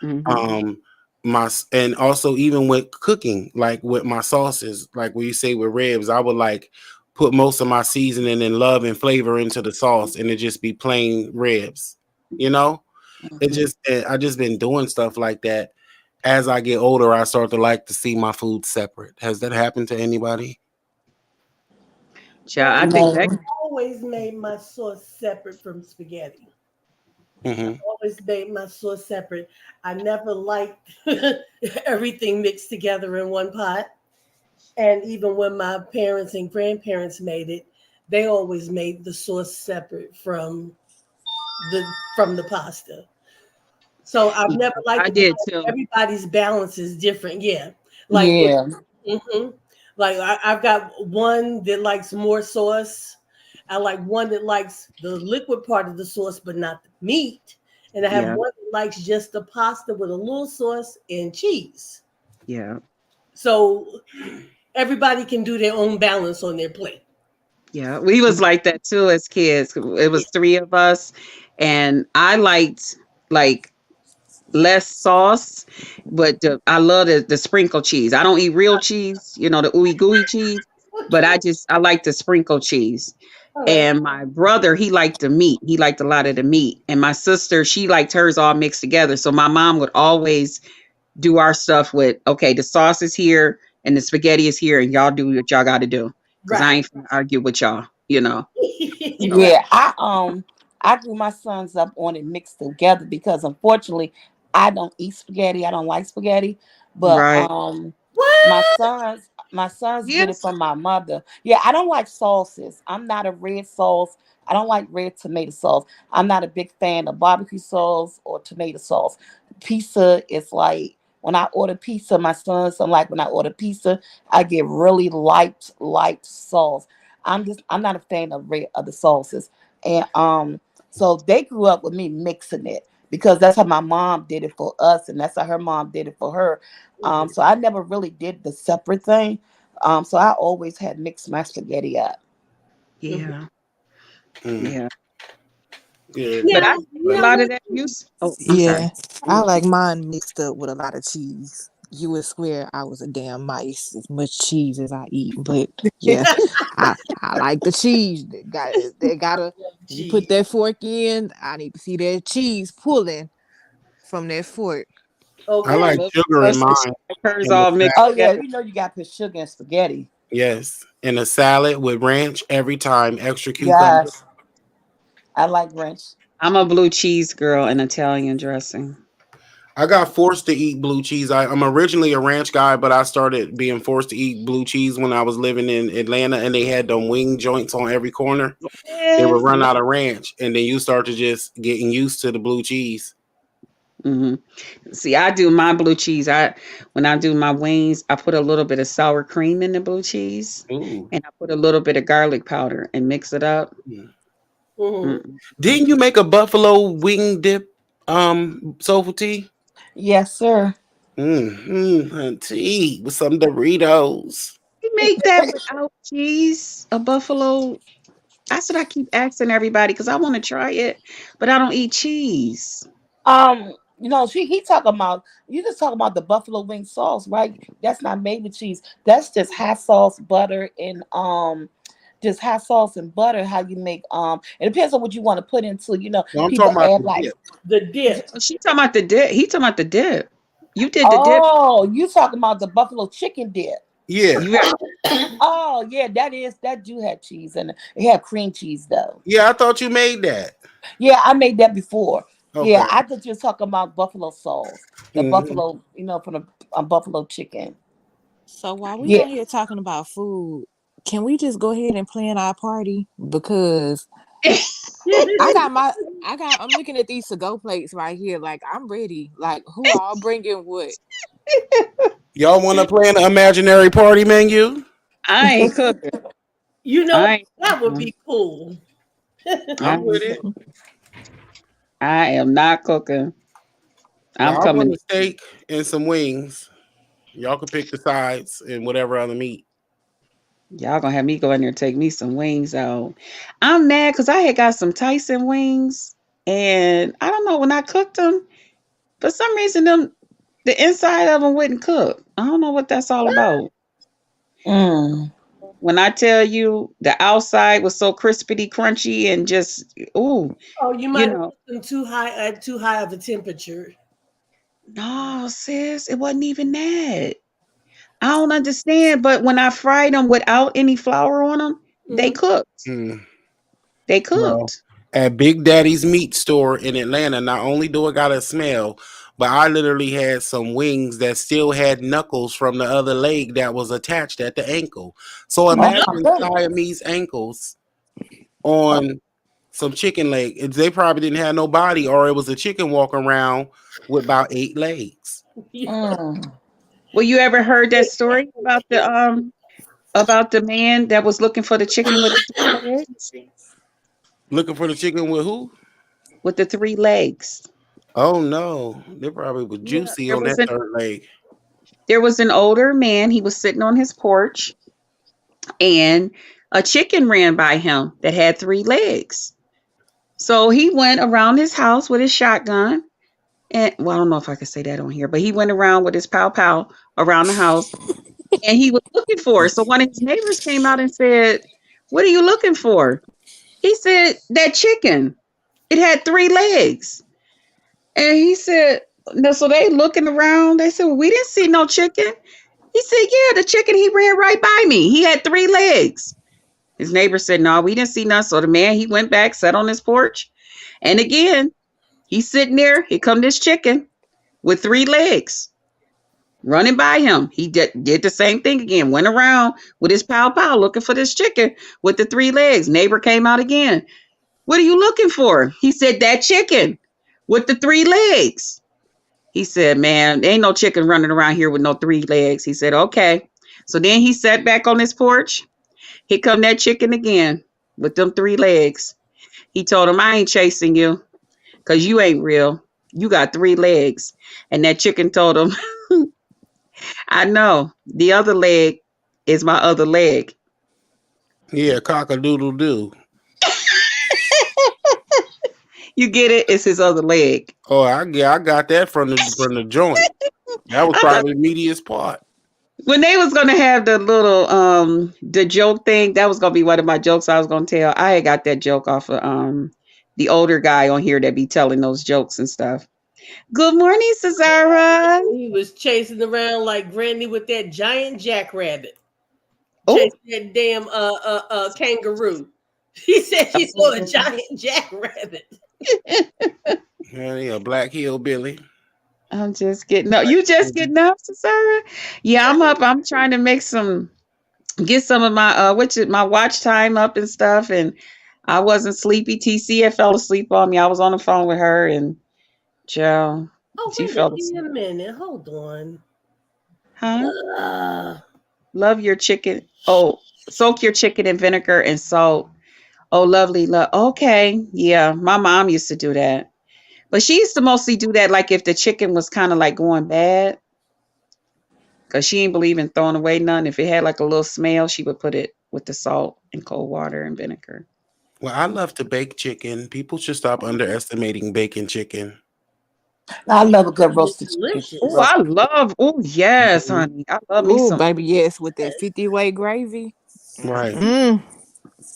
Mhm. And also even with cooking, like with my sauces, like when you say with ribs, I would like put most of my seasoning and love and flavor into the sauce and it just be plain ribs, you know. It Mhm. just I just been doing stuff like that. As I get older, I start to like to see my food separate. Has that happened to anybody? Child, I think that. I always made my sauce separate from spaghetti. Mm-hmm. Always made my sauce separate. I never liked everything mixed together in one pot. And even when my parents and grandparents made it, they always made the sauce separate the from the pasta. So I've Yeah, never liked I it because did too. everybody's balance is different. Yeah, like with Yeah. hmm like I've got one that likes more sauce. I like one that likes the liquid part of the sauce, but not the meat. And I have Yeah, one that likes just the pasta with a little sauce and cheese. yeah, So everybody can do their own balance on their plate. yeah. We was like that too as kids. It was three of us, and I liked like less sauce, but I love the sprinkle cheese. I don't eat real cheese, the ooey gooey cheese, but Okay. I like the sprinkle cheese. All right. And my brother, he liked the meat. He liked a lot of the meat. And my sister, she liked hers all mixed together. So my mom would always do our stuff with, okay, the sauce is here and the spaghetti is here, and y'all do what y'all got to do. Because I Right. ain't finna argue with y'all. Right. Yeah, I grew my sons up on it mixed together because unfortunately I don't eat spaghetti. I don't like spaghetti. But Right. my What? sons get it Yes. from my mother. Yeah, I don't like sauces. I'm not a red sauce. I don't like red tomato sauce. I'm not a big fan of barbecue sauce or tomato sauce. Pizza is like when I order pizza, my sons, I'm like when I order pizza, I get really light sauce. I'm not a fan of the sauces. And so they grew up with me mixing it because that's how my mom did it for us and that's how her mom did it for her. So I never really did the separate thing. So I always had mixed my spaghetti up. Yeah. Mm. Yeah. Yeah. But I Now, do a now lot of what? that use. Oh, I'm sorry. Yeah, I like mine mixed up with a lot of cheese. You would swear I was a damn mice as much cheese as I eat, but yeah, I like the cheese. They gotta you put Gee. that fork in. I need to see that cheese pulling from that fork. I Okay. like Well, sugar in sister, she mine like hers in the all mixed Oh salad. yeah, together. you know you got to put sugar in spaghetti. Yes, in a salad with ranch every time, extra cucumber. Yes, I like ranch. I'm a blue cheese girl in Italian dressing. I got forced to eat blue cheese. I'm originally a ranch guy, but I started being forced to eat blue cheese when I was living in Atlanta, and they had them wing joints on every corner. They Yeah. would run out of ranch, and then you start to just getting used to the blue cheese. Hmm. See, I do my blue cheese. When I do my wings, I put a little bit of sour cream in the blue cheese, Ooh. and I put a little bit of garlic powder and mix it up. Mm. Mhm. Mm-mm. Didn't you make a buffalo wing dip soulful tea? Yes, sir. Tea with some Doritos. We make that without cheese, a buffalo. That's what I keep asking everybody because I want to try it, but I don't eat cheese. He talking about you just talking about the buffalo wing sauce, right? That's not made with cheese. That's just hot sauce, butter, and just hot sauce and butter. How you make it depends on what you want to put into. No, I'm People talking about add the like, dip. The dip. She talking about the dip. He talking about the dip. You did the dip. oh, you talking about the buffalo chicken dip? Yeah. You Oh yeah, that do have cheese and it have cream cheese though. Yeah, I thought you made that. Yeah, I made that before. Yeah, Okay. I thought you were talking about buffalo sauce, the Mhm. buffalo, from the buffalo chicken. So while we Yeah. on here talking about food, can we just go ahead and plan our party? Because I got my I'm looking at these to go plates right here. Like I'm ready. Like who all bringing what? Y'all want to plan an imaginary party menu? I ain't cooking. You know, I ain't that would cooking. be cool. I I'm with ain't it. cooking. I am not cooking. I'm Well, I want coming. a steak and some wings. Y'all can pick the sides and whatever other meat. Y'all gonna have me go in there and take me some wings out. I'm mad because I had got some Tyson wings, and I don't know when I cooked them. For some reason, the inside of them wouldn't cook. I don't know what that's all about. Mm. When I tell you the outside was so crispity crunchy and just ooh, Oh, you you might have know, put them too high at too high of a temperature. no, sis, it wasn't even that. I don't understand, but when I fried them without any flour on them, they Mhm. cooked. Hmm. They Well, cooked. at Big Daddy's meat store in Atlanta, not only do it got a smell, but I literally had some wings that still had knuckles from the other leg that was attached at the ankle. So Oh my imagine goodness. Siamese ankles on some chicken leg. They probably didn't have no body, or it was a chicken walking around with about 8 legs. Mm. Well, you ever heard that story about the man that was looking for the chicken with the three legs? Looking for the chicken with who? With the three legs. Oh no, they probably was Yeah. juicy There on was that an third leg. there was an older man. He was sitting on his porch, and a chicken ran by him that had three legs. So he went around his house with his shotgun. And well, I don't know if I could say that on here, but he went around with his pow pow around the house, and he was looking for it. So one of his neighbors came out and said, "What are you looking for?" He said, "That chicken. It had three legs." And he said, no, so they looking around. They said, "Well, we didn't see no chicken." He said, "Yeah, the chicken, he ran right by me. He had three legs." His neighbor said, "No, we didn't see none." So the man, he went back, sat on his porch. And again, he's sitting there. Here come this chicken with three legs running by him. He did the same thing again, went around with his pow pow looking for this chicken with the three legs. Neighbor came out again. "What are you looking for?" He said, "That chicken with the three legs." He said, "Man, ain't no chicken running around here with no three legs." He said, "Okay." So then he sat back on his porch. Here come that chicken again with them three legs. He told him, "I ain't chasing you because you ain't real. You got three legs." And that chicken told him, "I know. The other leg is my other leg." Yeah, cock a doodle doo. You get it? It's his other leg. Oh, I got that from the joint. That was I thought probably the meatiest part. when they was gonna have the little the joke thing, that was gonna be one of my jokes I was gonna tell. I had got that joke off of the older guy on here that be telling those jokes and stuff. Good morning, Cesara. He was chasing around like Granny with that giant jackrabbit. Oh, Chasing that damn kangaroo. He said he saw a giant jackrabbit. Yeah, black hillbilly. I'm just getting up. You just getting up, Cesara? Yeah, I'm up. I'm trying to get some of my my watch time up and stuff. And I wasn't sleepy. TC had fell asleep on me. I was on the phone with her, and Joe, Oh, she wait a minute. fell Give me a asleep. minute. Hold on. Huh? Uh, Love your chicken. Oh, soak your chicken in vinegar and salt. Oh, lovely. Okay. Yeah. My mom used to do that. But she used to mostly do that like if the chicken was kind of like going bad. Because she didn't believe in throwing away none. If it had like a little smell, she would put it with the salt and cold water and vinegar. Well, I love to bake chicken. People should stop underestimating baking chicken. I love a good roasted chicken. delicious. Oh, yes, Mhm. honey. I love me Ooh, some. baby, yes, with that 50-way gravy. Right. Mm.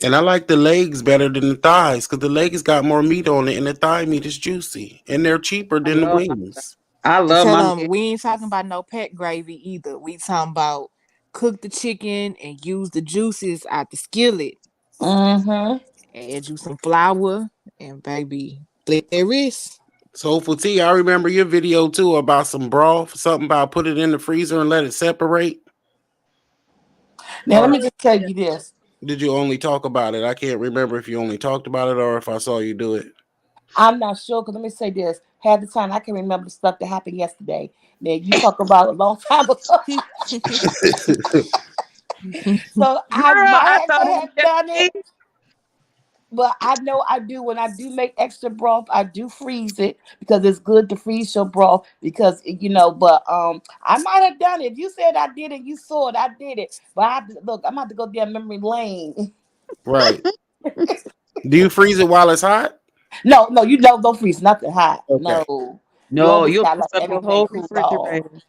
And I like the legs better than the thighs because the legs got more meat on it and the thigh meat is juicy. And they're cheaper I than the love wings. I And love tell my them leg. we ain't talking about no pet gravy either. We talking about cook the chicken and use the juices out the skillet. Mm-hmm. Add you some flour and baby, flip their wrist. So for T, I remember your video too about some broth, something about put it in the freezer and let it separate. Now let Or me just tell you this. did you only talk about it? I can't remember if you only talked about it or if I saw you do it. I'm not sure because let me say this. Half the time I can remember the stuff that happened yesterday. Now you talk about a long time ago. So Girl, I I might thought have it to was have just done it. me. But I know I do when I do make extra broth, I do freeze it because it's good to freeze your broth because but I might have done it. If you said I did it, you saw it, I did it. But I have to, look, I'm about to go down memory lane. Right. Do you freeze it while it's hot? No, don't freeze nothing hot. Okay. No. You No, always you'll gotta mess let up your everything whole cool off. refrigerator.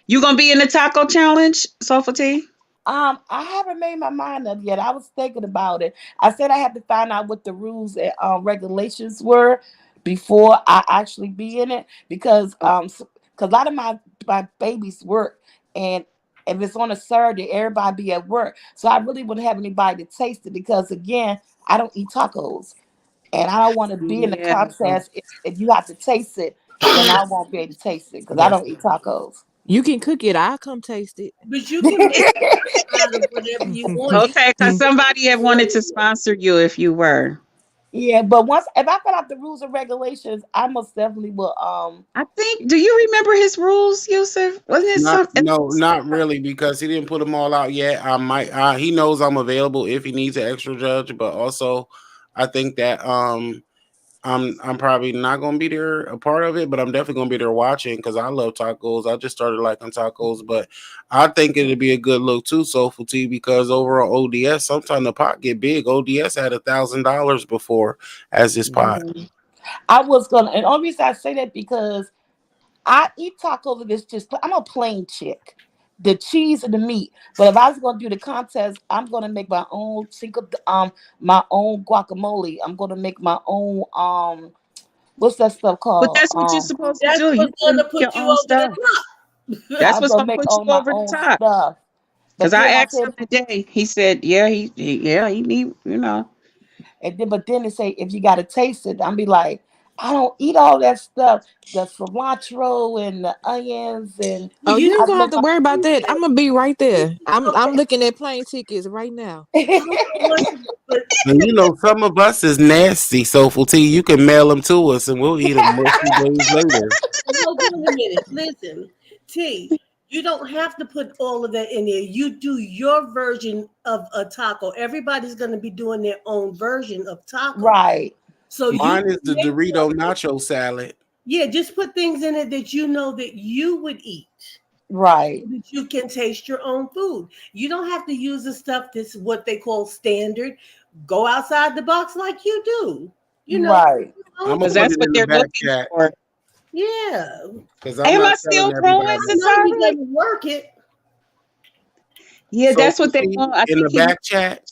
You gonna be in the taco challenge, Sofa T? I haven't made my mind up yet. I was thinking about it. I said I had to find out what the rules and regulations were before I actually be in it because a lot of my babies work, and if it's on a Saturday, everybody be at work. So I really wouldn't have anybody to taste it because again, I don't eat tacos, and I don't want to be in the Yeah. contest. If you have to taste it, then I won't be able to taste it because I That's don't eat tacos. You can cook it. I'll come taste it. But you can make out of whatever you want. Okay, because somebody had wanted to sponsor you if you were. Yeah, but once if I find out the rules and regulations, I most definitely will. I think. Do you remember his rules, Yusuf? Wasn't it not something? no, not really because he didn't put them all out yet. I might. He knows I'm available if he needs an extra judge, but also I think that I'm probably not gonna be there a part of it, but I'm definitely gonna be there watching because I love tacos. I just started liking tacos, but I think it'd be a good look too, Soulful Tea, because over on ODS, sometimes the pot get big. ODS had $1,000 before as this pot. I was gonna, and only reason I say that because I eat tacos and it's just I'm a plain chick, the cheese and the meat. But if I was gonna do the contest, I'm gonna make my own my own guacamole. I'm gonna make my own what's that stuff But called? that's what you're supposed to That's do. You what's gonna gonna make your put you own over the stuff. top. That's I'm what's gonna gonna make put you all my over the own top. stuff. Because But I then I asked said him today. He said, "Yeah, he need, you know." but then they say if you gotta taste it, I'm be like, I don't eat all that stuff, the cilantro and the onions, and Oh, you You ain't I gonna have make to my worry about that. I'm gonna be right there. I'm okay. looking at plane tickets right now. I don't know what to do, but And some of us is nasty, Soulful Tea. You can mail them to us, and we'll eat them a few days later. hold on a minute. Listen, T, you don't have to put all of that in there. You do your version of a taco. Everybody's going to be doing their own version of taco. right, So you Mine can is the make Dorito something. nacho salad. Yeah, just put things in it that you know that you would eat. right, That you can taste your own food. You don't have to use the stuff that's what they call standard. Go outside the box like you do. You know, right. I'm own gonna Because food. put that's it what in the they're back looking chat for. Yeah. because I'm Am not I telling still growing, I everybody. know he Cesara? doesn't work it. Yeah, So that's what they want. I in think the he. back chat,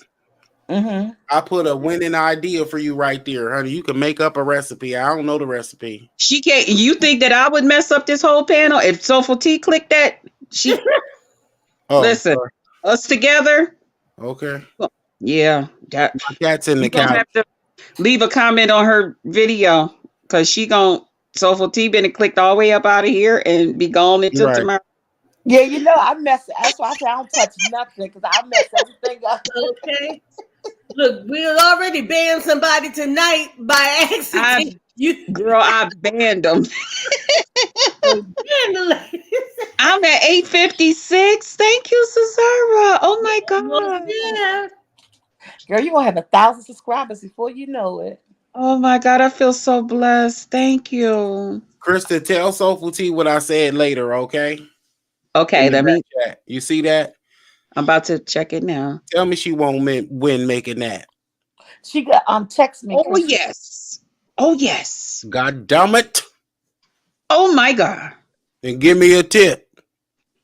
Mm-hmm. I put a winning idea for you right there, honey. You can make up a recipe. I don't know the recipe. She can't. You think that I would mess up this whole panel if Soulful T clicked that? She Oh, listen. sorry. Us together. Okay. Yeah, that My cat's in the you gonna couch. have to leave a comment on her video because she gon' Soulful T been and clicked all the way up out of here and be gone until Right. tomorrow. Yeah, I mess. That's why I say I don't touch nothing because I mess everything up. Okay. Look, we'll already ban somebody tonight by accident. I You girl, I banned them. ban the ladies. I'm at 856. Thank you, Cesara. Oh my Almost god. there. Girl, you gonna have 1,000 subscribers before you know it. Oh my god, I feel so blessed. Thank you. Krista, tell Soulful Tea what I said later, okay? Okay, In the let back me. chat. You see that? I'm about to check it now. Tell me she won't win making that. She got text me, Oh Kristen. yes. Oh yes. God damn it. Oh my god. And give me a tip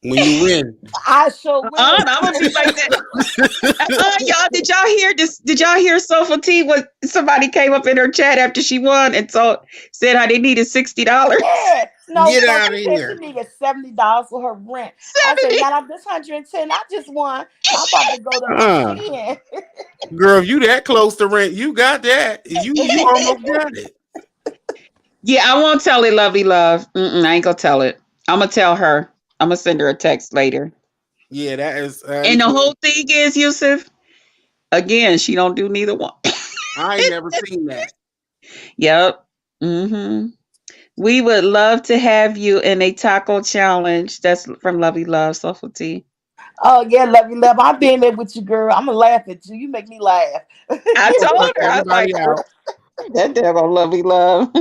when you win. I sure will. I'm gonna be like that. Y'all, did y'all hear this? Did y'all hear Soulful T? What somebody came up in her chat after she won and said how they needed $60. Yeah. No, Get so outta she said here. she needed $70 for her rent. I said, now I'm just 110. I just won. I'm about to go to 10. Girl, if you that close to rent, you got that. You almost got it. Yeah, I won't tell it, lovely love. I ain't gonna tell it. I'm gonna tell her. I'm gonna send her a text later. Yeah, that is. And the whole thing is, Yusuf, again, she don't do neither one. I ain't never seen that. Yep. We would love to have you in a taco challenge. That's from Lovely Love, Soulful Tea. Oh yeah, love you, love. I'm being there with you, girl. I'm gonna laugh at you. You make me laugh. I Gonna told cut her, I was like, everybody out. that devil lovey love.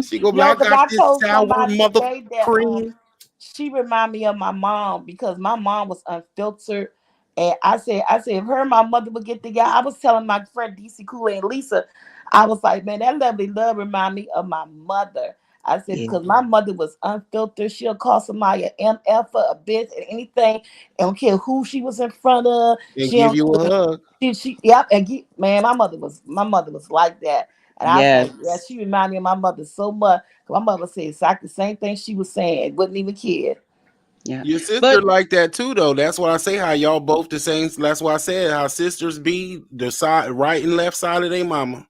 She go, Yo, I because got I this told sour somebody mother today that cream. she remind me of my mom because my mom was unfiltered. And I said, if her and my mother would get together, I was telling my friend DC Kool-Aid and Lisa, I was like, man, that lovely love remind me of my mother. I said, Yeah. because my mother was unfiltered. She'll call somebody an MF or a bitch and anything. I don't care who she was in front of. And She give don't you a hug. yep, man, my mother was like that. And I was Yes. like, yeah, she reminded me of my mother so much. My mother said exactly the same thing she was saying. Wouldn't even care. Yeah. Your sister But like that too, though. That's why I say how y'all both the same. That's why I said how sisters be the side, right and left side of their mama.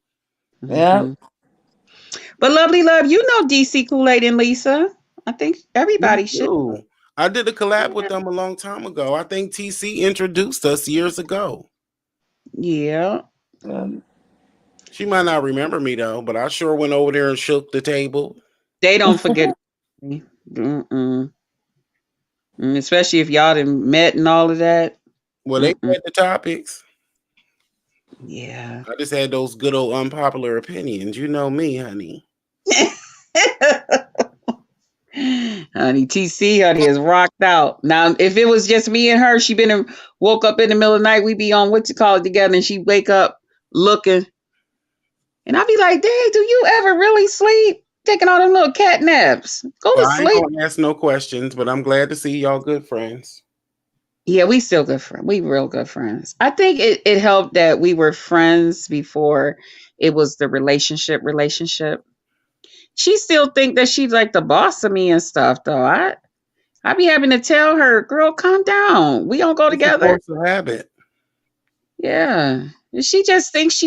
Yeah. mhm. But lovely love, you know DC Kool-Aid and Lisa. I think Me everybody should. too. I did a collab with them a long time ago. I think TC introduced us years ago. Yeah. Um, She might not remember me though, but I sure went over there and shook the table. They don't forget me. Mm-mm. Especially if y'all done met and all of that. Well, they Mm-mm. had the topics. Yeah. I just had those good old unpopular opinions. You know me, honey. Honey, TC, honey, is rocked out. Now, if it was just me and her, she woke up in the middle of the night, we be on what you call it together, and she wake up looking. And I'd be like, dang, do you ever really sleep? Taking all them little cat naps. Go Well, to I ain't sleep. gonna ask no questions, but I'm glad to see y'all good friends. Yeah, we still good friends. We real good friends. I think it helped that we were friends before it was the relationship. She still think that she's like the boss of me and stuff though. I be having to tell her, girl, calm down. We don't go It's a together. force of habit. Yeah. And she just thinks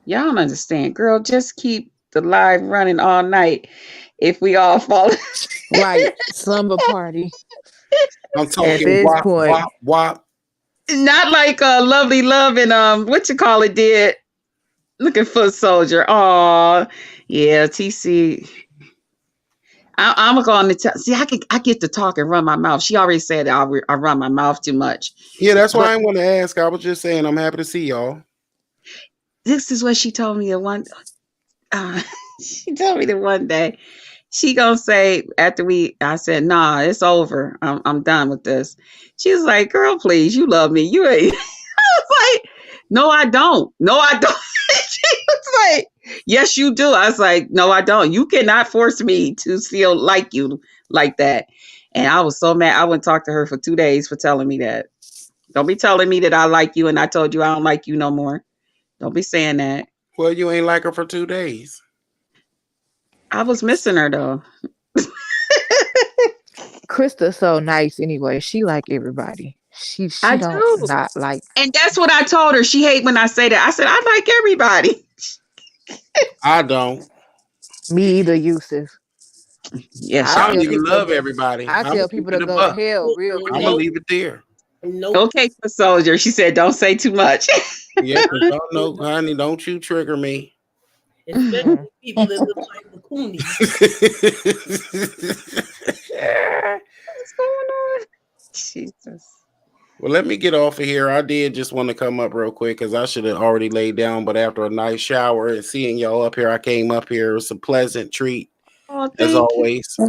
y'all don't understand. Girl, just keep the live running all night if we all fall. Right. Slumber party. I'm At talking this wop, point. wop, wop. Not like Lovely Love and what you call it did. Looking for soldier. Oh, yeah, TC. I'm gonna go on the see. I get to talk and run my mouth. She already said I run my mouth too much. Yeah, that's why But I want to ask. I was just saying I'm happy to see y'all. this is what she told me the one. She told me the one day. She gonna say after I said, nah, it's over. I'm done with this. She was like, girl, please, you love me. You ain't. I was like, no, I don't. No, I don't. She was like, yes, you do. I was like, no, I don't. You cannot force me to feel like you like that. And I was so mad. I wouldn't talk to her for 2 days for telling me that. Don't be telling me that I like you and I told you I don't like you no more. Don't be saying that. Well, you ain't like her for 2 days. I was missing her though. Krista's so nice anyway. She like everybody. She I don't do. not like. And that's what I told her. She hate when I say that. I said, I like everybody. I don't. Me either, Yusuf. Yes, I I y'all. don't tell even people love everybody. I I'm gonna tell keep people it to a go to buck. hell real I'm gonna quick. leave it there. Nope. Okay, for soldier. She said, don't say too much. Yeah, 'cause y'all know, honey, don't you trigger me. Especially people that look like the Coonies. What's going on? Jesus. Well, let me get off of here. I did just want to come up real quick because I should have already laid down, but after a nice shower and seeing y'all up here, I came up here. It was a pleasant treat, Oh, as thank you. always.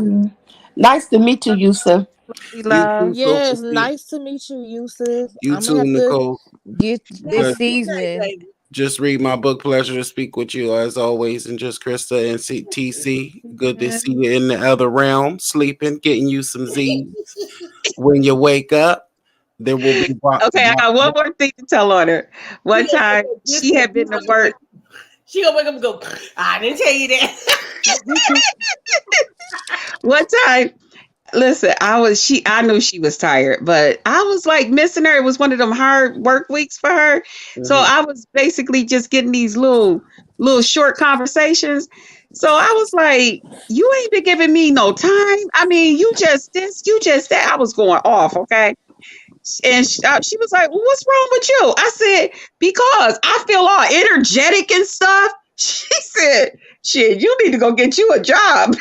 Nice to meet you, Yusuf. We You love. too, Yes, Sophie. nice to meet you, Yusuf. You I'm gonna too, have to Nicole. get Have this a good night, seasoning. baby. Just read my book. Pleasure to speak with you as always. And just Krista and TC. Good to see you in the other realm, sleeping, getting you some Z's. When you wake up, there will be Okay, I got one more thing to tell on her. One time she had been to work. She gonna wake up and go, I didn't tell you that. One time, listen, I knew she was tired, but I was like missing her. It was one of them hard work weeks for her. So I was basically just getting these little short conversations. So I was like, you ain't been giving me no time. I mean, you just this, you just that. I was going off, okay? And she was like, well, what's wrong with you? I said, because I feel all energetic and stuff. She said, shit, you need to go get you a job.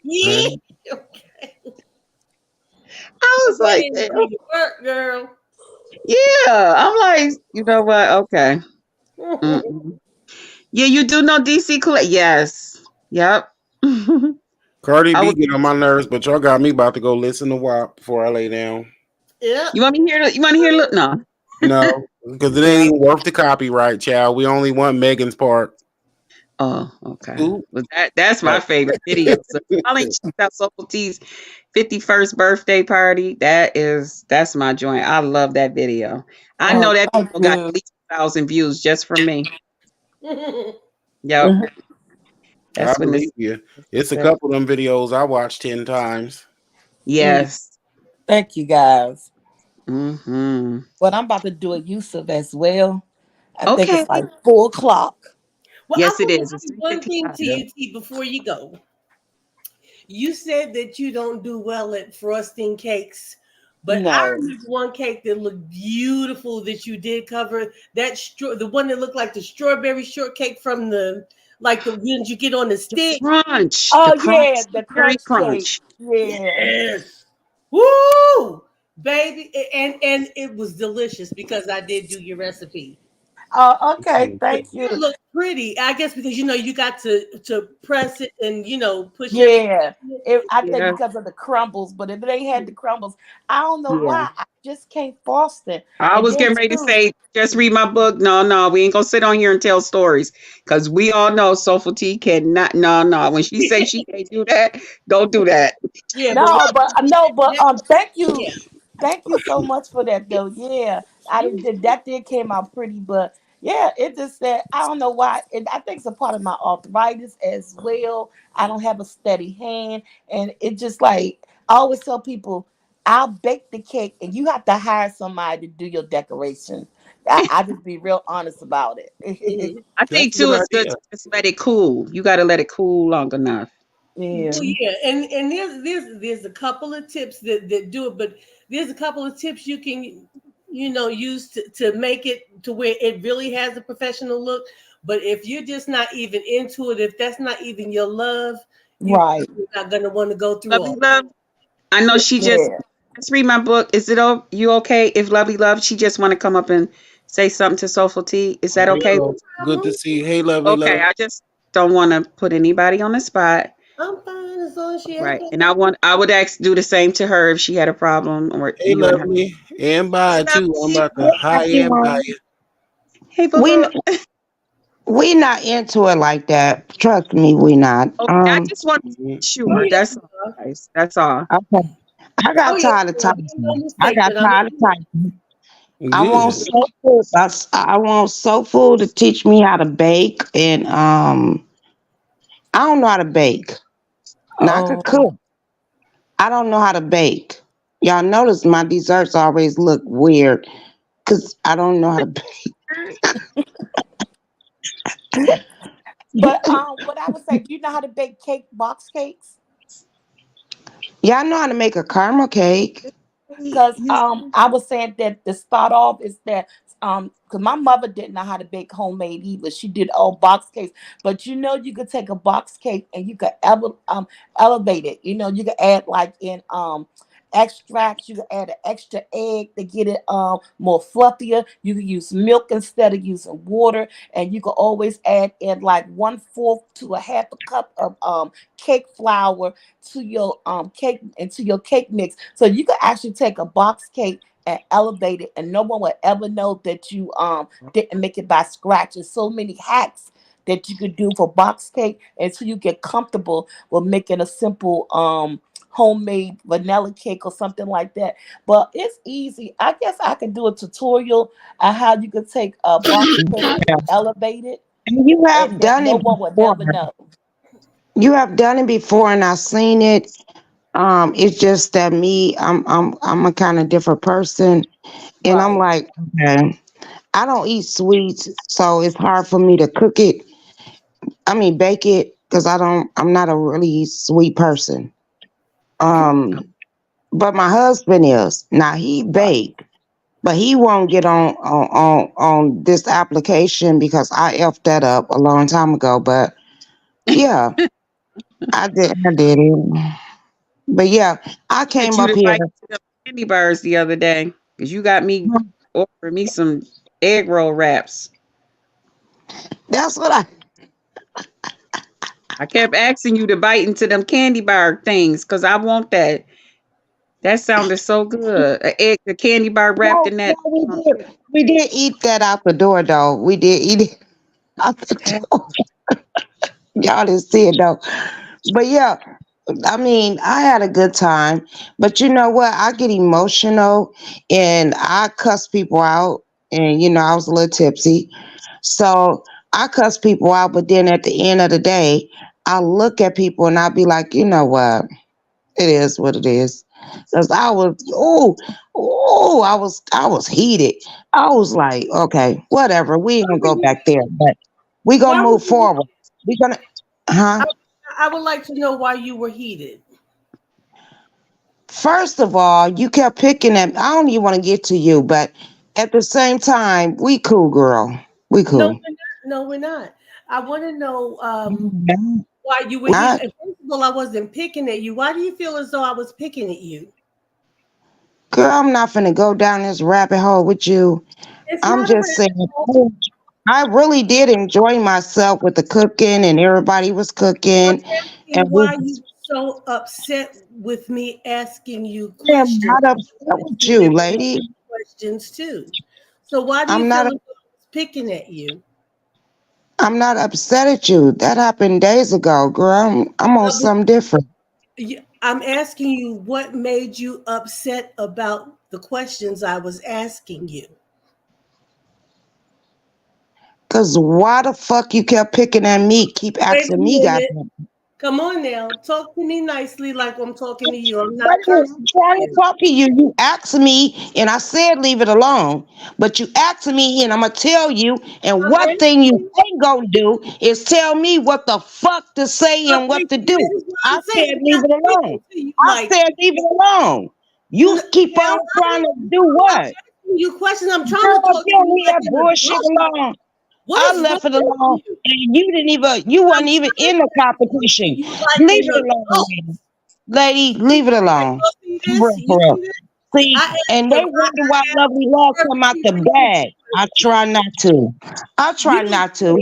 Yeah. I was like, Way to damn. do your work, girl. Yeah. I'm like, you know what? Okay. Mm-mm. Yeah, you do know DC Clay. Yes. Yep. Cardi I B was. get on my nerves, but y'all got me about to go listen to WAP before I lay down. Yeah. You want me to hear? You want to hear? Look, no. No, because it ain't even worth the copyright, child. We only want Megan's part. Oh, okay. Ooh. Well, that's my Oh. favorite video. So y'all ain't checked out Soulful T's 51st birthday party. That's my joint. I love that video. I know Oh, that thank video got you. at least 1,000 views just from me. Yeah. Yep. Mhm. I That's when this. believe you. It's a couple of them videos I watched 10 times. Yes. Thank you, guys. Mm-hmm. But I'm about to do a Yusuf as well. I think Okay. it's like 4 o'clock. Well, I Yes, it want to is. It's say one thing 3:55. to you, T, before you go. You said that you don't do well at frosting cakes, but I No. remember one cake that looked beautiful that you did cover. The one that looked like the strawberry shortcake from the like the ones you get on the The stick. crunch. The Oh crunch. yeah, the Berry crunch cake. crunch. Yeah. Yes. Woo! Baby. And it was delicious because I did do your recipe. Oh, okay. But Thank you you. look pretty. I guess because you got to press it and push everything. Yeah. I think Yeah. because of the crumbles, but if they had the crumbles, I don't know Yeah. why. I just can't frost it. I And was then getting ready to too, say, just read my book. No, no, we ain't gonna sit on here and tell stories because we all know Soulful T cannot. No, no. When she say she can't do that, don't do that. Yeah, but no, but yeah. thank you so much for that though. Yeah, that did came out pretty, but yeah, it just said I don't know why. And I think it's a part of my arthritis as well. I don't have a steady hand, and it just like I always tell people, I'll bake the cake, and you have to hire somebody to do your decoration. I just be real honest about it. Mhm. I That's think a good too, it's good idea. to just let it cool. You got to let it cool long enough. Yeah. Well, yeah, and there's a couple of tips that do it, but there's a couple of tips you can use to make it to where it really has a professional look. But if you're just not even into it, if that's not even your love, you're Right. probably not gonna want to go through Lovely all. Love. I know Yeah. she just Yeah. let's read my book. Is it you okay if Lovely Love? She just want to come up and say something to Soulful T. Is that okay? Hello. Good to see you. Hey, lovely Okay, love. I just don't want to put anybody on the spot. I'm fine as long as she has Right. that. And I would do the same to her if she had a problem or Hey, you and her. lovely. And bye, Hey, too. I'm lovely. about to hi and bye you. Hey, boo We boo. we not into it like that. Trust me, we not. Okay, I just want to Mhm. be Oh sure. yeah, That's all, guys. That's all. Okay. I oh got yeah. tired of Make no typing. I mistake, got but I'm. tired of typing. I want Good. soul food. I want soul food to teach me how to bake, and I don't know how to bake. Now I could Oh. cook. I don't know how to bake. Y'all notice my desserts always look weird because I don't know how to bake. But what I would say, do you know how to bake box cakes? Y'all know how to make a caramel cake. Because I was saying that to start off is that because my mother didn't know how to bake homemade either. She did all box cakes, but you could take a box cake and you could elevate it. You could add like in extracts. You could add an extra egg to get it more fluffier. You could use milk instead of using water, and you could always add in like 1/4 to a half a cup of cake flour to your cake into your cake mix. So you could actually take a box cake and elevate it, and no one would ever know that you didn't make it by scratch. There's so many hacks that you could do for box cake until you get comfortable with making a simple homemade vanilla cake or something like that. But it's easy. I guess I could do a tutorial on how you could take a box cake and elevate it, And you and have that done no it one would before. never know. You have done it before, and I've seen it. It's just that me, I'm a kind of different person, and I'm Right. like, okay, I don't eat sweets, so it's hard for me to cook it. I mean, bake it because I'm not a really sweet person. Um, but my husband is now. He Right. bake, but he won't get on this application because I effed that up a long time ago. But yeah, I did it. But yeah, I But came you'd up here. invite to the candy bars the other day because you got me ordering me some egg roll wraps. That's what I kept asking you to bite into them candy bar things because I want that. That sounded so good. A candy bar wrapped in that. we did eat that out the door though. We did eat it out the door. Y'all didn't see it though. But yeah, I mean, I had a good time. But you know what? I get emotional and I cuss people out. And you know, I was a little tipsy. So I cuss people out, but then at the end of the day, I look at people and I'll be like, you know what? It is what it is. Cause I was, I was heated. I was like, okay, whatever. We ain't gonna go back there, but we gonna move forward. We gonna, huh? I would like to know why you were heated. First of all, you kept picking at. I don't even want to get to you, but at the same time, we cool, girl. We cool. No, we're not. I want to know why you were heated. First of all, I wasn't picking at you. Why do you feel as though I was picking at you? Girl, I'm not finna go down this rabbit hole with you. I'm just saying, I really did enjoy myself with the cooking, and everybody was cooking. And why are you so upset with me asking you questions? I'm not upset with you, lady. Questions too. So why do you feel like I was picking at you? I'm not upset at you. That happened days ago, girl. I'm on something different. I'm asking you what made you upset about the questions I was asking you. Cause why the fuck you kept picking at me? Keep asking me, guys. Come on now, talk to me nicely like I'm talking to you. I'm not trying to talk to you. You asked me, and I said leave it alone. But you asked me, and I'm gonna tell you. And one thing you ain't gonna do is tell me what the fuck to say and what to do. I said leave it alone. I said leave it alone. You keep on trying to do what? You question. I'm trying to talk to you. Leave that bullshit alone. I left it alone, and you wasn't even in the competition. Leave it alone, lady. Leave it alone. See, and they wonder why Lovely Love come out the bag. I try not to. I try not to.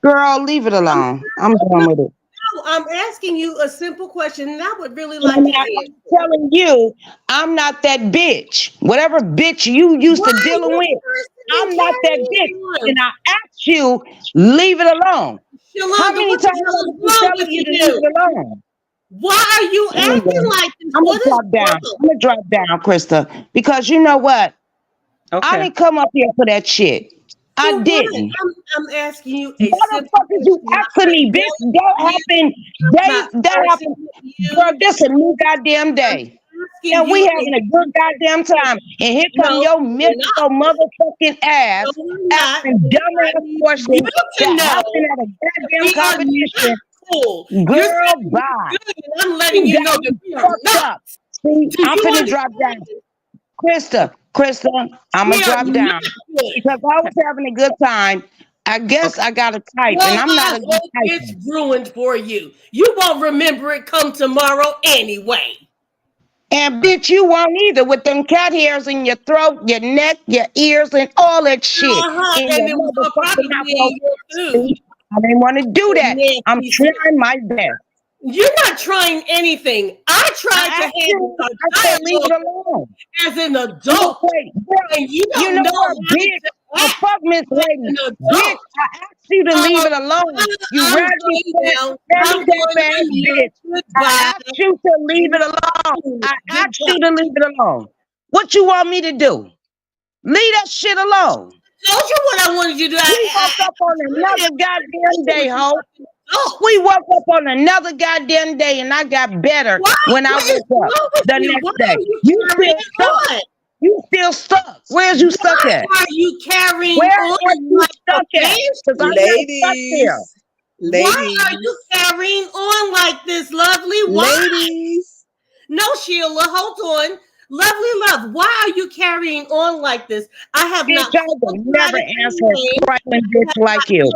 Girl, leave it alone. I'm done with it. No, I'm asking you a simple question, and I would really like to I'm telling you, I'm not that bitch. Whatever bitch you used to dealing with, I'm not that bitch. And I asked you, leave it alone. How many times have I telling you to leave it alone? Why are you acting like this? I'm gonna drop down. I'm gonna drop down, Krista, because you know what? Okay. I didn't come up here for that shit. I didn't. I'm asking you. What the fuck is you asking me, bitch? That happened. Girl, this a new goddamn day. And we having a good goddamn time. And here come your mythical motherfucking ass asking dumbass questions that happen at a goddamn competition. Girl, bye. I'm letting you know that we are not. See, I'm finna drop down. Krista, I'm gonna drop down because I was having a good time. I guess I got a type, and I'm not a good type. It's ruined for you. You won't remember it come tomorrow anyway. And bitch, you won't either with them cat hairs in your throat, your neck, your ears, and all that shit. And it was probably I didn't want to do that. I'm trying my best. You're not trying anything. I tried to handle leave it alone as an adult. And you don't know what, bitch? Fuck Miss Lady. Bitch, I asked you to leave it alone. You raggedy bitch. I asked you to leave it alone. I asked you to leave it alone. What you want me to do? Leave that shit alone. Told you what I wanted you to do. We woke up on another goddamn day, ho. We woke up on another goddamn day, and I got better when I woke up the next day. You still stuck. You still stuck. Where's you stuck at? Why are you carrying Where on? are you stuck at? Ladies. Why are you carrying on like this, Lovely? Why? Ladies. No, Sheila, hold on. Lovely Love, why are you carrying on like this? I have not never answered a crying bitch like you.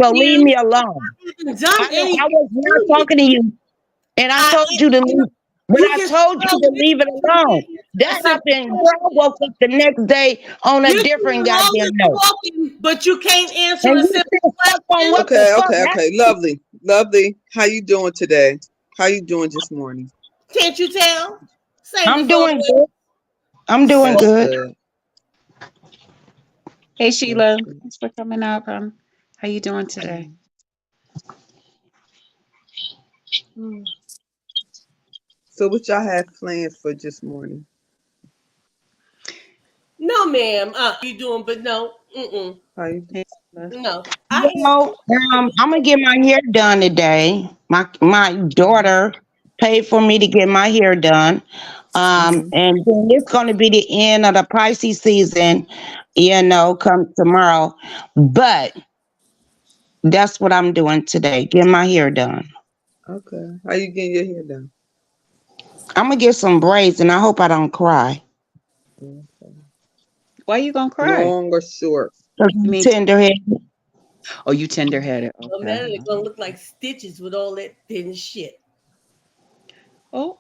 So leave me alone. I was not talking to you. And I told you to leave. But You I can told you smell to leave it alone. That happened. Girl, I woke up the next day on a You different do all goddamn the note. talking, but you can't answer And a you simple still stuck on question. what the Okay, fuck okay, happened. okay. Lovely. How you doing today? How you doing this morning? Can't you tell? Same I'm as always. doing good. I'm doing That's good. good. Hey Sheila, That's good. thanks for coming up. How you doing today? Mm. So what y'all have plans for this morning? No, ma'am. You doing? But no. How you Hey Sheila. No. Well, I'm gonna get my hair done today. My daughter paid for me to get my hair done. Mhm. And then it's gonna be the end of the Pisces season, come tomorrow. But that's what I'm doing today, get my hair done. Okay. How you getting your hair done? I'm gonna get some braids and I hope I don't cry. Okay. Why you gonna cry? Long or short? 'Cause You I'm mean tender-headed. oh you tender headed. No Okay. matter, they're gonna look like stitches with all that thin shit. Oh,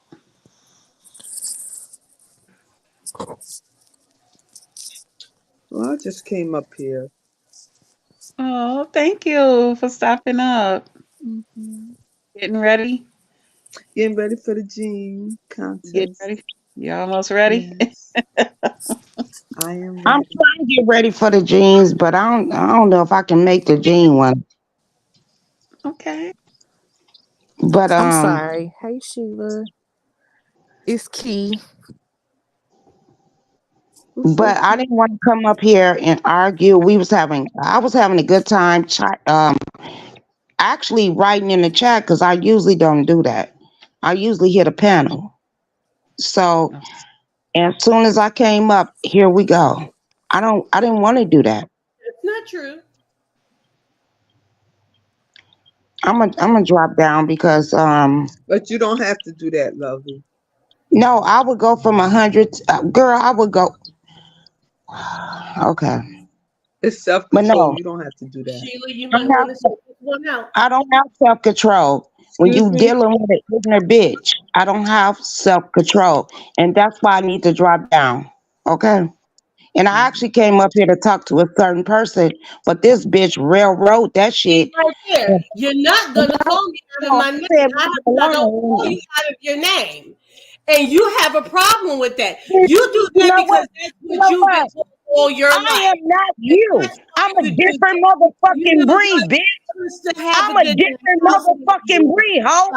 Well, I just came up here. oh, thank you for stopping up. Mhm. Getting ready? Getting ready for the gene Getting contest. ready? You almost ready? Yes, I am I'm ready. trying to get ready for the jeans, but I don't know if I can make the jean one. Okay. But I'm sorry. Hey Sheila. It's Key. What's up, I Key? didn't want to come up here and argue. I was having a good time actually writing in the chat because I usually don't do that. I usually hit a panel. So Oh, as soon as I came up, here we go. I didn't want to do that. It's not true. I'm gonna drop down because But you don't have to do that, lovely. no, I would go from 100 girl, I would go okay. It's But self-control. no, You don't have to do that. Sheila, you I might don't have want to sit this one out. I don't have self control. When Excuse you me? dealing with an ignorant bitch, I don't have self control, and that's why I need to drop down. Okay. And I Mhm. actually came up here to talk to a certain person, but this bitch railroad that See shit. right there. You're not And gonna I, call me out of I my name. said, I leave don't it call you alone. out of your name. And you have a problem with that. You You do that know because what? that's You what know you've been what? told all your I life. am not And you. that's I'm why a you do different that. motherfucking You're breed, not bitch. supposed to have I'm a a good different discussion with motherfucking you. breed, ho.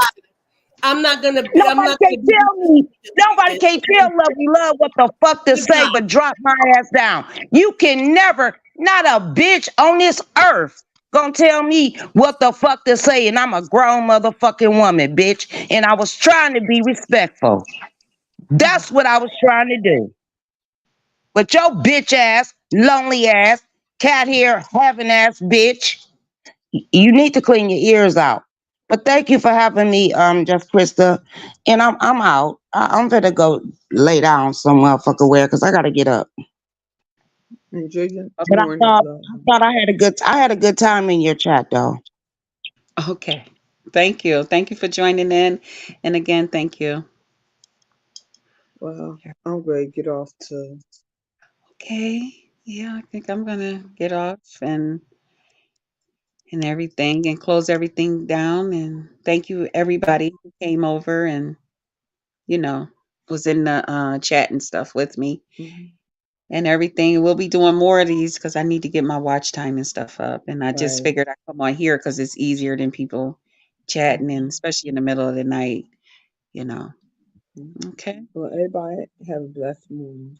I'm not gonna Nobody can be tell me. Nobody this. can tell Lovely Love what the fuck to Good say, night. but drop my ass down. You can never, not a bitch on this earth, gonna tell me what the fuck to say, and I'm a grown motherfucking woman, bitch. And I was trying to be respectful. That's what I was trying to do. But your bitch ass, lonely ass, cat hair having ass bitch, you need to clean your ears out. But thank you for having me, just Krista. And I'm out. I'm gonna go lay down some motherfucker where because I gotta get up. Enjoy your But morning, love. I thought I had a good time in your chat though. okay. Thank you. Thank you for joining in. And again, thank you. Well, I'm ready to get off to. Okay. Yeah, I think I'm gonna get off and everything and close everything down. And thank you everybody who came over and you know was in the chat and stuff with me Mhm. and everything. We'll be doing more of these because I need to get my watch time and stuff up. And I just Right. figured I'd come on here because it's easier than people chatting and Mhm. especially in the middle of the night, you know. Mhm. Okay. Well, everybody have a blessed morning.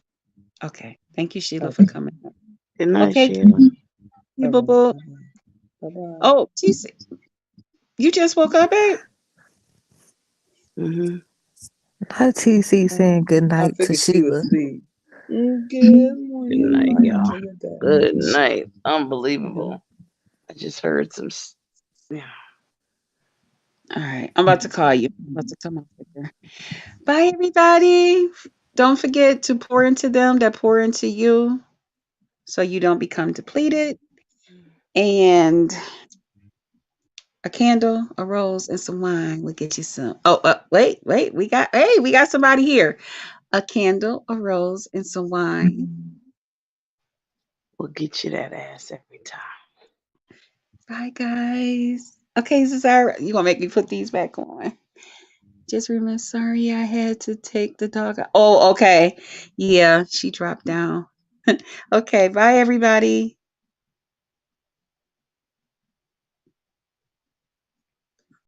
Okay. Thank you, Sheila, for Okay. coming up. Good night, Okay. Sheila. Hey, All boo right. boo. Bye bye. Oh, geez. You just woke up, babe? Mm-hmm. Her TC saying good I night to figured she was Sheila. asleep. Good Good morning, night, everybody. y'all. Enjoy your day. Good night. Mhm. Unbelievable. I just heard some. Yeah. All right. I'm about to call you. I'm about to come up here. Bye, everybody. Don't forget to pour into them that pour into you so you don't become depleted. And A candle, a rose, and some wine will get you some. Oh, wait. We got somebody here. A candle, a rose, and some wine. We'll get you that ass every time. Bye, guys. Okay, Cesara, you gonna make me put these back on? Just remember, sorry, I had to take the dog out. Oh, okay. Yeah, she dropped down. Okay, bye, everybody.